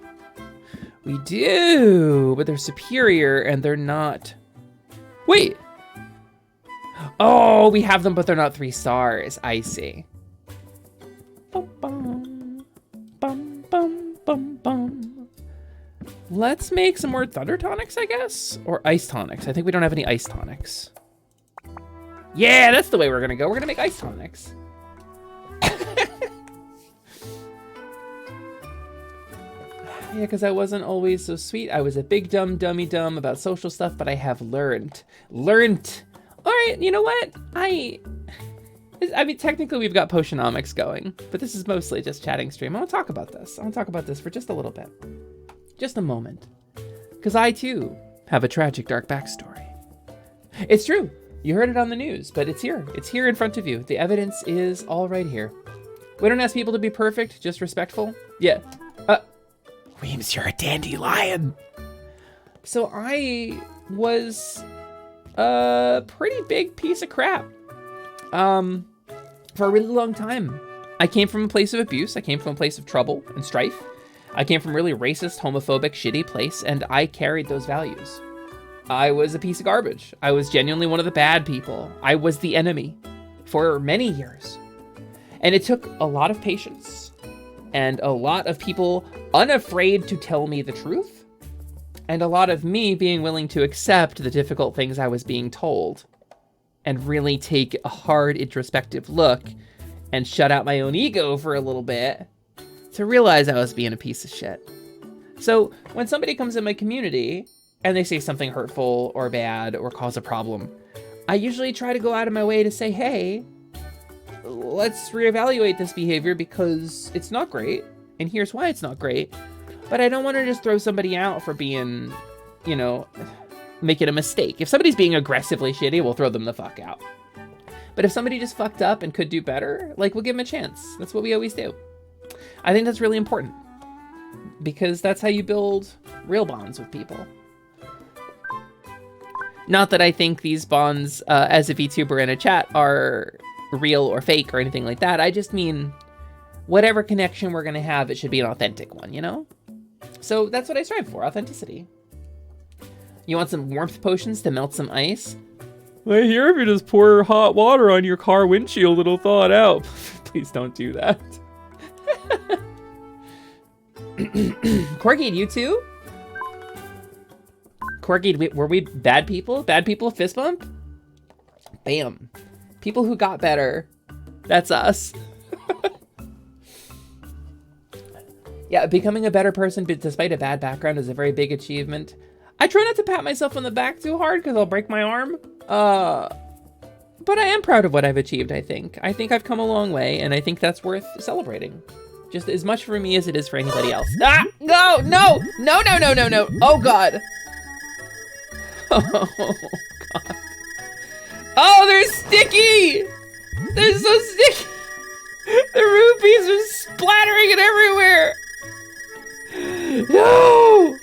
We do, but they're superior and they're not... Wait! Oh, we have them, but they're not 3 stars. I see. Bum, bum, bum, bum, bum, bum. Let's make some more thunder tonics, I guess? Or ice tonics. I think we don't have any ice tonics. Yeah, that's the way we're gonna go. We're gonna make ice tonics. Yeah, because I wasn't always so sweet. I was a big dumb dummy dumb about social stuff, but I have learned. Learned! Alright, you know what? I mean, technically we've got Potionomics going, but this is mostly just chatting stream. I want to talk about this. I want to talk about this for just a little bit. Just a moment. Because I, too, have a tragic, dark backstory. It's true. You heard it on the news, but it's here. It's here in front of you. The evidence is all right here. We don't ask people to be perfect, just respectful. Yeah. Weems, you're a dandelion. So I was a pretty big piece of crap for a really long time. I came from a place of abuse. I came from a place of trouble and strife. I came from a really racist, homophobic, shitty place, and I carried those values. I was a piece of garbage. I was genuinely one of the bad people. I was the enemy for many years. And it took a lot of patience and a lot of people unafraid to tell me the truth, and a lot of me being willing to accept the difficult things I was being told and really take a hard introspective look and shut out my own ego for a little bit to realize I was being a piece of shit. So when somebody comes in my community and they say something hurtful or bad or cause a problem, I usually try to go out of my way to say, hey, let's reevaluate this behavior because it's not great, and here's why it's not great. But I don't want to just throw somebody out for being, you know, making a mistake. If somebody's being aggressively shitty, we'll throw them the fuck out. But if somebody just fucked up and could do better, like, we'll give them a chance. That's what we always do. I think that's really important because that's how you build real bonds with people. Not that I think these bonds, as a VTuber in a chat, are real or fake or anything like that. I just mean whatever connection we're going to have, it should be an authentic one, you know? So that's what I strive for, authenticity. You want some warmth potions to melt some ice? I hear if you just pour hot water on your car windshield, it'll thaw it out. Please don't do that. Corgi, you too? Corgi, were we bad people? Bad people fist bump? Bam. People who got better. That's us. Yeah, becoming a better person despite a bad background is a very big achievement. I try not to pat myself on the back too hard because I'll break my arm. But I am proud of what I've achieved, I think. I think I've come a long way, and I think that's worth celebrating. Just as much for me as it is for anybody else. Ah! No! No! No, no, no, no, no! Oh, God. Oh, God. Oh, they're sticky! They're so sticky! The rupees are splattering it everywhere! No!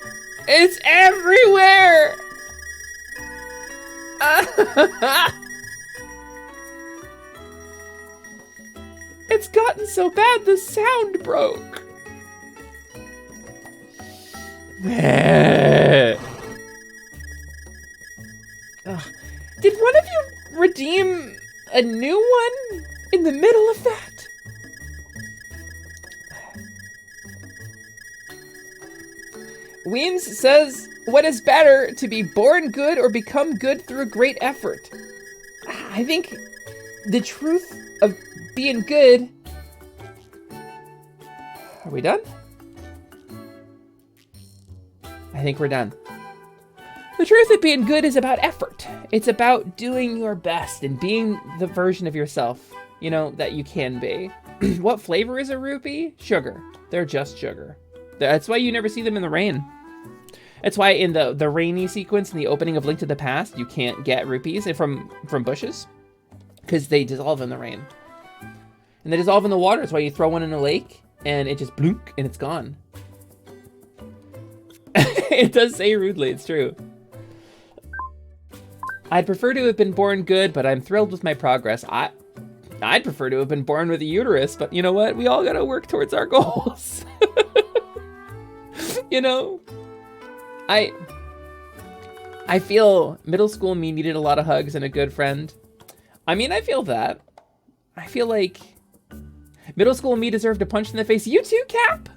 It's everywhere! It's gotten so bad the sound broke. Ugh. Did one of you redeem a new one in the middle of that? Weems says, what is better, to be born good or become good through great effort? I think the truth of being good... Are we done? I think we're done. The truth of being good is about effort. It's about doing your best and being the version of yourself, you know, that you can be. What flavor is a rupee? Sugar. They're just sugar. That's why you never see them in the rain. That's why in the rainy sequence in the opening of Link to the Past, you can't get rupees from bushes, because they dissolve in the rain. And they dissolve in the water. That's why you throw one in a lake, and it just bloop, and it's gone. It does say rudely, it's true. I'd prefer to have been born good, but I'm thrilled with my progress. I'd prefer to have been born with a uterus, but you know what? We all gotta work towards our goals. You know? I feel middle school me needed a lot of hugs and a good friend. I mean, I feel that. I feel like middle school me deserved a punch in the face. You too, Cap?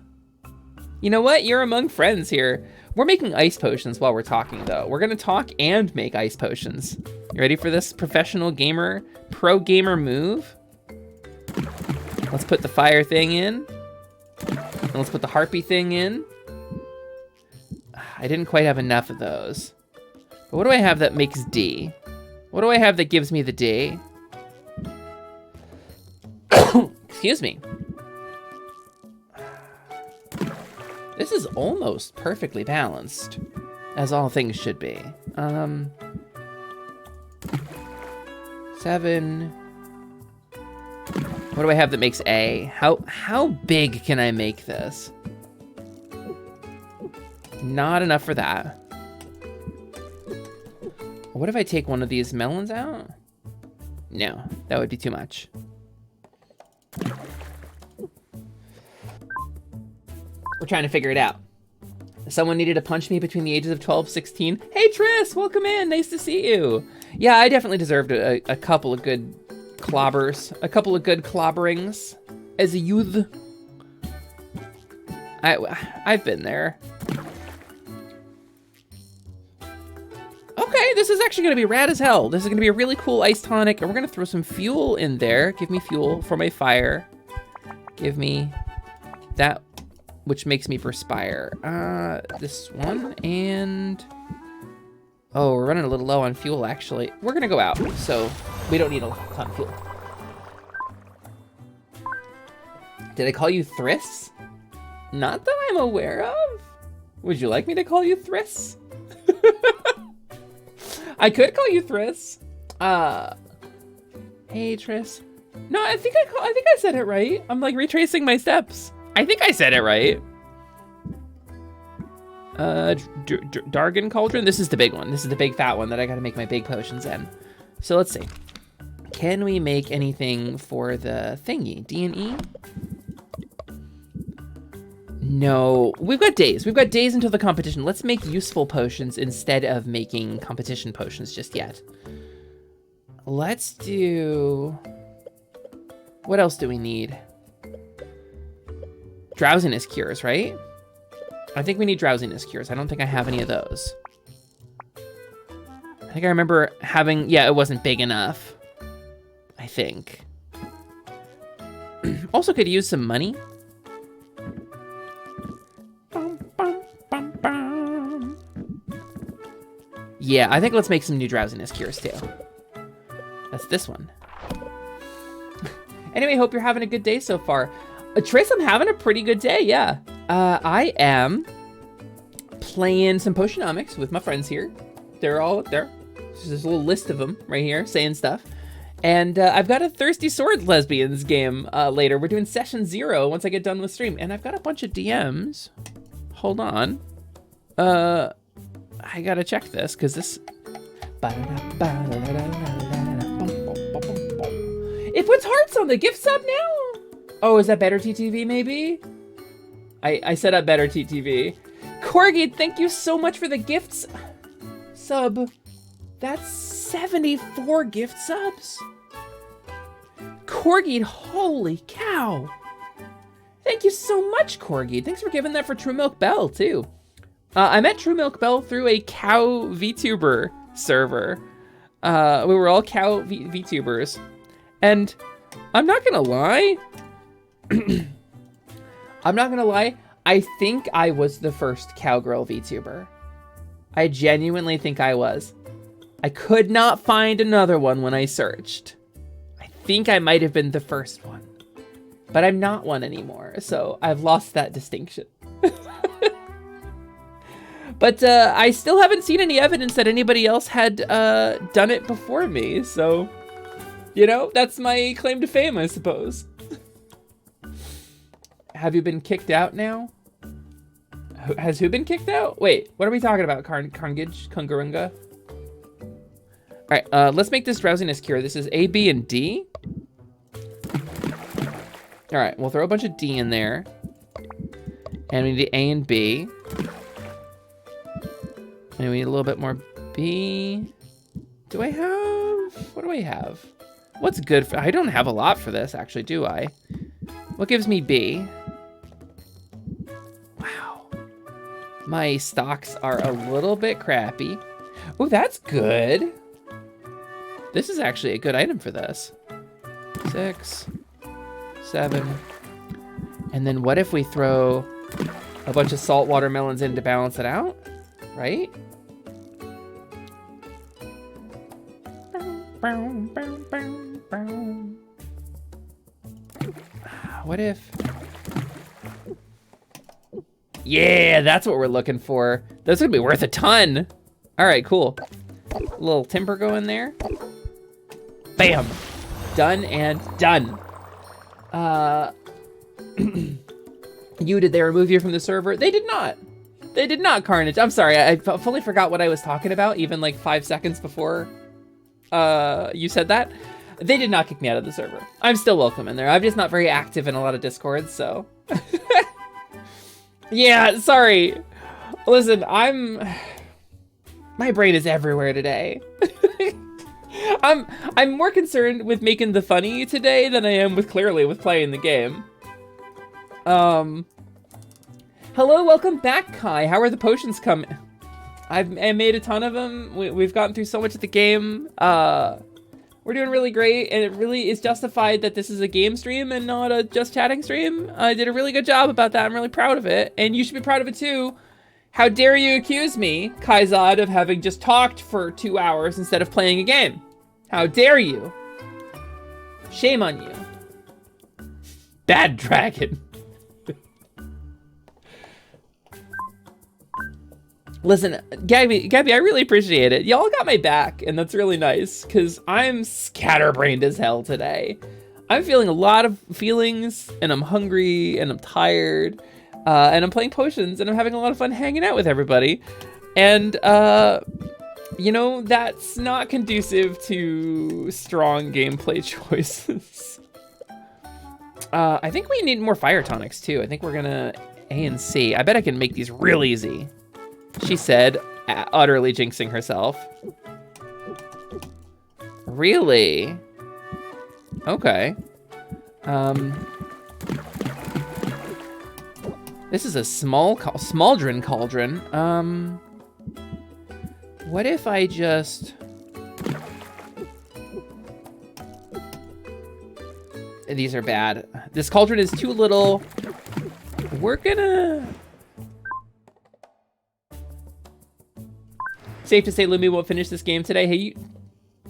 You know what? You're among friends here. We're making ice potions while we're talking, though. We're gonna talk and make ice potions. You ready for this professional gamer, pro gamer move? Let's put the fire thing in. And let's put the harpy thing in. I didn't quite have enough of those. But what do I have that makes D? What do I have that gives me the D? Excuse me. This is almost perfectly balanced, as all things should be. 7. What do I have that makes A? How big can I make this? Not enough for that. What if I take one of these melons out? No, that would be too much. We're trying to figure it out. Someone needed to punch me between the ages of 12, 16. Hey, Triss, welcome in. Nice to see you. Yeah, I definitely deserved a couple of good clobbers, a couple of good clobberings as a youth. I've been there. Okay, this is actually gonna be rad as hell. This is gonna be a really cool ice tonic, and we're gonna throw some fuel in there. Give me fuel for my fire. Give me that, which makes me perspire. This one, and... Oh, we're running a little low on fuel, actually. We're gonna go out, so we don't need a ton of fuel. Did I call you Thriss? Not that I'm aware of. Would you like me to call you Thriss? I could call you Thriss. Hey, Triss. No, I think I said it right. I'm like retracing my steps. I think I said it right. Dargon Cauldron. This is the big one. This is the big fat one that I gotta make my big potions in. So let's see. Can we make anything for the thingy? D&E? No, we've got days. We've got days until the competition. Let's make useful potions instead of making competition potions just yet. Let's do... What else do we need? Drowsiness cures, right? I think we need drowsiness cures. I don't think I have any of those. I think I remember having... Yeah, it wasn't big enough. I think. Also could use some money. Yeah, I think let's make some new drowsiness cures too. That's this one. Anyway, hope you're having a good day so far. Triss, I'm having a pretty good day, yeah. I am playing some Potionomics with my friends here. They're all there. There's a little list of them right here saying stuff. And I've got a Thirsty Sword Lesbians game later. We're doing session 0 once I get done with stream. And I've got a bunch of DMs. Hold on. I gotta check this, because this... It puts hearts on the gift sub now? Oh, is that better TTV maybe? I set up better TTV. Corgi, thank you so much for the gifts sub. That's 74 gift subs. Corgi, holy cow. Thank you so much, Corgi. Thanks for giving that for True Milk Bell, too. I met True Milk Bell through a cow VTuber server. We were all cow VTubers. And I'm not gonna lie. I'm not gonna lie. I think I was the first cowgirl VTuber. I genuinely think I was. I could not find another one when I searched. I think I might have been the first one. But I'm not one anymore, so I've lost that distinction. But I still haven't seen any evidence that anybody else had done it before me, so... You know, that's my claim to fame, I suppose. Have you been kicked out now? Has who been kicked out? Wait, what are we talking about? Carngage? Kungarunga? Alright, let's make this drowsiness cure. This is A, B, and D. Alright, we'll throw a bunch of D in there. And we need A and B. And we need a little bit more B. Do I have... What do I have? What's good for... I don't have a lot for this, actually, do I? What gives me B? Wow. My stocks are a little bit crappy. Oh, that's good. This is actually a good item for this. 6, 7. And then what if we throw a bunch of salt watermelons in to balance it out? Right? What if... Yeah, that's what we're looking for. That's gonna be worth a ton. All right, cool. A little timber go in there. Bam. Done and done. Did they remove you from the server? They did not. They did not, Carnage. I'm sorry, I fully forgot what I was talking about, even like 5 seconds before you said that. They did not kick me out of the server. I'm still welcome in there. I'm just not very active in a lot of Discords, so. Yeah, sorry. Listen, my brain is everywhere today. I'm more concerned with making the funny today than I am with playing the game. Hello, welcome back, Kai. How are the potions coming? I made a ton of them. We've gotten through so much of the game. We're doing really great, and it really is justified that this is a game stream and not a just chatting stream. I did a really good job about that. I'm really proud of it, and you should be proud of it too. How dare you accuse me, Kaizad, of having just talked for 2 hours instead of playing a game? How dare you? Shame on you. Bad dragon. Listen, Gabby, I really appreciate it. Y'all got my back, and that's really nice, because I'm scatterbrained as hell today. I'm feeling a lot of feelings, and I'm hungry, and I'm tired, and I'm playing potions, and I'm having a lot of fun hanging out with everybody. And, you know, that's not conducive to strong gameplay choices. I think we need more fire tonics, too. I think we're gonna A and C. I bet I can make these real easy. She said, utterly jinxing herself. Really? Okay. This is a smaldron cauldron. What if I just... These are bad. This cauldron is too little. We're gonna... Safe to say Lumi won't finish this game today. Hey,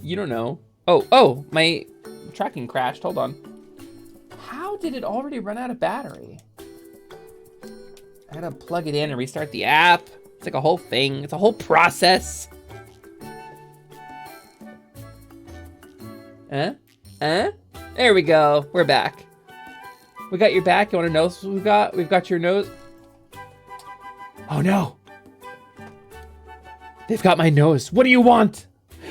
you don't know. Oh, my tracking crashed. Hold on. How did it already run out of battery? I gotta plug it in and restart the app. It's like a whole thing. It's a whole process. There we go. We're back. We got your back. You wanna know what we've got? We've got your nose. Oh no. They've got my nose. What do you want?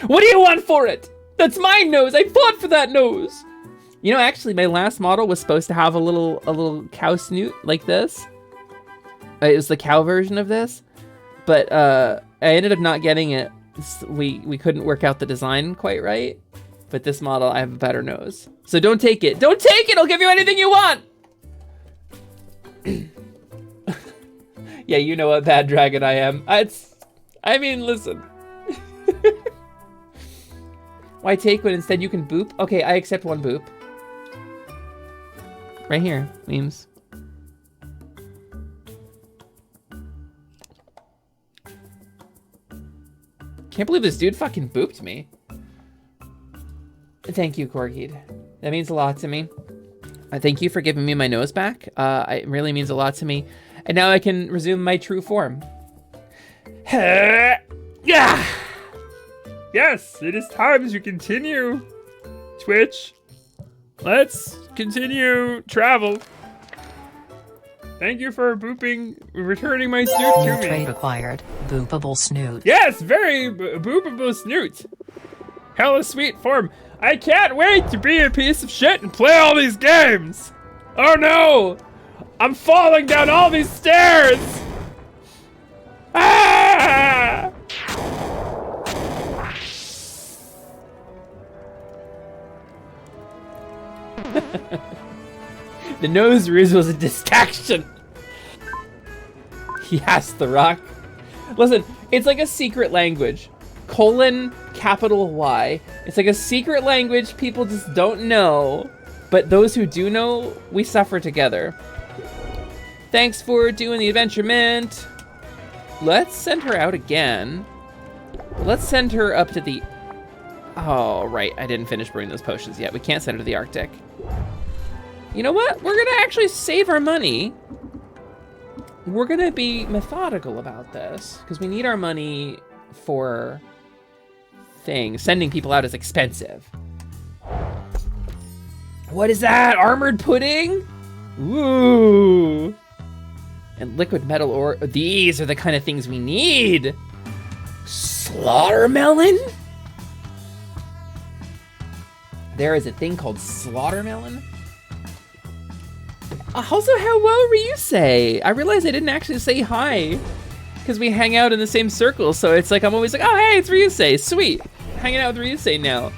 What do you want for it? That's my nose. I fought for that nose. You know, actually, my last model was supposed to have a little cow snoot like this. It was the cow version of this, but I ended up not getting it. We couldn't work out the design quite right. But this model, I have a better nose. So don't take it. Don't take it. I'll give you anything you want. Yeah, you know what bad dragon I am. I mean, listen. Why take when instead you can boop? Okay, I accept one boop. Right here, memes. Can't believe this dude fucking booped me. Thank you, Corgid. That means a lot to me. Thank you for giving me my nose back. It really means a lot to me. And now I can resume my true form. Yeah. Yes, it is time to continue. Twitch. Let's continue travel. Thank you for returning my snoot to me. Trade acquired. Boopable snoot. Yes, very boopable snoot. Hella sweet form. I can't wait to be a piece of shit and play all these games. Oh no! I'm falling down all these stairs! Ah! The nose ruse was a distraction. Yes, the rock. Listen, it's like a secret language. Capital Y. It's like a secret language people just don't know. But those who do know, we suffer together. Thanks for doing the adventure mint. Let's send her out again. Let's send her up to the... Oh, right. I didn't finish brewing those potions yet. We can't send her to the Arctic. You know what? We're gonna actually save our money. We're gonna be methodical about this because we need our money for things. Sending people out is expensive. What is that? Armored pudding? Ooh. And liquid metal ore. These are the kind of things we need. Slaughter melon? There is a thing called slaughter melon? Also, how well were you say? I realized I didn't actually say hi. Because because we hang out in the same circle, so it's like I'm always like, oh hey, it's Ryusei, sweet, hanging out with Ryusei now.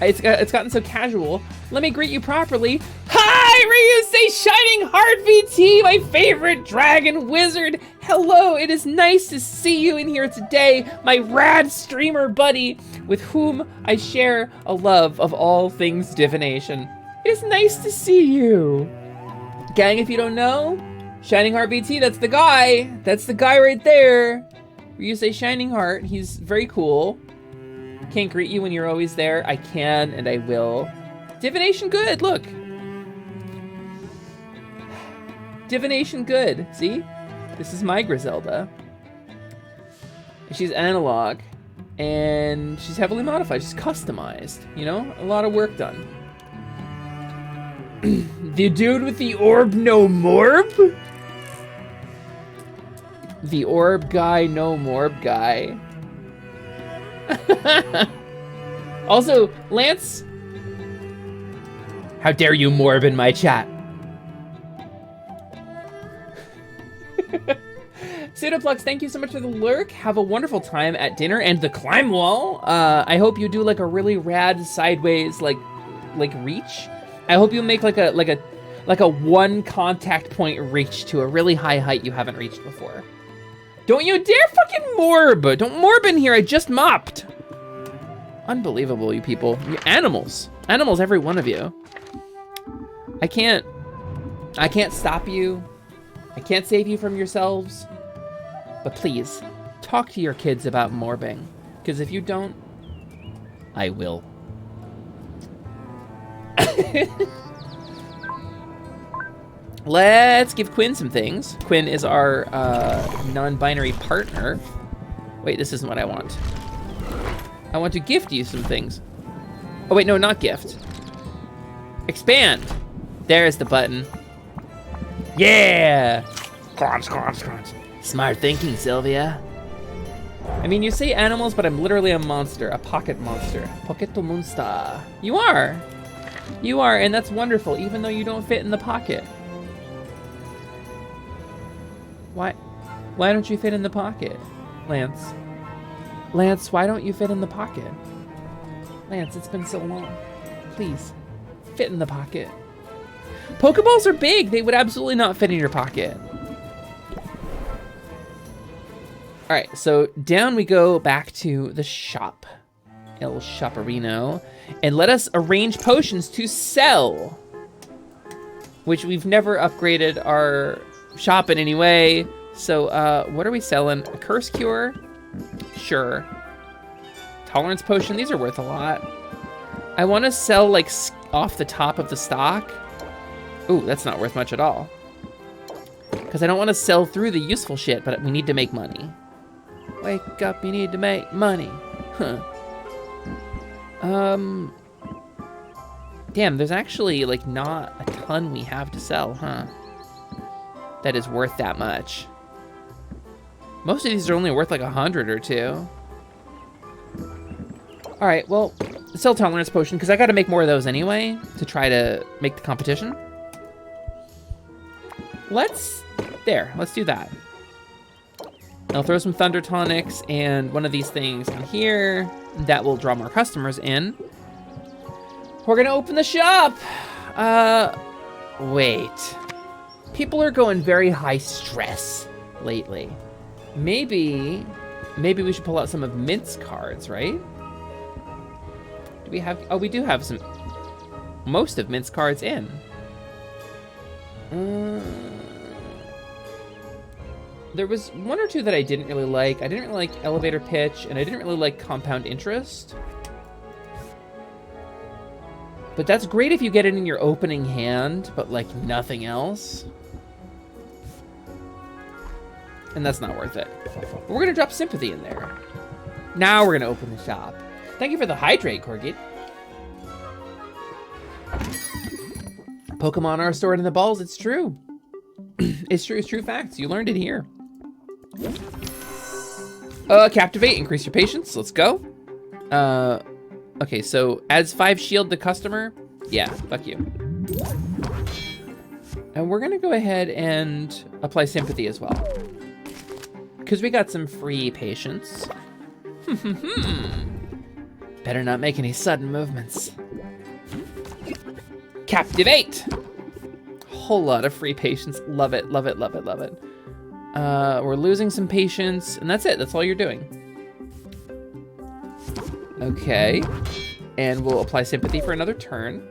It's gotten so casual. Let me greet you properly. Hi, Ryusei Shining Heart VT, my favorite dragon wizard. Hello, it is nice to see you in here today, my rad streamer buddy, with whom I share a love of all things divination. It is nice to see you. Gang, if you don't know, Shining Heart VT, that's the guy. That's the guy right there. Ryusei Shining Heart, he's very cool. Can't greet you when you're always there. I can and I will. Divination good, look. Divination good, see? This is my Griselda. She's analog and she's heavily modified. She's customized, you know? A lot of work done. The dude with the orb no morb? The orb guy no morb guy. Also, Lance, how dare you morb in my chat? Pseudoplex, thank you so much for the lurk. Have a wonderful time at dinner and the climb wall. I hope you do like a really rad sideways like reach. I hope you make like a one contact point reach to a really high height you haven't reached before. Don't you dare fucking morb! Don't morb in here, I just mopped! Unbelievable, you people. You're animals. Animals, every one of you. I can't stop you. I can't save you from yourselves. But please, talk to your kids about morbing. Because if you don't, I will. Let's give Quinn some things. Quinn is our non-binary partner. Wait, this isn't what I want. I want to gift you some things. Oh wait, no, not gift. Expand. There's the button. Yeah! Crunch, crunch, crunch. Smart thinking, Sylvia. I mean, you say animals, but I'm literally a monster, a pocket monster. Pocket monster. You are. You are, and that's wonderful, even though you don't fit in the pocket. Why don't you fit in the pocket, Lance? Lance, why don't you fit in the pocket? Lance, it's been so long. Please, fit in the pocket. Pokeballs are big. They would absolutely not fit in your pocket. All right, so down we go back to the shop. El Shopperino. And let us arrange potions to sell. Which we've never upgraded our shop in any way. So what are we selling? A curse cure? Sure. Tolerance potion, these are worth a lot. I want to sell like off the top of the stock. Ooh, that's not worth much at all. Because I don't want to sell through the useful shit, but we need to make money. Wake up, you need to make money. Huh. Damn, there's actually like not a ton we have to sell, huh? That is worth that much. Most of these are only worth like 100 or 2. All right, well, sell tolerance potion, because I got to make more of those anyway to try to make the competition. Let's do that. I'll throw some Thunder Tonics and one of these things in here. That will draw more customers in. We're gonna open the shop. Wait. People are going very high stress lately. Maybe we should pull out some of Mint's cards, right? Do we have, oh, we do have most of Mint's cards in. There was 1 or 2 that I didn't really like. I didn't really like Elevator Pitch, and I didn't really like Compound Interest. But that's great if you get it in your opening hand, but like nothing else. And that's not worth it. But we're gonna drop Sympathy in there. Now we're gonna open the shop. Thank you for the hydrate, Corgid. Pokemon are stored in the balls, it's true. It's true facts, you learned it here. Captivate, increase your patience, let's go. Okay, so adds 5 shield to customer. Yeah, fuck you. And we're gonna go ahead and apply Sympathy as well. because we got some free patience. Better not make any sudden movements. Captivate! Whole lot of free patience. Love it, love it, love it, love it. We're losing some patience, and that's it. That's all you're doing. Okay. And we'll apply sympathy for another turn.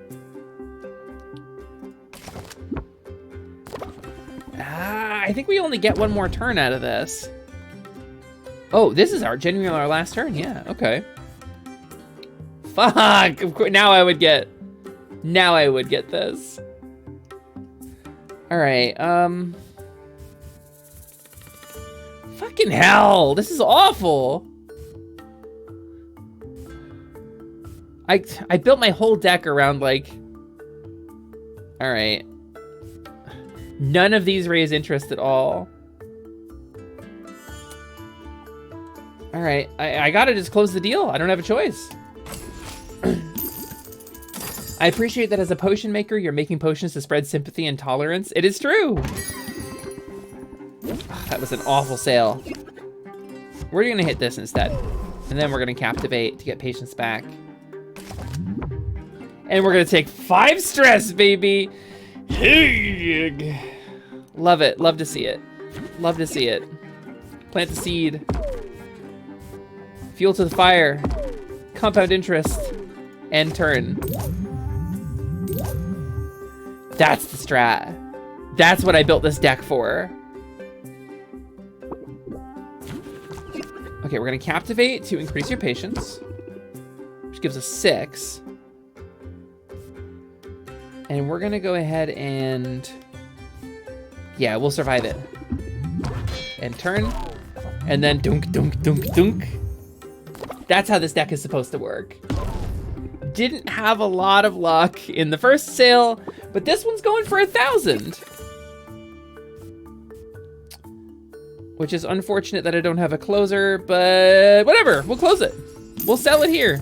I think we only get one more turn out of this. Oh, this is genuinely our last turn. Yeah, okay. Fuck! Of course, now I would get this. All right, fucking hell, this is awful. I built my whole deck around, like, all right. None of these raise interest at all. All right, I gotta just close the deal. I don't have a choice. I appreciate that as a potion maker, you're making potions to spread sympathy and tolerance. It is true. Ugh, that was an awful sale. We're gonna hit this instead. And then we're gonna captivate to get patience back. And we're gonna take 5 stress, baby. Love it, love to see it. Love to see it. Plant the seed. Fuel to the fire. Compound interest. End turn. That's the strat. That's what I built this deck for. Okay, we're gonna captivate to increase your patience, which gives us 6. And we're gonna go ahead and, yeah, we'll survive it. And turn, and then dunk, dunk, dunk, dunk. That's how this deck is supposed to work. Didn't have a lot of luck in the first sale, but this one's going for 1,000. Which is unfortunate that I don't have a closer, but whatever, we'll close it. We'll sell it here.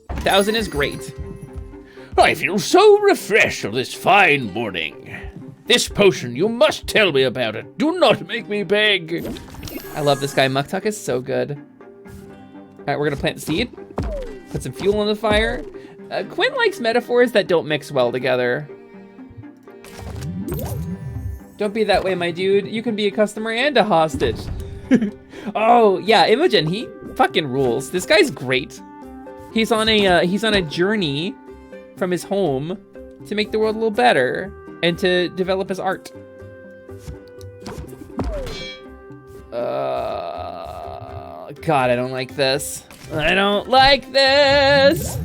1,000 is great. I feel so refreshed on this fine morning. This potion, you must tell me about it. Do not make me beg. I love this guy. Muktuk is so good. All right, we're gonna plant the seed. Put some fuel on the fire. Quinn likes metaphors that don't mix well together. Don't be that way, my dude. You can be a customer and a hostage. Oh, yeah, Imogen, he fucking rules. This guy's great. He's on a journey from his home to make the world a little better and to develop his art. God, I don't like this. I don't like this.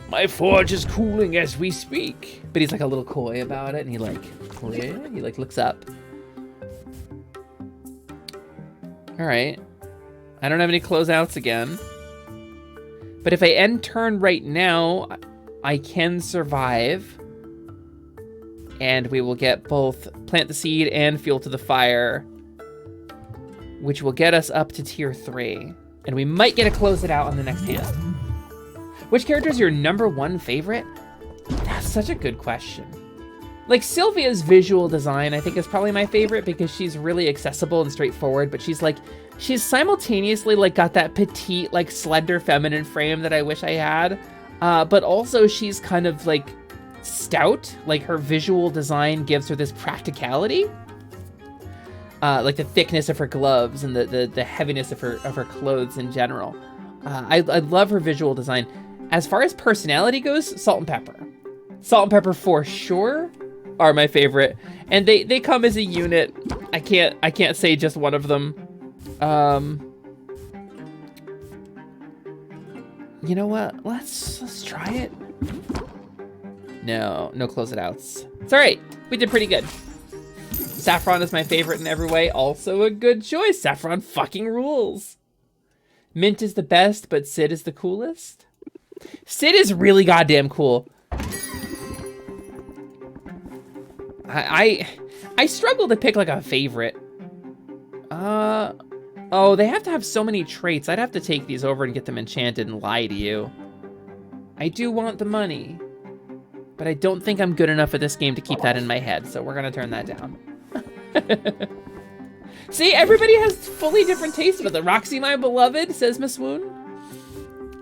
My forge is cooling as we speak. But he's like a little coy about it, and he like looks up. All right. I don't have any closeouts again. But if I end turn right now, I can survive. And we will get both plant the seed and fuel to the fire, which will get us up to tier 3. And we might get to close it out on the next hand. Which character is your #1 favorite? That's such a good question. Like, Sylvia's visual design, I think, is probably my favorite because she's really accessible and straightforward, but she's simultaneously, like, got that petite, like, slender feminine frame that I wish I had. But also she's kind of, like, stout. Like, her visual design gives her this practicality. Like the thickness of her gloves and the heaviness of her clothes in general. I love her visual design. As far as personality goes, Salt and Pepper. Salt and Pepper for sure are my favorite, and they come as a unit. I can't say just one of them. You know what? Let's try it. No close it outs. It's all right. We did pretty good. Saffron is my favorite in every way. Also a good choice. Saffron fucking rules. Mint is the best, but Sid is the coolest. Sid is really goddamn cool. I struggle to pick like a favorite. Oh, they have to have so many traits. I'd have to take these over and get them enchanted and lie to you. I do want the money, but I don't think I'm good enough at this game to keep that in my head, so we're gonna turn that down. See, everybody has fully different tastes about it. Roxy, my beloved, says Miss Woon.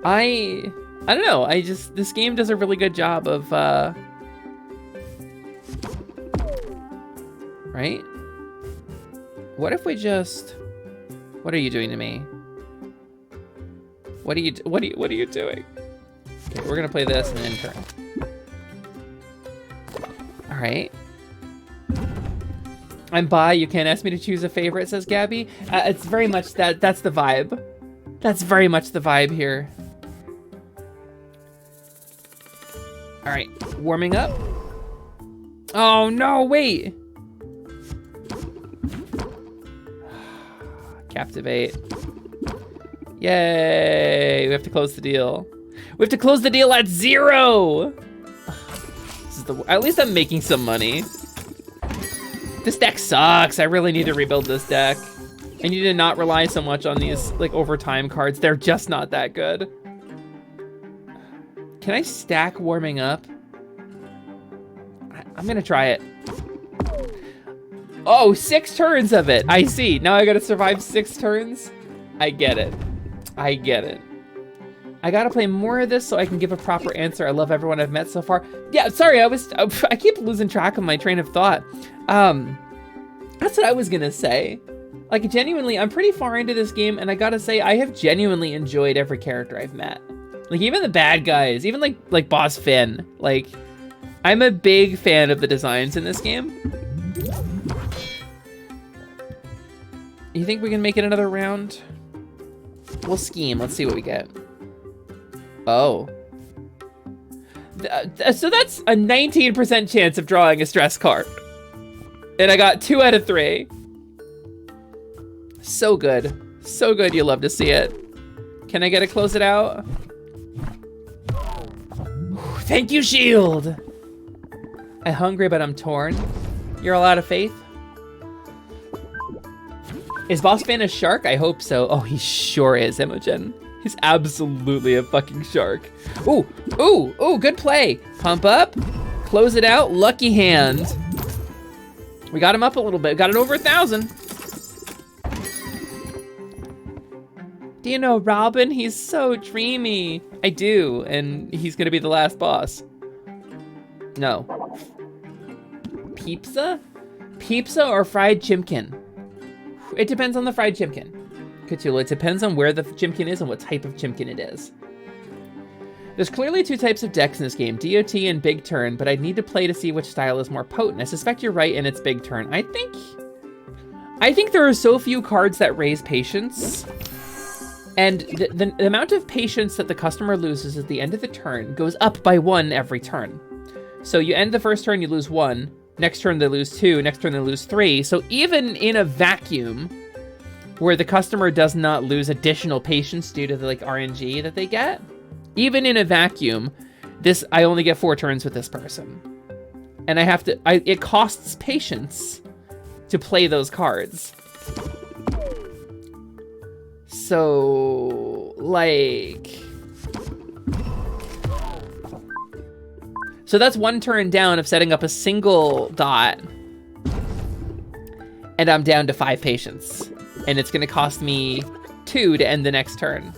I don't know. This game does a really good job of, right? What if we just, what are you doing to me? What are you doing? Okay, we're gonna play this and then turn. All right. I'm bi, you can't ask me to choose a favorite, says Gabby. It's very much that's the vibe. That's very much the vibe here. All right, warming up. Oh no, wait. Captivate. Yay, we have to close the deal. We have to close the deal at 0. This is at least I'm making some money. This deck sucks. I really need to rebuild this deck. I need to not rely so much on these like overtime cards. They're just not that good. Can I stack warming up? I'm gonna try it. Oh, 6 turns of it. I see. Now I gotta survive 6 turns. I get it. I get it. I gotta play more of this so I can give a proper answer. I love everyone I've met so far. Yeah, sorry, I keep losing track of my train of thought. That's what I was gonna say. Like, genuinely, I'm pretty far into this game, and I gotta say, I have genuinely enjoyed every character I've met. Like, even the bad guys, even like Boss Finn. Like, I'm a big fan of the designs in this game. You think we can make it another round? We'll scheme. Let's see what we get. Oh. So that's a 19% chance of drawing a stress card. And I got 2 out of 3. So good. So good, you love to see it. Can I get to close it out? Thank you, Shield! I'm hungry, but I'm torn. You're all out of faith? Is Boss Fan a shark? I hope so. Oh, he sure is, Imogen. He's absolutely a fucking shark. Ooh, ooh, ooh, good play. Pump up, close it out, lucky hand. We got him up a little bit, got it over 1,000. Do you know Robin? He's so dreamy. I do, and he's gonna be the last boss. No. Pizza? Pizza or fried chimkin? It depends on the fried chimkin. Cthulhu, it depends on where the chimkin is and what type of chimkin it is. There's clearly 2 types of decks in this game, DOT and Big Turn, but I'd need to play to see which style is more potent. I suspect you're right and it's Big Turn. I think there are so few cards that raise patience, and the amount of patience that the customer loses at the end of the turn goes up by 1 every turn. So you end the first turn, you lose 1. Next turn they lose 2, next turn they lose 3. So even in a vacuum, where the customer does not lose additional patience due to the like RNG that they get, even in a vacuum, I only get 4 turns with this person. And it costs patience to play those cards. So, like... So that's 1 turn down of setting up a single dot. And I'm down to 5 patience. And it's gonna cost me 2 to end the next turn.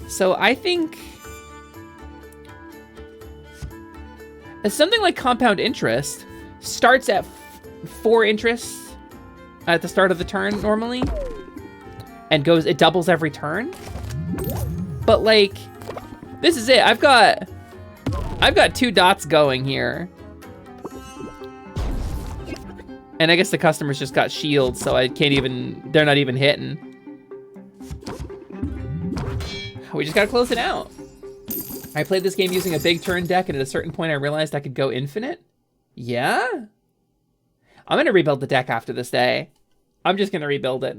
So I think... something like compound interest starts at 4 interest at the start of the turn normally. And it doubles every turn. But like... This is it. I've got 2 dots going here. And I guess the customers just got shields, so they're not even hitting. We just gotta close it out. I played this game using a Big Turn deck, and at a certain point I realized I could go infinite. Yeah? I'm gonna rebuild the deck after this day. I'm just gonna rebuild it.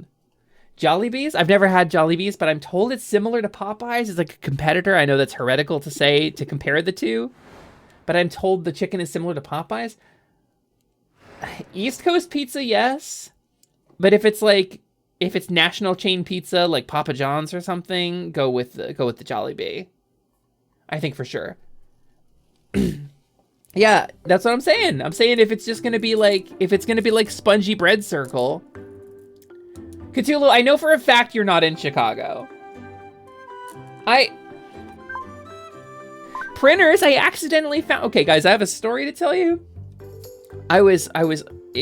Jollibees? I've never had Jollibees, but I'm told it's similar to Popeyes. It's like a competitor. I know that's heretical to say, to compare the two, but I'm told the chicken is similar to Popeyes. East Coast pizza, yes. But if it's national chain pizza, like Papa John's or something, go with the Jollibee. I think for sure. Yeah, that's what I'm saying. I'm saying if it's gonna be like spongy bread circle. Cthulhu, I know for a fact you're not in Chicago. Printers, I accidentally found, okay guys, I have a story to tell you. I was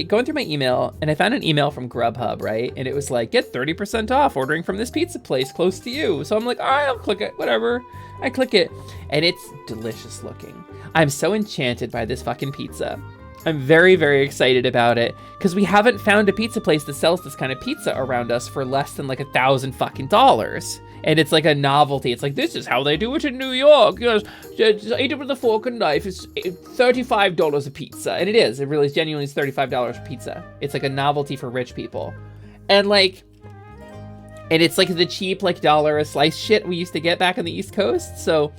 going through my email and I found an email from Grubhub, right? And it was like, get 30% off ordering from this pizza place close to you. So I'm like, all right, I'll click it, whatever. I click it and it's delicious looking. I'm so enchanted by this fucking pizza. I'm very, very excited about it because we haven't found a pizza place that sells this kind of pizza around us for less than like $1,000 fucking dollars. And it's like a novelty. It's like, this is how they do it in New York. You know, just eat it with a fork and knife. It's $35 a pizza. And it is. It really is genuinely is $35 a pizza. It's like a novelty for rich people. And like, and it's like the cheap like dollar a slice shit we used to get back on the East Coast. So,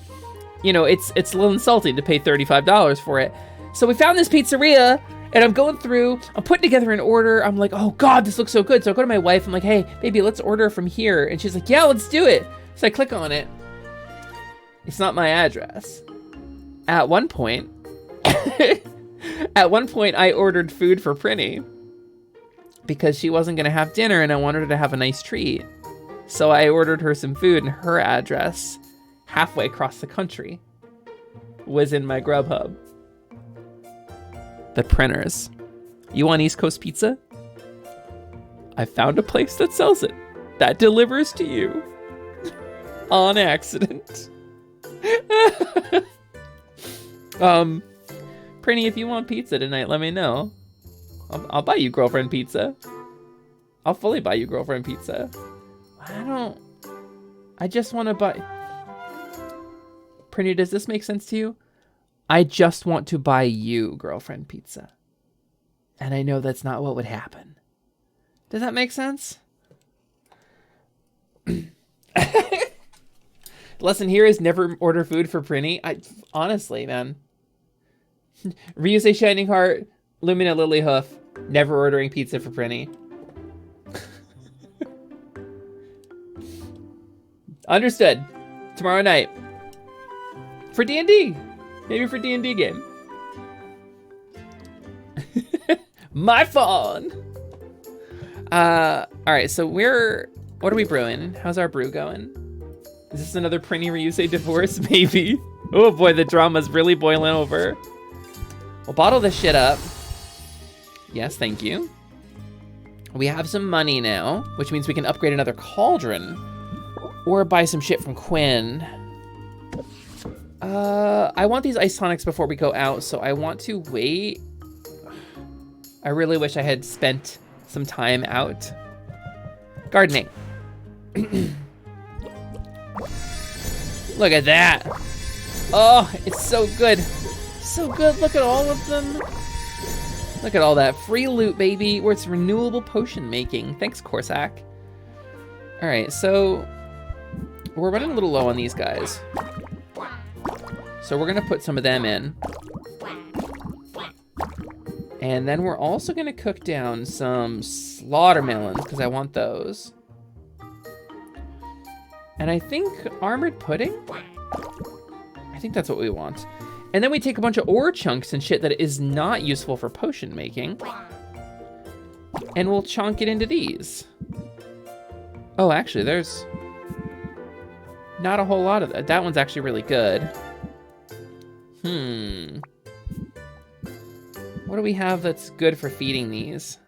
you know, it's a little insulting to pay $35 for it. So we found this pizzeria and I'm going through, I'm putting together an order. I'm like, oh God, this looks so good. So I go to my wife, I'm like, hey, baby, let's order from here. And she's like, yeah, let's do it. So I click on it. It's not my address. At one point, I ordered food for Prinny because she wasn't gonna have dinner and I wanted her to have a nice treat. So I ordered her some food and her address, halfway across the country, was in my Grubhub. The Printers. You want East Coast pizza? I found a place that sells it. That delivers to you. On accident. Prinny, if you want pizza tonight, let me know. I'll buy you girlfriend pizza. I'll fully buy you girlfriend pizza. I just want to buy... Prinny, does this make sense to you? I just want to buy you girlfriend pizza. And I know that's not what would happen. Does that make sense? Lesson here is never order food for Prinny. Honestly, man. Ryusei Shining Heart, Lumina Lily Hoof, never ordering pizza for Prinny. Understood. Tomorrow night. For D&D. Maybe for D&D game. My Faun. All right, so what are we brewing? How's our brew going? Is this another Prinny Ryusei divorce? Maybe. Oh boy, the drama's really boiling over. We'll bottle this shit up. Yes, thank you. We have some money now, which means we can upgrade another cauldron or buy some shit from Quinn. I want these ice tonics before we go out, so I want to wait. I really wish I had spent some time out gardening. Look at that. Oh, it's so good. So good. Look at all of them. Look at all that free loot, baby. Where it's renewable potion making. Thanks, Corsac. All right, so we're running a little low on these guys. So we're gonna put some of them in. And then we're also gonna cook down some slaughter melons because I want those. And I think armored pudding? I think that's what we want. And then we take a bunch of ore chunks and shit that is not useful for potion making. And we'll chunk it into these. Oh, actually, there's not a whole lot of that. That one's actually really good. What do we have that's good for feeding these?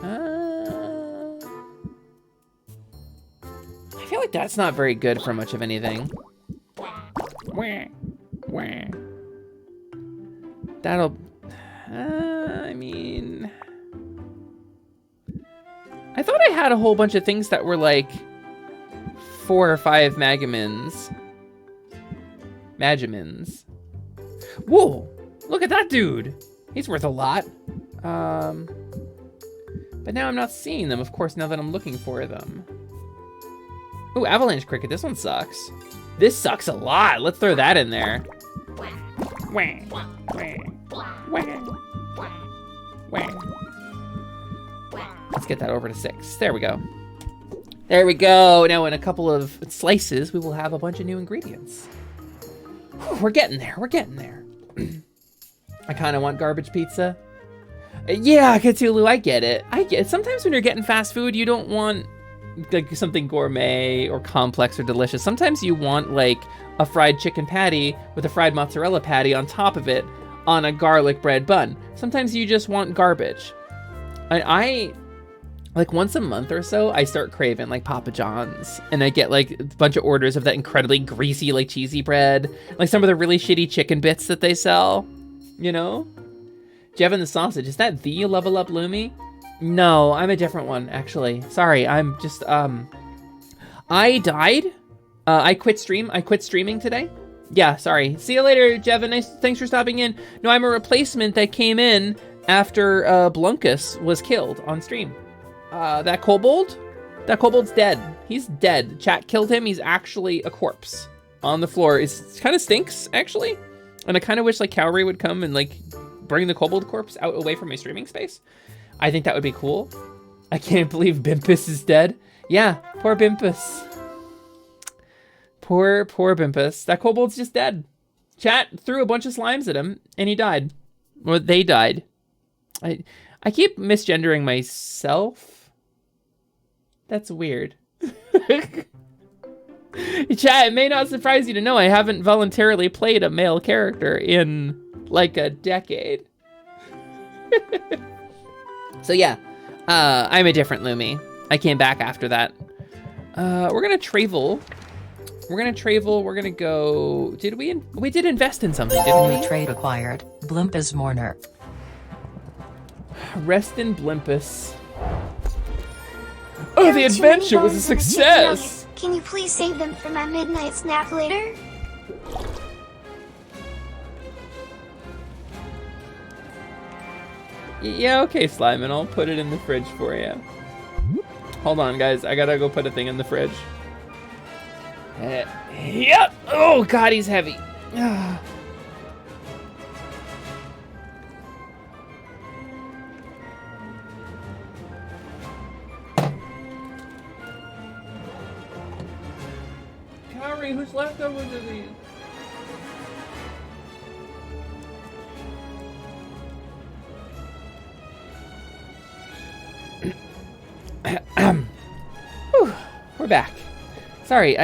I feel like that's not very good for much of anything. That'll... I mean... I thought I had a whole bunch of things that were like 4 or 5 Magimins. Whoa! Look at that dude! He's worth a lot. But now I'm not seeing them, of course, now that I'm looking for them. Ooh, Avalanche Cricket, this one sucks. This sucks a lot, let's throw that in there. Let's get that over to 6, there we go. There we go, now in a couple of slices, we will have a bunch of new ingredients. Whew, we're getting there, we're getting there. I kind of want garbage pizza. Yeah, Cthulhu, I get it. I get it. Sometimes when you're getting fast food, you don't want like something gourmet or complex or delicious. Sometimes you want like a fried chicken patty with a fried mozzarella patty on top of it on a garlic bread bun. Sometimes you just want garbage. I like once a month or so, I start craving like Papa John's, and I get like a bunch of orders of that incredibly greasy, like cheesy bread, like some of the really shitty chicken bits that they sell, you know? Jevin the Sausage, is that the Level Up Lumi? No, I'm a different one, actually. Sorry, I'm just, I died. I quit streaming today. Yeah, sorry. See you later, Jevin. Thanks for stopping in. No, I'm a replacement that came in after Blunkus was killed on stream. That kobold's dead. He's dead. Chat killed him. He's actually a corpse on the floor. It kind of stinks, actually. And I kind of wish like Cowrie would come and like bring the kobold corpse out away from my streaming space. I think that would be cool. I can't believe Bimpus is dead. Yeah, poor Bimpus. Poor Bimpus. That kobold's just dead. Chat threw a bunch of slimes at him and he died. Or they died. I keep misgendering myself. That's weird. Chat, it may not surprise you to know I haven't voluntarily played a male character in like a decade. So yeah, I'm a different Lumi. I came back after that. We're gonna travel. We're gonna go, we did invest in something, didn't we? New trade acquired. Blimpus Mourner. Rest in Blimpus. Oh, the adventure was a success! Can you please save them for my midnight snack later? Yeah, okay, Slime, and I'll put it in the fridge for you. Hold on, guys. I gotta go put a thing in the fridge. Yep! Oh, God, he's heavy. Cowrie, whose leftovers are these? Whew, we're back. Sorry,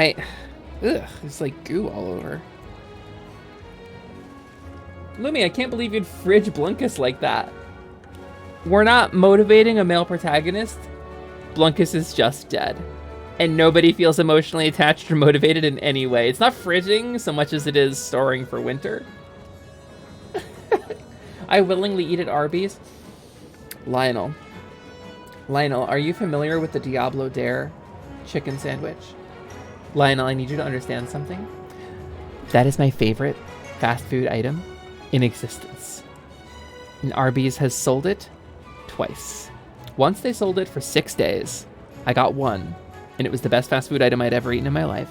it's like goo all over. Lumi, I can't believe you'd fridge Blunkus like that. We're not motivating a male protagonist. Blunkus is just dead. And nobody feels emotionally attached or motivated in any way. It's not fridging so much as it is storing for winter. I willingly eat at Arby's. Lionel, are you familiar with the Diablo Dare chicken sandwich? Lionel, I need you to understand something. That is my favorite fast food item in existence. And Arby's has sold it twice. Once they sold it for 6 days. I got one, and it was the best fast food item I'd ever eaten in my life.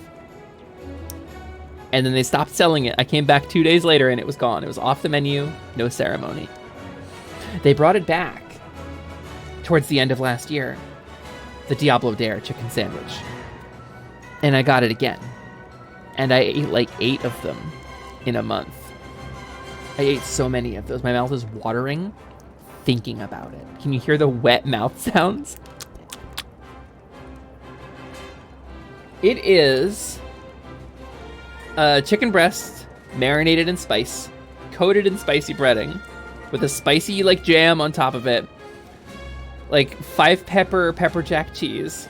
And then they stopped selling it. I came back 2 days later and it was gone. It was off the menu, no ceremony. They brought it back towards the end of last year, the Diablo Dare chicken sandwich. And I got it again. And I ate like 8 of them in a month. I ate so many of those. My mouth is watering thinking about it. Can you hear the wet mouth sounds? It is chicken breast marinated in spice, coated in spicy breading, with a spicy like jam on top of it, like 5 pepper jack cheese,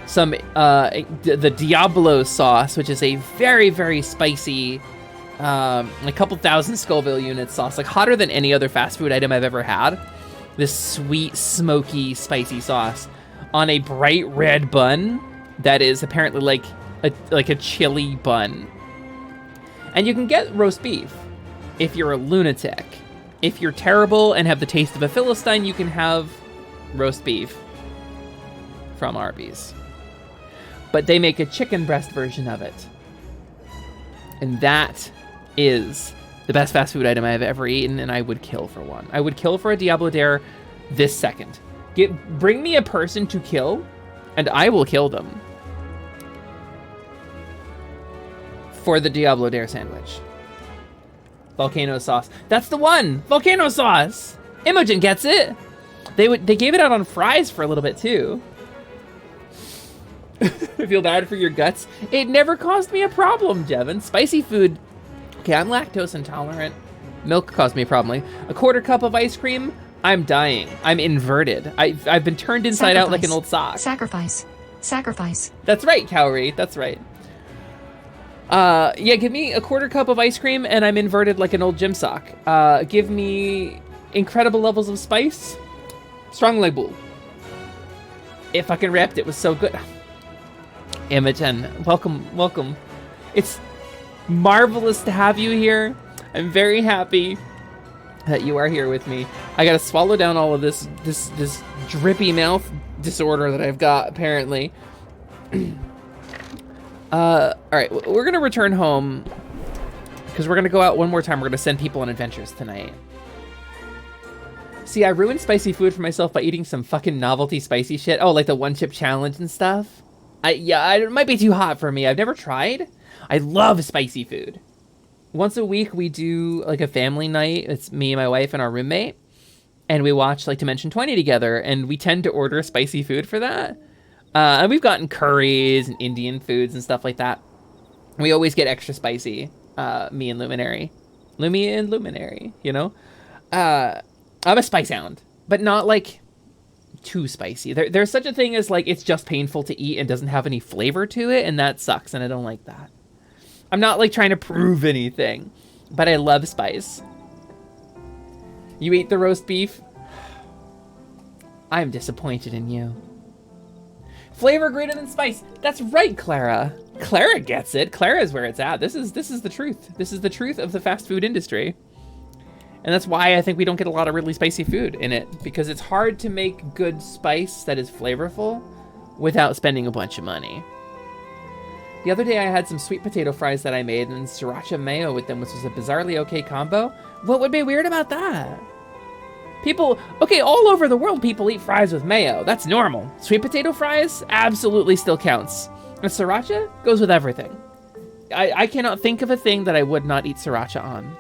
some the Diablo sauce, which is a very, very spicy, a couple thousand Scoville unit sauce, like hotter than any other fast food item I've ever had. This sweet, smoky, spicy sauce on a bright red bun that is apparently like a chili bun. And you can get roast beef if you're a lunatic. If you're terrible and have the taste of a Philistine, you can have roast beef from Arby's. But they make a chicken breast version of it. And that is the best fast food item I have ever eaten, and I would kill for one. I would kill for a Diablo Dare this second. Bring me a person to kill, and I will kill them for the Diablo Dare sandwich. Volcano sauce. That's the one! Volcano sauce! Imogen gets it! They gave it out on fries for a little bit too. I feel bad for your guts. It never caused me a problem, Jevin. Spicy food. Okay, I'm lactose intolerant. Milk caused me a problem. Like, a quarter cup of ice cream, I'm dying. I'm inverted. I've been turned inside out like an old sock. Sacrifice. That's right, Cowrie. That's right. Yeah, give me a quarter cup of ice cream and I'm inverted like an old gym sock. Give me incredible levels of spice. Strong leg bull. It fucking ripped. It was so good. Imogen, welcome. It's marvelous to have you here. I'm very happy that you are here with me. I gotta swallow down all of this drippy mouth disorder that I've got, apparently. All right, we're gonna return home because we're gonna go out one more time. We're gonna send people on adventures tonight. See, I ruined spicy food for myself by eating some fucking novelty spicy shit. Oh, like the one chip challenge and stuff. Yeah, it might be too hot for me. I've never tried. I love spicy food. Once a week, we do like a family night. It's me and my wife and our roommate. And we watch like Dimension 20 together. And we tend to order spicy food for that. And we've gotten curries and Indian foods and stuff like that. We always get extra spicy. Me and Luminary. Lumi and Luminary, you know? I'm a spice hound. But not like too spicy. There's such a thing as like it's just painful to eat and doesn't have any flavor to it. And that sucks. And I don't like that. I'm not like trying to prove anything, but I love spice. You ate the roast beef? I'm disappointed in you. Flavor greater than spice. That's right, Clara. Clara gets it. Clara is where it's at. This is the truth. This is the truth of the fast food industry. And that's why I think we don't get a lot of really spicy food in it, because it's hard to make good spice that is flavorful without spending a bunch of money. The other day I had some sweet potato fries that I made and sriracha mayo with them, which was a bizarrely okay combo. What would be weird about that? People, okay, all over the world people eat fries with mayo. That's normal. Sweet potato fries absolutely still counts. And sriracha goes with everything. I cannot think of a thing that I would not eat sriracha on.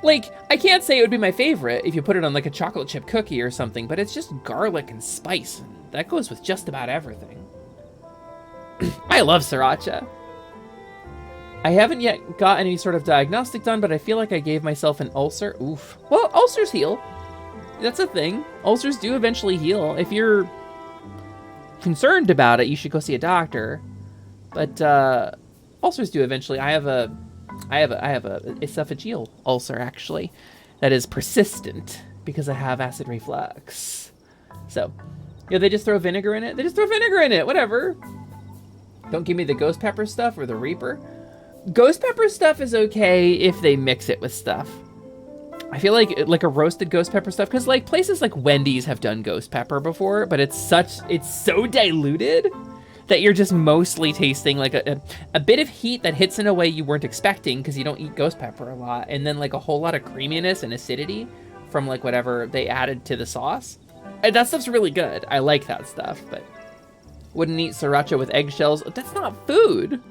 Like, I can't say it would be my favorite if you put it on like a chocolate chip cookie or something, but it's just garlic and spice. That goes with just about everything. I love sriracha. I haven't yet got any sort of diagnostic done, but I feel like I gave myself an ulcer. Oof. Well, ulcers heal. That's a thing. Ulcers do eventually heal. If you're concerned about it, you should go see a doctor. But ulcers do eventually. I have a esophageal ulcer, actually, that is persistent because I have acid reflux. So, yeah, they just throw vinegar in it. They just throw vinegar in it, whatever. Don't give me the ghost pepper stuff or the Reaper. Ghost pepper stuff is okay if they mix it with stuff. I feel like a roasted ghost pepper stuff, because like places like Wendy's have done ghost pepper before, but it's so diluted that you're just mostly tasting like a bit of heat that hits in a way you weren't expecting because you don't eat ghost pepper a lot, and then like a whole lot of creaminess and acidity from like whatever they added to the sauce. And that stuff's really good. I like that stuff, but wouldn't eat sriracha with eggshells. That's not food.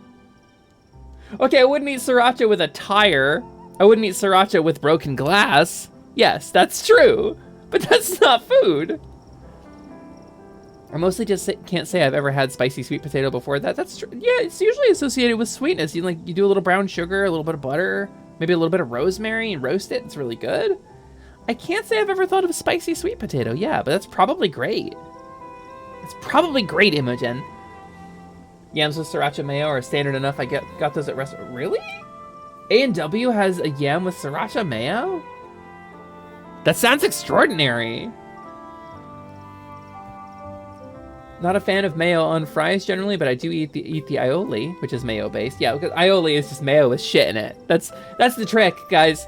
Okay, I wouldn't eat sriracha with a tire. I wouldn't eat sriracha with broken glass. Yes, that's true, but that's not food. I mostly just can't say I've ever had spicy sweet potato before. That's true. Yeah, it's usually associated with sweetness. You do a little brown sugar, a little bit of butter, maybe a little bit of rosemary and roast it. It's really good. I can't say I've ever thought of spicy sweet potato. Yeah, but that's probably great. It's probably great, Imogen. Yams with sriracha mayo are standard enough. I got those at restaurant. Really? A&W has a yam with sriracha mayo? That sounds extraordinary. Not a fan of mayo on fries generally, but I do eat the aioli, which is mayo based. Yeah, because aioli is just mayo with shit in it. That's the trick, guys.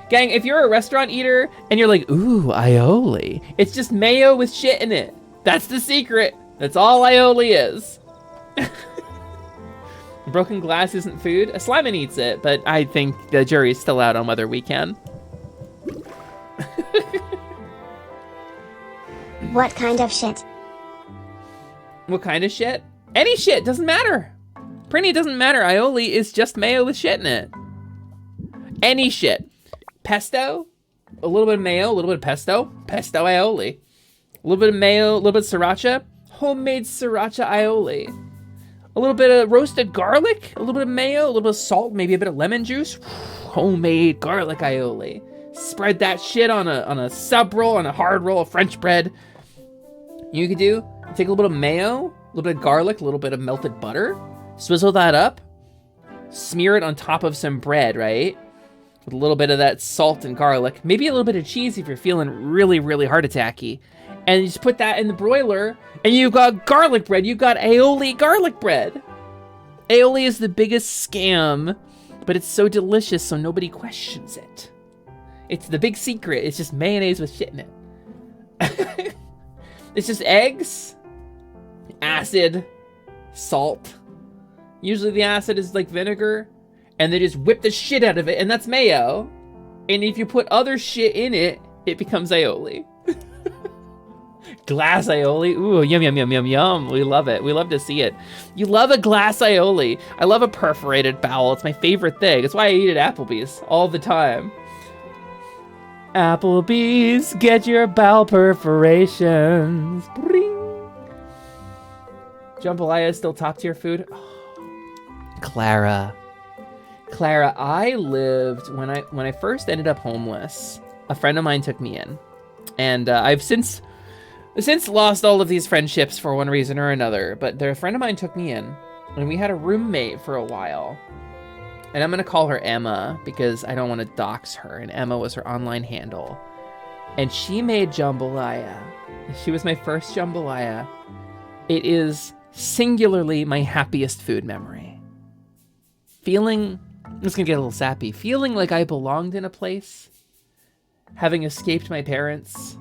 Gang, if you're a restaurant eater and you're like, ooh, aioli, it's just mayo with shit in it. That's the secret. That's all aioli is. Broken glass isn't food. Slimin eats it, but I think the jury's still out on whether we can. What kind of shit? What kind of shit? Any shit, doesn't matter. Prinny, it doesn't matter. Aioli is just mayo with shit in it. Any shit. Pesto, a little bit of mayo, a little bit of pesto, pesto aioli. A little bit of mayo, a little bit of sriracha, homemade sriracha aioli. A little bit of roasted garlic, a little bit of mayo, a little bit of salt, maybe a bit of lemon juice. Homemade garlic aioli. Spread that shit on a sub roll, on a hard roll of French bread. You could do, take a little bit of mayo, a little bit of garlic, a little bit of melted butter, swizzle that up, smear it on top of some bread, right? With a little bit of that salt and garlic, maybe a little bit of cheese if you're feeling really, really heart attacky. And you just put that in the broiler, and you've got garlic bread. You've got aioli garlic bread. Aioli is the biggest scam, but it's so delicious, so nobody questions it. It's the big secret. It's just mayonnaise with shit in it. It's just eggs, acid, salt. Usually the acid is like vinegar, and they just whip the shit out of it, and that's mayo. And if you put other shit in it, it becomes aioli. Glass aioli. Ooh, yum, yum, yum, yum, yum. We love it. We love to see it. You love a glass aioli. I love a perforated bowel. It's my favorite thing. It's why I eat at Applebee's all the time. Applebee's, get your bowel perforations. Bring. Jambalaya is still top tier food. Oh. Clara, I lived, when I first ended up homeless, a friend of mine took me in. And I've since lost all of these friendships for one reason or another, but a friend of mine took me in, and we had a roommate for a while. And I'm gonna call her Emma because I don't want to dox her, and Emma was her online handle. And she made jambalaya. She was my first jambalaya. It is singularly my happiest food memory. I'm just gonna get a little sappy, feeling like I belonged in a place, having escaped my parents,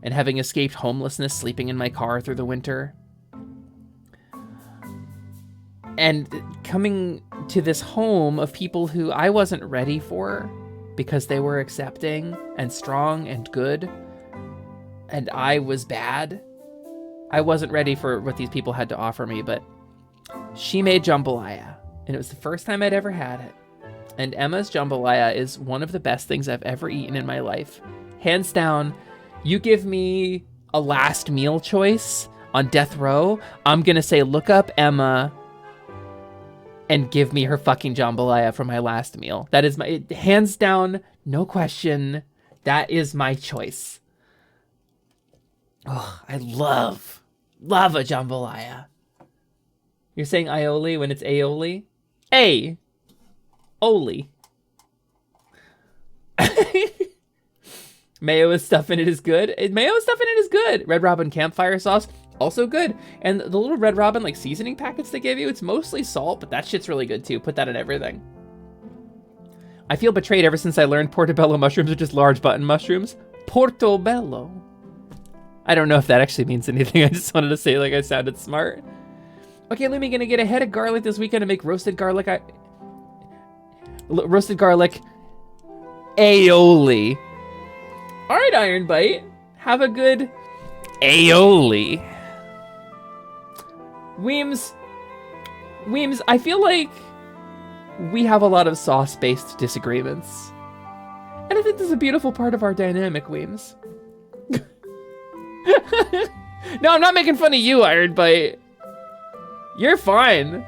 and having escaped homelessness, sleeping in my car through the winter. And coming to this home of people who I wasn't ready for because they were accepting and strong and good, and I was bad. I wasn't ready for what these people had to offer me, but she made jambalaya, and it was the first time I'd ever had it. And Emma's jambalaya is one of the best things I've ever eaten in my life. Hands down, you give me a last meal choice on death row, I'm gonna say look up Emma and give me her fucking jambalaya for my last meal. That is my, hands down, no question, that is my choice. Oh, I love a jambalaya. You're saying aioli when it's aioli? Oli. Mayo and stuff in it is good. Mayo and stuff in it is good. Red Robin campfire sauce, also good. And the little Red Robin like seasoning packets they give you, it's mostly salt, but that shit's really good too. Put that in everything. I feel betrayed ever since I learned portobello mushrooms are just large button mushrooms. Portobello. I don't know if that actually means anything. I just wanted to say like I sounded smart. Okay, Lumi, gonna get a head of garlic this weekend to make roasted garlic aioli. All right, Iron Bite, have a good aioli. Weems, I feel like we have a lot of sauce-based disagreements. And I think this is a beautiful part of our dynamic, Weems. No, I'm not making fun of you, Iron Bite. You're fine.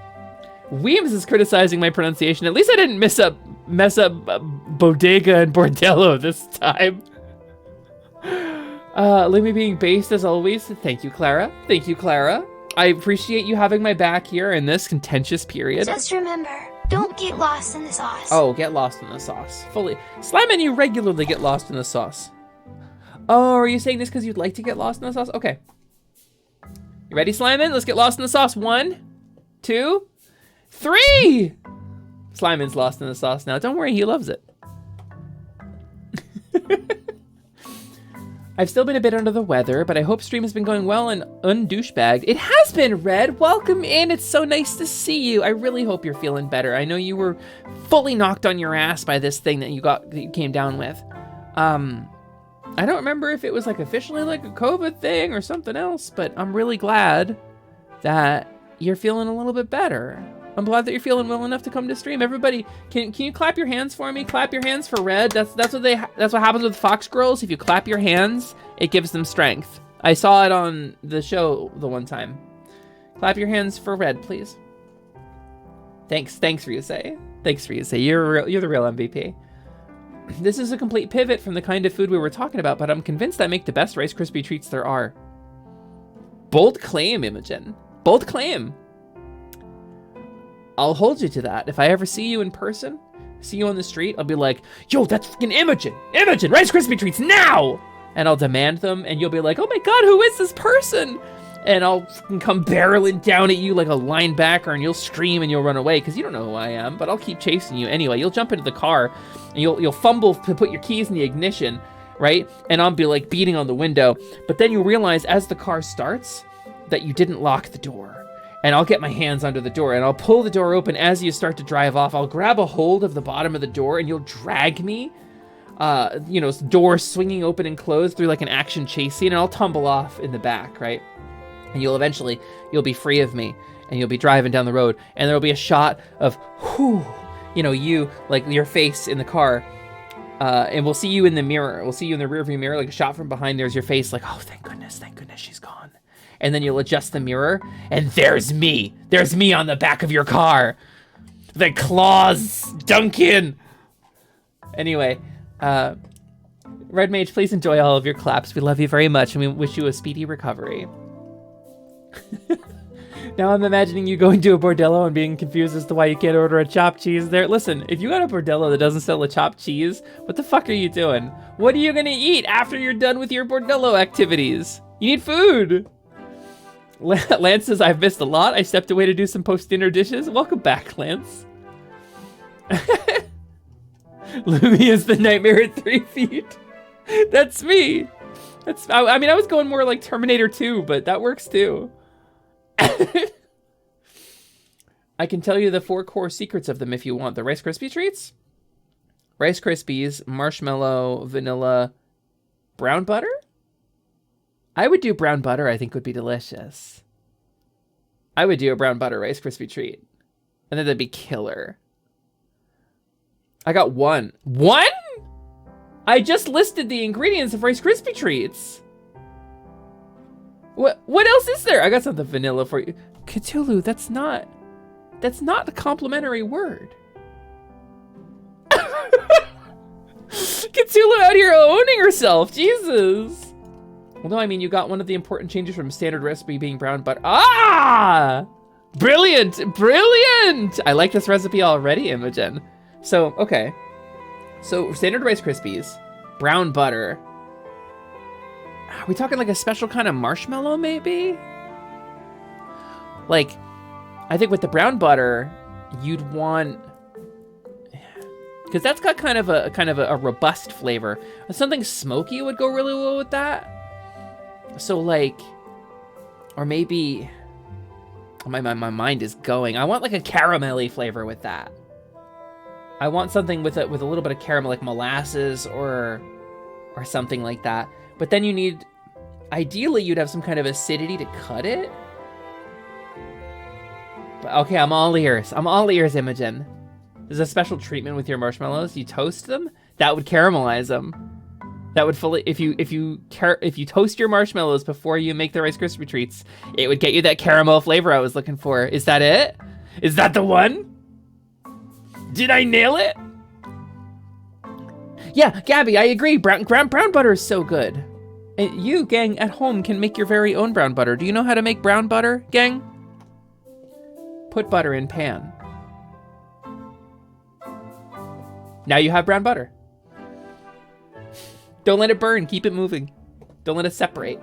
Weems is criticizing my pronunciation. At least I didn't mess up bodega and bordello this time. Lumi being based as always. Thank you, Clara. Thank you, Clara. I appreciate you having my back here in this contentious period. Just remember, don't get lost in the sauce. Oh, get lost in the sauce. Fully. Slime and you regularly get lost in the sauce. Oh, are you saying this because you'd like to get lost in the sauce? Okay. You ready, Slimin? Let's get lost in the sauce. 1, 2, 3! Slimin's lost in the sauce now. Don't worry, he loves it. I've still been a bit under the weather, but I hope stream has been going well and undouchebagged. It has been, Red. Welcome in. It's so nice to see you. I really hope you're feeling better. I know you were fully knocked on your ass by this thing that you came down with. I don't remember if it was like officially like a COVID thing or something else, but I'm really glad that you're feeling a little bit better. I'm glad that you're feeling well enough to come to stream. Everybody, can you clap your hands for me? Clap your hands for Red. That's what happens with fox girls. If you clap your hands, it gives them strength. I saw it on the show the one time. Clap your hands for Red, please. Thanks, Ryusei. Thanks, Ryusei. You're the real MVP. This is a complete pivot from the kind of food we were talking about, but I'm convinced I make the best Rice Krispie treats there are. Bold claim, Imogen. Bold claim. I'll hold you to that. If I ever see you in person, see you on the street, I'll be like, yo, that's freaking Imogen! Imogen, Rice Krispie treats now! And I'll demand them, and you'll be like, oh my god, who is this person? And I'll come barreling down at you like a linebacker, and you'll scream and you'll run away, because you don't know who I am, but I'll keep chasing you anyway. You'll jump into the car, and you'll fumble to put your keys in the ignition, right? And I'll be like beating on the window, but then you'll realize as the car starts that you didn't lock the door. And I'll get my hands under the door, and I'll pull the door open as you start to drive off. I'll grab a hold of the bottom of the door, and you'll drag me, door swinging open and closed through like an action chase scene, and I'll tumble off in the back, right? And you'll be free of me, and you'll be driving down the road, and there'll be a shot of, you, like your face in the car, and we'll see you in the mirror. We'll see you in the rearview mirror, like a shot from behind. There's your face, like, oh, thank goodness, she's gone. And then you'll adjust the mirror, and there's me. There's me on the back of your car. The claws, Duncan. Anyway, Red Mage, please enjoy all of your claps. We love you very much, and we wish you a speedy recovery. Now I'm imagining you going to a bordello and being confused as to why you can't order a chopped cheese there. Listen, if you got a bordello that doesn't sell a chopped cheese, what the fuck are you doing? What are you gonna eat after you're done with your bordello activities? You need food. Lance says, I've missed a lot. I stepped away to do some post-dinner dishes. Welcome back, Lance. Lumi is the nightmare at 3 feet. That's me. I mean, I was going more like Terminator 2, but that works too. I can tell you the 4 core secrets of them if you want. The Rice Krispie treats? Rice Krispies, marshmallow, vanilla, brown butter? I would do brown butter, I think would be delicious. I would do a brown butter Rice Krispie treat. And then that'd be killer. I got one. One? I just listed the ingredients of Rice Krispie treats. What else is there? I got something vanilla for you. Cthulhu, that's not a complimentary word. Cthulhu out here owning herself, Jesus. Well, no, I mean, you got one of the important changes from standard recipe being brown butter. Ah! Brilliant! Brilliant! I like this recipe already, Imogen. So, okay. So, standard Rice Krispies, brown butter. Are we talking like a special kind of marshmallow, maybe? Like, I think with the brown butter, you'd want... Because that's got kind of a robust flavor. Something smoky would go really well with that. So like, or maybe, my mind is going. I want like a caramelly flavor with that. I want something with a little bit of caramel, like molasses or something like that. But then you need, ideally you'd have some kind of acidity to cut it. But okay, I'm all ears. I'm all ears, Imogen. There's a special treatment with your marshmallows. You toast them, that would caramelize them. That would fully, if you toast your marshmallows before you make the Rice Krispie treats, it would get you that caramel flavor I was looking for. Is that it? Is that the one? Did I nail it? Yeah, Gabby, I agree. Brown butter is so good. And you, gang, at home can make your very own brown butter. Do you know how to make brown butter, gang? Put butter in pan. Now you have brown butter. Don't let it burn. Keep it moving. Don't let it separate.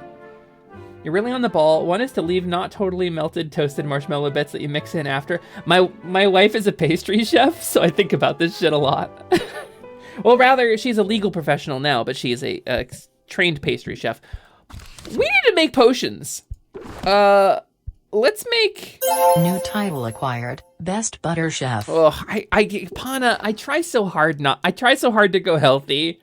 You're really on the ball. One is to leave not totally melted toasted marshmallow bits that you mix in after. My wife is a pastry chef, so I think about this shit a lot. Well, rather, she's a legal professional now, but she is a trained pastry chef. We need to make potions. Let's make... New title acquired. Best butter chef. Oh, Pana, I try so hard to go healthy.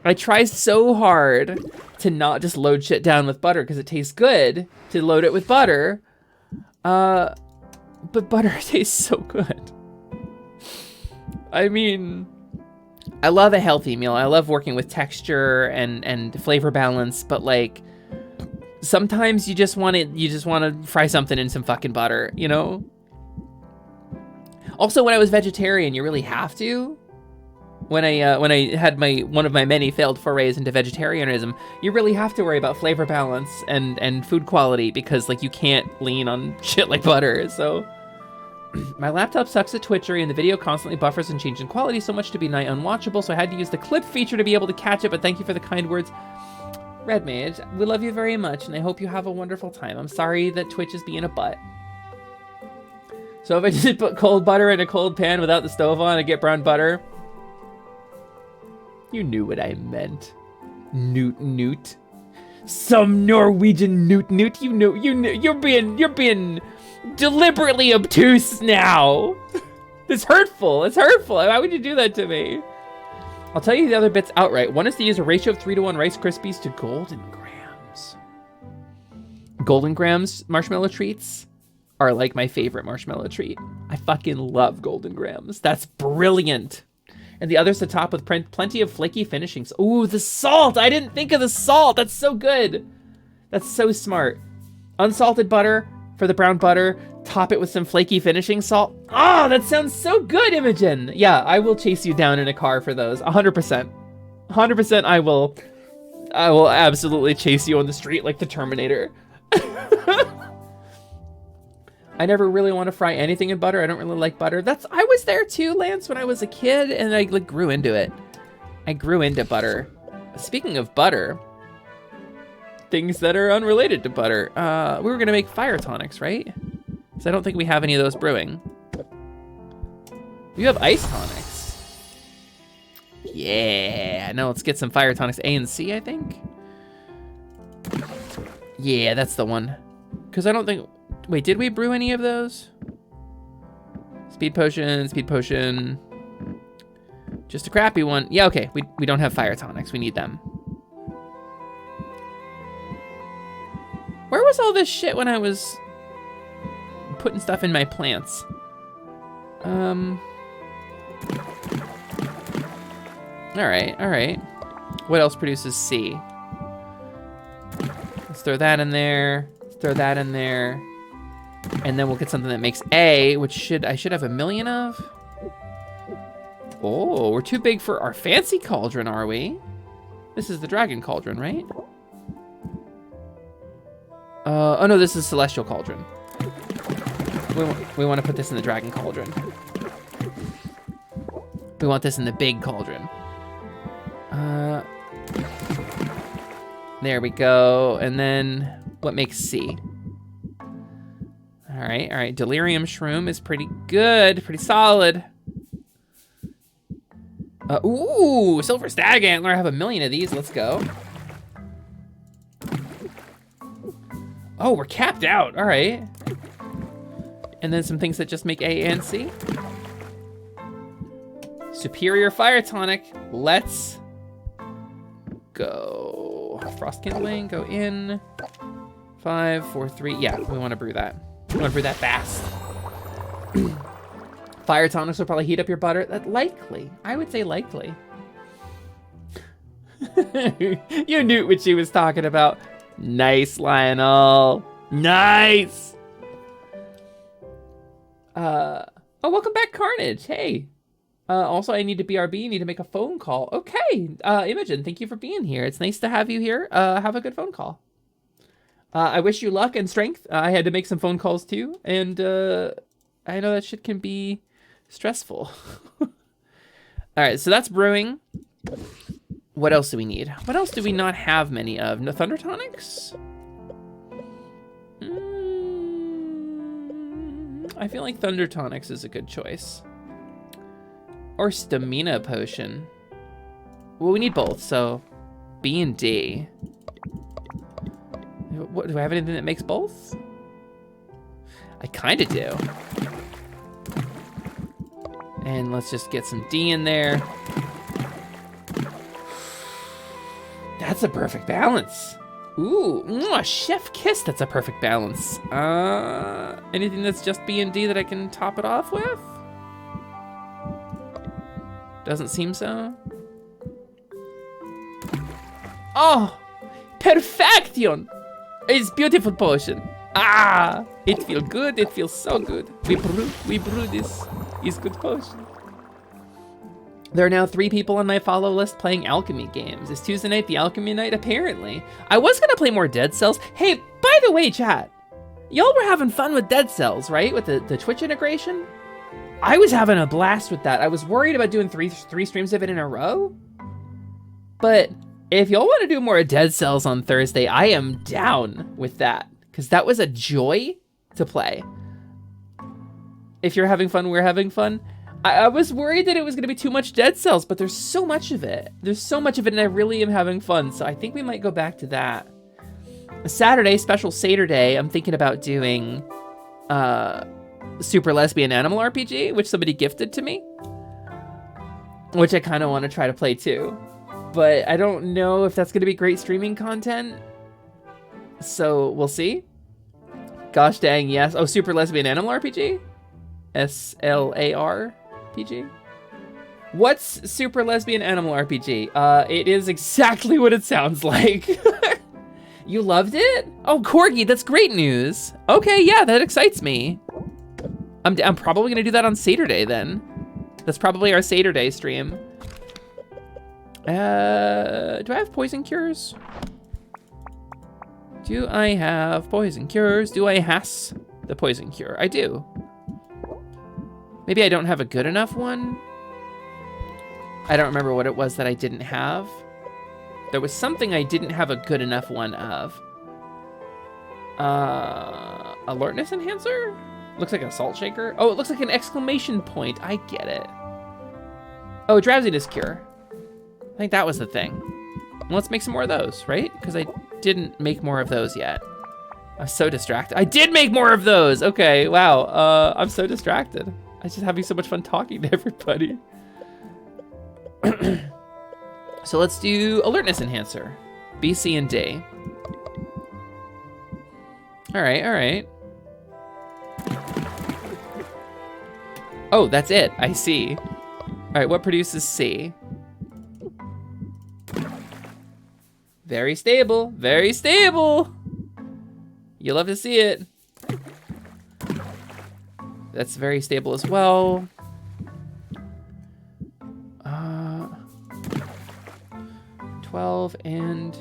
I try so hard to not just load shit down with butter because it tastes good to load it with butter. But But butter tastes so good. I mean, I love a healthy meal. I love working with texture and flavor balance, but like sometimes you just want to fry something in some fucking butter, you know? Also, when I was vegetarian, you really have to. When I had one of my many failed forays into vegetarianism, you really have to worry about flavor balance and food quality because like you can't lean on shit like butter. So my laptop sucks at twitchery and the video constantly buffers and changes in quality so much to be nigh unwatchable, so I had to use the clip feature to be able to catch it, but thank you for the kind words. Red Mage, we love you very much and I hope you have a wonderful time. I'm sorry that Twitch is being a butt. So if I just put cold butter in a cold pan without the stove on, I get brown butter. You knew what I meant. Newt. Some Norwegian newt. You knew. You're being deliberately obtuse now. It's hurtful. Why would you do that to me? I'll tell you the other bits outright. One is to use a ratio of 3-to-1 Rice Krispies to Golden Grams. Golden Grams marshmallow treats are like my favorite marshmallow treat. I fucking love Golden Grams. That's brilliant. And the other's to top with plenty of flaky finishings. Ooh, the salt! I didn't think of the salt! That's so good! That's so smart. Unsalted butter for the brown butter. Top it with some flaky finishing salt. Oh, that sounds so good, Imogen! Yeah, I will chase you down in a car for those. 100%. 100% I will absolutely chase you on the street like the Terminator. I never really want to fry anything in butter. I don't really like butter. I was there too, Lance, when I was a kid, and I like grew into it. I grew into butter. Speaking of butter, things that are unrelated to butter. We were gonna make fire tonics, right? So I don't think we have any of those brewing. We have ice tonics. Yeah, no, let's get some fire tonics A and C, I think. Yeah, that's the one. Because I don't think, wait, did we brew any of those? Speed potion. Just a crappy one. Yeah, okay, we don't have fire tonics, we need them. Where was all this shit when I was putting stuff in my plants? All right. What else produces C? Let's throw that in there. And then we'll get something that makes A, which I should have 1 million of. Oh, we're too big for our fancy cauldron, are we? This is the dragon cauldron, right? Oh no, this is celestial cauldron. We want to put this in the dragon cauldron. We want this in the big cauldron. There we go. And then what makes C? All right. Delirium shroom is pretty good, pretty solid. Ooh, silver stag antler. I have 1 million of these. Let's go. Oh, we're capped out. All right. And then some things that just make A and C. Superior fire tonic. Let's go. Frost kindling, go in. 5, 4, 3. Yeah, we want to brew that. We want to brew that fast. Fire tonics will probably heat up your butter. That likely. I would say likely. You knew what she was talking about. Nice, Lionel. Nice. Oh, welcome back, Carnage. Hey. Also, I need to BRB. Need to make a phone call. Okay. Imogen, thank you for being here. It's nice to have you here. Have a good phone call. I wish you luck and strength. I had to make some phone calls too, and I know that shit can be stressful. All right, so that's brewing. What else do we need? What else do we not have many of? No thunder tonics? I feel like thunder tonics is a good choice. Or stamina potion. Well, we need both, so B and D. What, do I have anything that makes both? I kind of do. And let's just get some D in there. That's a perfect balance. Ooh, chef kiss. That's a perfect balance. Anything that's just B&D that I can top it off with? Doesn't seem so. Oh, perfection. It's beautiful potion. Ah, it feels good. It feels so good. We brew this. It's good potion. There are now 3 people on my follow list playing alchemy games. Is Tuesday night the alchemy night? Apparently. I was gonna play more Dead Cells. Hey, by the way, chat, y'all were having fun with Dead Cells, right? With the Twitch integration? I was having a blast with that. I was worried about doing three streams of it in a row. But if y'all want to do more Dead Cells on Thursday, I am down with that. Because that was a joy to play. If you're having fun, we're having fun. I was worried that it was going to be too much Dead Cells, but there's so much of it. There's so much of it, and I really am having fun. So I think we might go back to that. Saturday, special Saturday, I'm thinking about doing Super Lesbian Animal RPG, which somebody gifted to me. Which I kind of want to try to play too. But I don't know if that's going to be great streaming content. So we'll see. Gosh dang, yes. Oh, Super Lesbian Animal RPG? SLAR RPG? What's Super Lesbian Animal RPG? It is exactly what it sounds like. You loved it? Oh, Corgi, that's great news. Okay, yeah, that excites me. I'm probably gonna do that on Saturday then. That's probably our Saturday stream. Do I have poison cures? Do I have poison cures? Do I has the poison cure? I do. Maybe I don't have a good enough one. I don't remember what it was that I didn't have. There was something I didn't have a good enough one of. Alertness enhancer? Looks like a salt shaker. Oh, it looks like an exclamation point. I get it. Oh, drowsiness cure. I think that was the thing. Well, let's make some more of those, right? Because I didn't make more of those yet. I'm so distracted. I did make more of those. Okay, wow. I'm so distracted. I'm just having so much fun talking to everybody. So let's do alertness enhancer. B, C, and D. All right, all right. Oh, that's it. I see. All right, what produces C? Very stable, very stable. You love to see it. That's very stable as well. 12 and...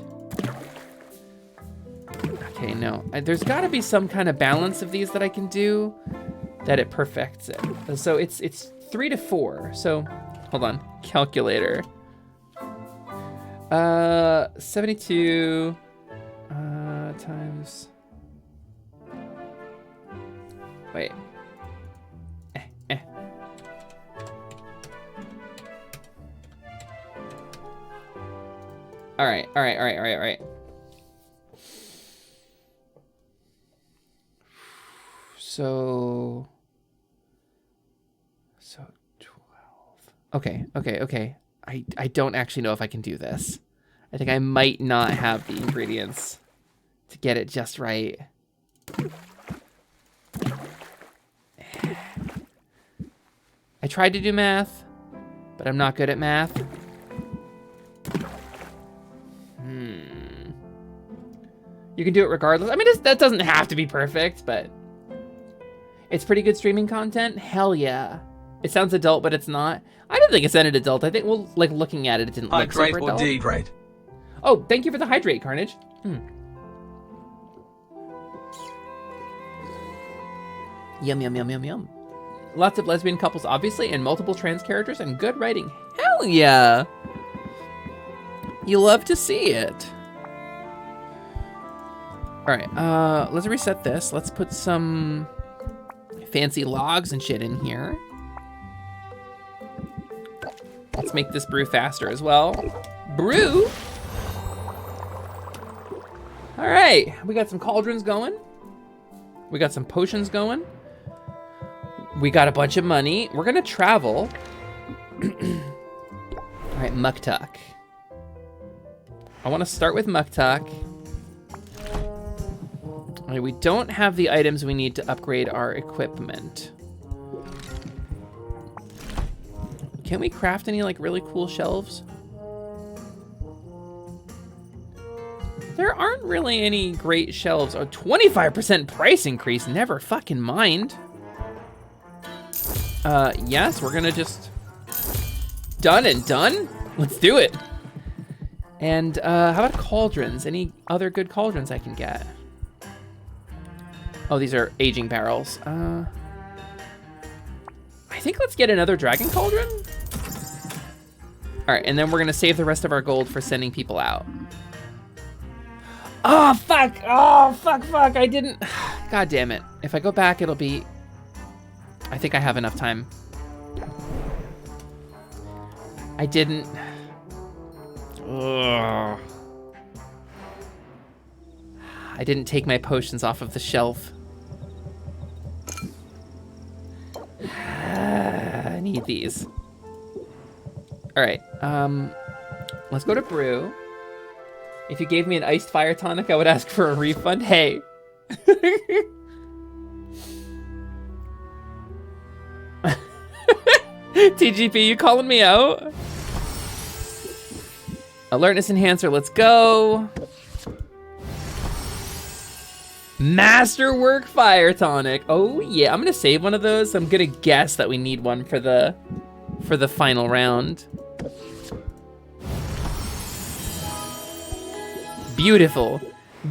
Okay, no. There's gotta be some kind of balance of these that I can do that it perfects it. So it's 3 to 4. So, hold on. Calculator. 72 times... Wait. All right. So 12. Okay. I don't actually know if I can do this. I think I might not have the ingredients to get it just right. I tried to do math, but I'm not good at math. You can do it regardless. I mean, that doesn't have to be perfect, but it's pretty good streaming content. Hell yeah. It sounds adult, but it's not. I don't think it sounded adult. I think, well, like looking at it, it didn't look super adult. Hydrate or dehydrate? Oh, thank you for the hydrate, Carnage. Yum. Lots of lesbian couples, obviously, and multiple trans characters and good writing. Hell yeah. You love to see it. All right, let's reset this. Let's put some fancy logs and shit in here. Let's make this brew faster as well. Brew. All right, we got some cauldrons going. We got some potions going. We got a bunch of money. We're gonna travel. All right, Muktuk. I wanna start with Muktuk. Right, we don't have the items we need to upgrade our equipment. Can we craft any like really cool shelves? There aren't really any great shelves. A 25% price increase, never fucking mind. Yes, we're gonna just done and done. Let's do it. And how about cauldrons? Any other good cauldrons I can get? Oh, these are aging barrels. I think let's get another dragon cauldron. All right, and then we're gonna save the rest of our gold for sending people out. Oh, fuck. Oh, fuck. I didn't. God damn it. If I go back, it'll be. I think I have enough time. I didn't. Ugh. I didn't take my potions off of the shelf. I need these. All right. Let's go to brew. If you gave me an iced fire tonic, I would ask for a refund. Hey. TGP, you calling me out? Alertness enhancer, let's go. Masterwork fire tonic. Oh yeah, I'm gonna save one of those. I'm gonna guess that we need one for the final round. Beautiful.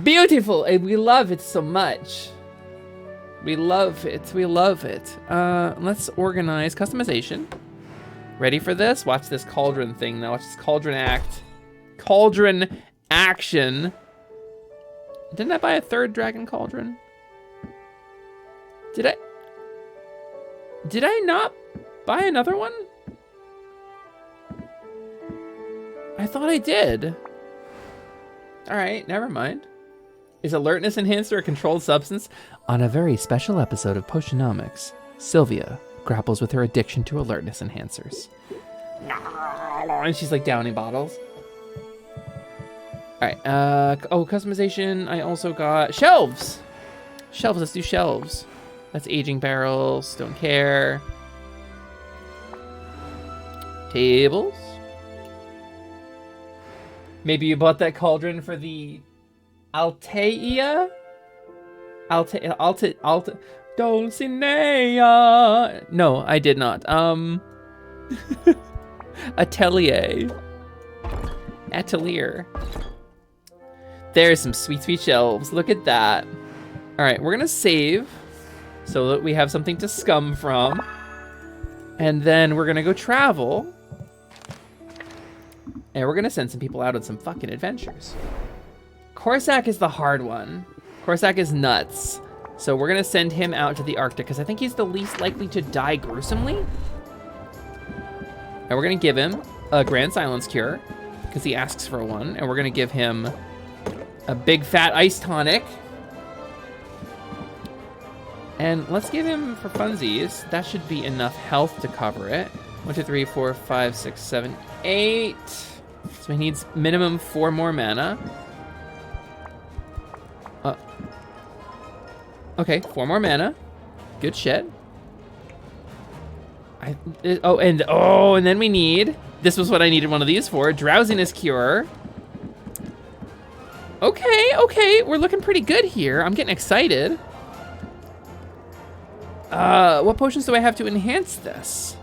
Beautiful. And we love it so much. We love it. We love it. Let's organize customization. Ready for this? Watch this cauldron thing now. Watch this cauldron act. Cauldron action. Didn't I buy a third dragon cauldron? Did I not buy another one? I thought I did. All right, never mind. Is alertness enhancer a controlled substance? On a very special episode of Potionomics, Sylvia grapples with her addiction to alertness enhancers. And she's like downing bottles. All right, oh, customization, I also got shelves. Shelves, let's do shelves. That's aging barrels, don't care. Tables. Maybe you bought that cauldron for the Altea? Alta Dulcinea. No, I did not. Atelier. There's some sweet shelves. Look at that. All right, we're gonna save so that we have something to scum from. And then we're gonna go travel. And we're gonna send some people out on some fucking adventures. Corsac is the hard one. Corsac is nuts. So we're gonna send him out to the Arctic because I think he's the least likely to die gruesomely. And we're gonna give him a Grand Silence Cure because he asks for one. And we're gonna give him a big fat ice tonic. And let's give him, for funsies, that should be enough health to cover it. 1, 2, 3, 4, 5, 6, 7, 8. So he needs minimum 4 more mana. Okay, 4 more mana. Good shit. And then we need, this was what I needed one of these for, Drowsiness Cure. Okay, we're looking pretty good here. I'm getting excited. What potions do I have to enhance this?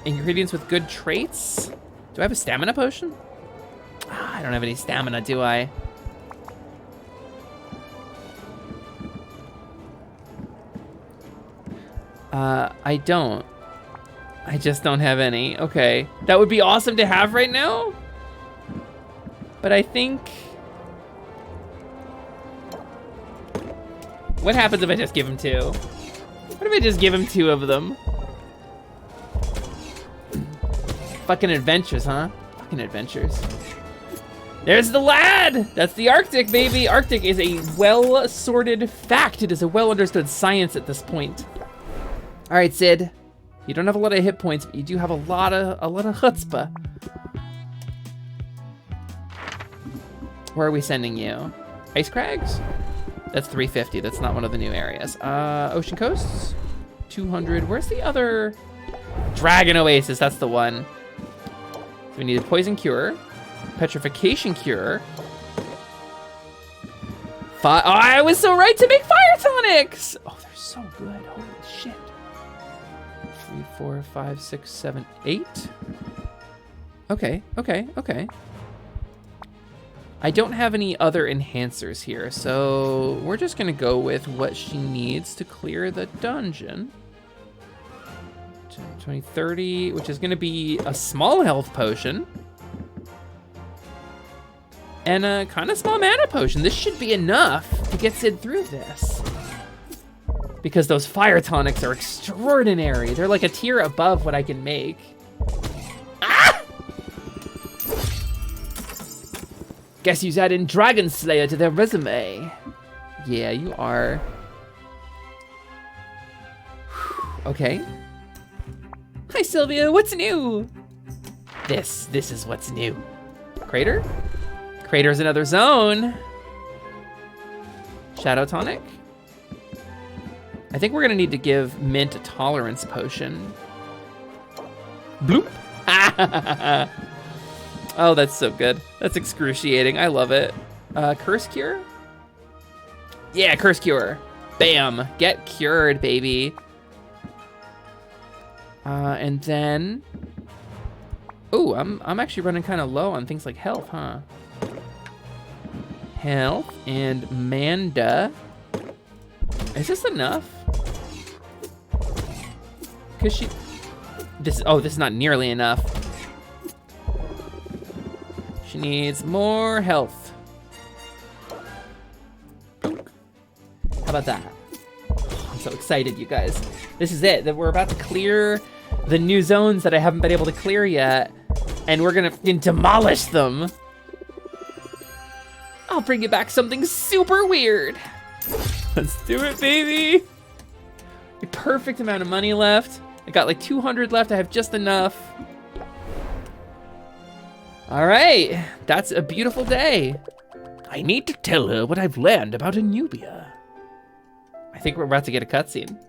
Ingredients with good traits. Do I have a stamina potion? I don't have any stamina, do I? I don't. I just don't have any. Okay. That would be awesome to have right now. But I think... What happens if I just give him 2? What if I just give him 2 of them? Fucking adventures, huh? Fucking adventures. There's the lad! That's the Arctic, baby! Arctic is a well-sorted fact. It is a well-understood science at this point. All right, Sid. You don't have a lot of hit points, but you do have a lot of chutzpah. Where are we sending you? Ice Crags? That's 350. That's not one of the new areas. Ocean Coasts? 200. Where's the other? Dragon Oasis, that's the one. So we need a Poison Cure, Petrification Cure. Oh, I was so right to make Fire Tonics! Oh, they're so good. Holy shit. 3, 4, 5, 6, 7, 8. Okay. I don't have any other enhancers here, so we're just gonna go with what she needs to clear the dungeon. 20, 30, which is gonna be a small health potion. And a kind of small mana potion. This should be enough to get Sid through this. Because those fire tonics are extraordinary. They're like a tier above what I can make. Ah! Guess who's adding Dragon Slayer to their resume? Yeah, you are. Okay. Hi, Sylvia, what's new? This is what's new. Crater? Crater's another zone. Shadow Tonic? I think we're gonna need to give Mint a tolerance potion. Bloop. Oh, that's so good. That's excruciating. I love it. Curse Cure? Yeah, Curse Cure. Bam. Get cured, baby. And then... Ooh, I'm actually running kind of low on things like health, huh? Health and Manda. Is this enough? Cause this is not nearly enough. She needs more health. How about that? I'm so excited, you guys. This is it. That we're about to clear the new zones that I haven't been able to clear yet, and we're gonna demolish them. I'll bring you back something super weird. Let's do it, baby. A perfect amount of money left. I got like 200 left. I have just enough. All right, that's a beautiful day. I need to tell her what I've learned about Anubia. I think we're about to get a cutscene.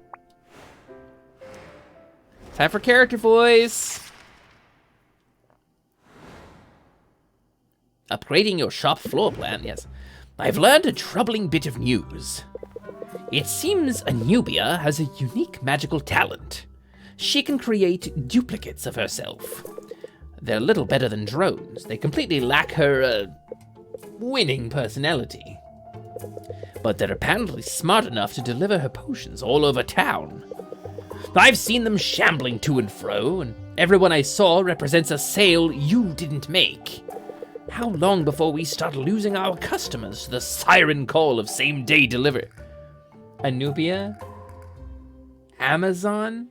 Time for character voice. Upgrading your shop floor plan, yes. I've learned a troubling bit of news. It seems Anubia has a unique magical talent. She can create duplicates of herself. They're little better than drones. They completely lack her, winning personality. But they're apparently smart enough to deliver her potions all over town. I've seen them shambling to and fro, and everyone I saw represents a sale you didn't make. How long before we start losing our customers to the siren call of same-day delivery? Anubia? Amazon?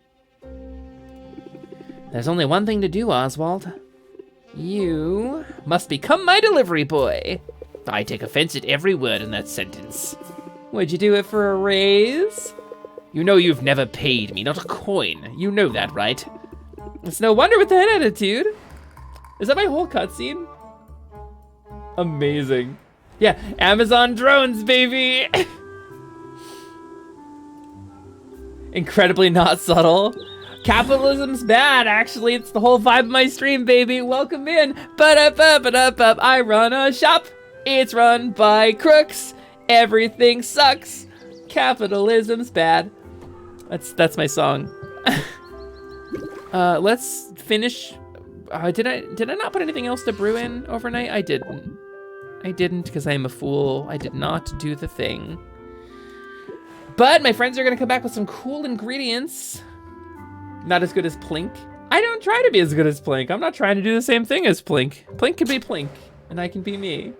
There's only one thing to do, Oswald. You must become my delivery boy. I take offense at every word in that sentence. Would you do it for a raise? You know you've never paid me, not a coin. You know that, right? It's no wonder with that attitude. Is that my whole cutscene? Amazing. Yeah, Amazon drones, baby. Incredibly not subtle. Capitalism's bad, actually. It's the whole vibe of my stream, baby. Welcome in. Ba-da-ba-ba-da-ba. I run a shop. It's run by crooks. Everything sucks. Capitalism's bad. That's my song. Let's finish. Did I not put anything else to brew in overnight? I didn't because I am a fool. I did not do the thing. But my friends are gonna come back with some cool ingredients. Not as good as Plink. I don't try to be as good as Plink. I'm not trying to do the same thing as Plink. Plink can be Plink, and I can be me.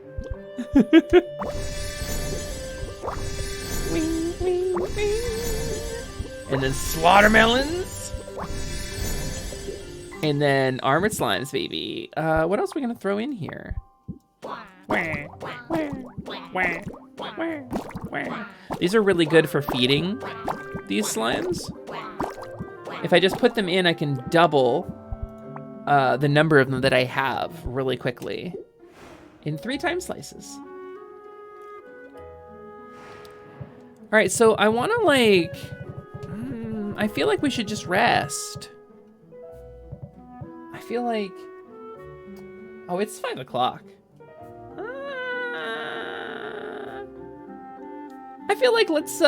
And then Slaughtermelons. And then Armored Slimes, baby. What else are we gonna throw in here? These are really good for feeding these slimes. If I just put them in, I can double the number of them that I have really quickly in 3 time slices. right, so I want to like, I feel like we should just rest. I feel like, oh, it's 5 o'clock. I feel like let's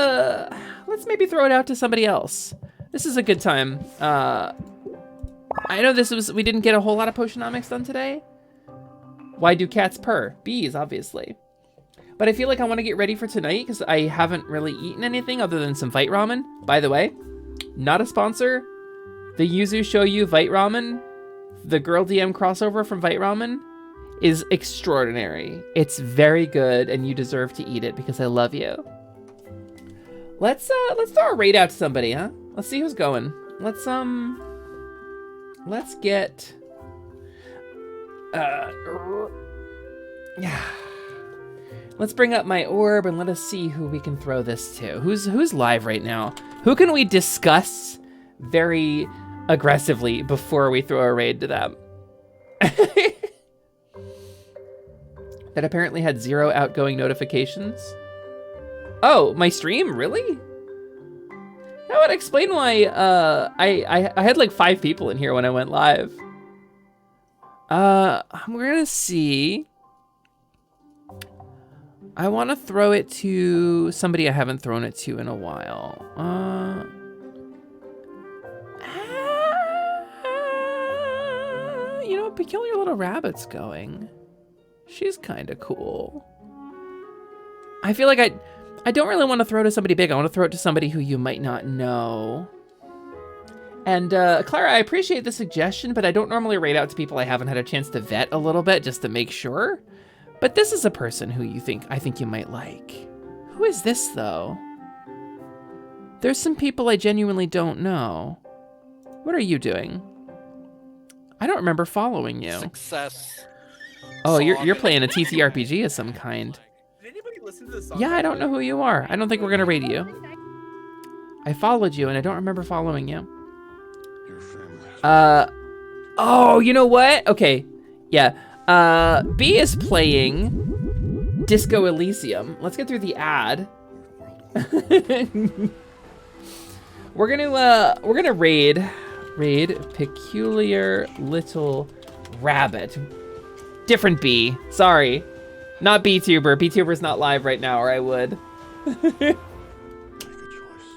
maybe throw it out to somebody else. This is a good time. I know we didn't get a whole lot of Potionomics done today. Why do cats purr? Bees, obviously. But I feel like I want to get ready for tonight because I haven't really eaten anything other than some Vite Ramen. By the way, not a sponsor. The Yuzu Shoyu Vite Ramen, the Girl DM crossover from Vite Ramen, is extraordinary. It's very good and you deserve to eat it because I love you. Let's throw a raid out to somebody, huh? Let's see who's going. Let's get let's bring up my orb and let us see who we can throw this to. Who's live right now? Who can we discuss very aggressively before we throw a raid to them? That apparently had 0 outgoing notifications. Oh, my stream? Really? That would explain why I had like 5 people in here when I went live. We're gonna see. I want to throw it to somebody I haven't thrown it to in a while. You know, Peculiar Little Rabbit's going. She's kind of cool. I feel like I don't really want to throw to somebody big. I want to throw it to somebody who you might not know. And Clara, I appreciate the suggestion, but I don't normally rate out to people I haven't had a chance to vet a little bit just to make sure. But this is a person who I think you might like. Who is this though? There's some people I genuinely don't know. What are you doing? I don't remember following you. Success. Oh, you're playing a TTRPG of some kind. Did anybody listen to this song? Yeah, I don't know who you are. I don't think we're gonna raid you. I followed you and I don't remember following you. Oh, you know what? Okay, yeah. B is playing Disco Elysium. Let's get through the ad. We're gonna raid Peculiar Little Rabbit. Different B. Sorry, not BTuber. BTuber's not live right now, or I would.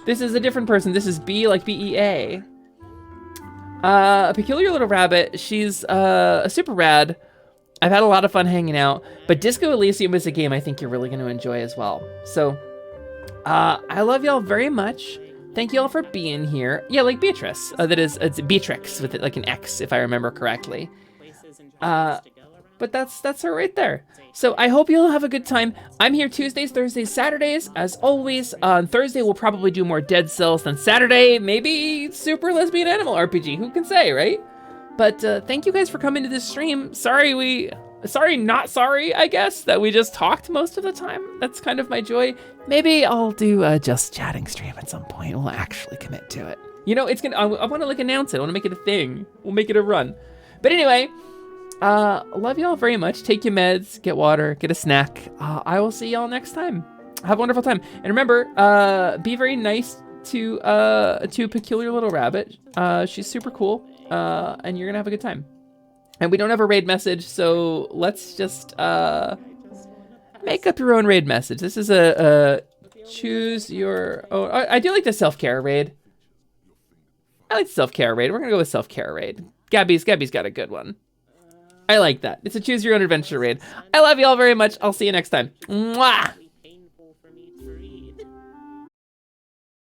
This is a different person. This is B, like BEA. A Peculiar Little Rabbit. She's super rad. I've had a lot of fun hanging out, but Disco Elysium is a game I think you're really going to enjoy as well. So, I love y'all very much. Thank y'all for being here. Yeah, like Beatrice. It's Beatrix with it, like an X, if I remember correctly. But that's her right there. So I hope you'll have a good time. I'm here Tuesdays, Thursdays, Saturdays, as always. On Thursday, we'll probably do more Dead Cells than Saturday. Maybe Super Lesbian Animal RPG. Who can say, right? But thank you guys for coming to this stream. Sorry, not sorry, I guess, that we just talked most of the time. That's kind of my joy. Maybe I'll do a Just Chatting stream at some point. We'll actually commit to it. You know, I want to like announce it. I want to make it a thing. We'll make it a run. But anyway, love y'all very much. Take your meds, get water, get a snack. I will see y'all next time. Have a wonderful time. And remember, be very nice to Peculiar Little Rabbit. She's super cool. And you're gonna have a good time. And we don't have a raid message, so let's just make up your own raid message. This is a choose your. Oh, I do like the self-care raid. I like self-care raid. We're gonna go with self-care raid. Gabby's got a good one. I like that. It's a choose your own adventure raid. I love you all very much. I'll see you next time. Mwah!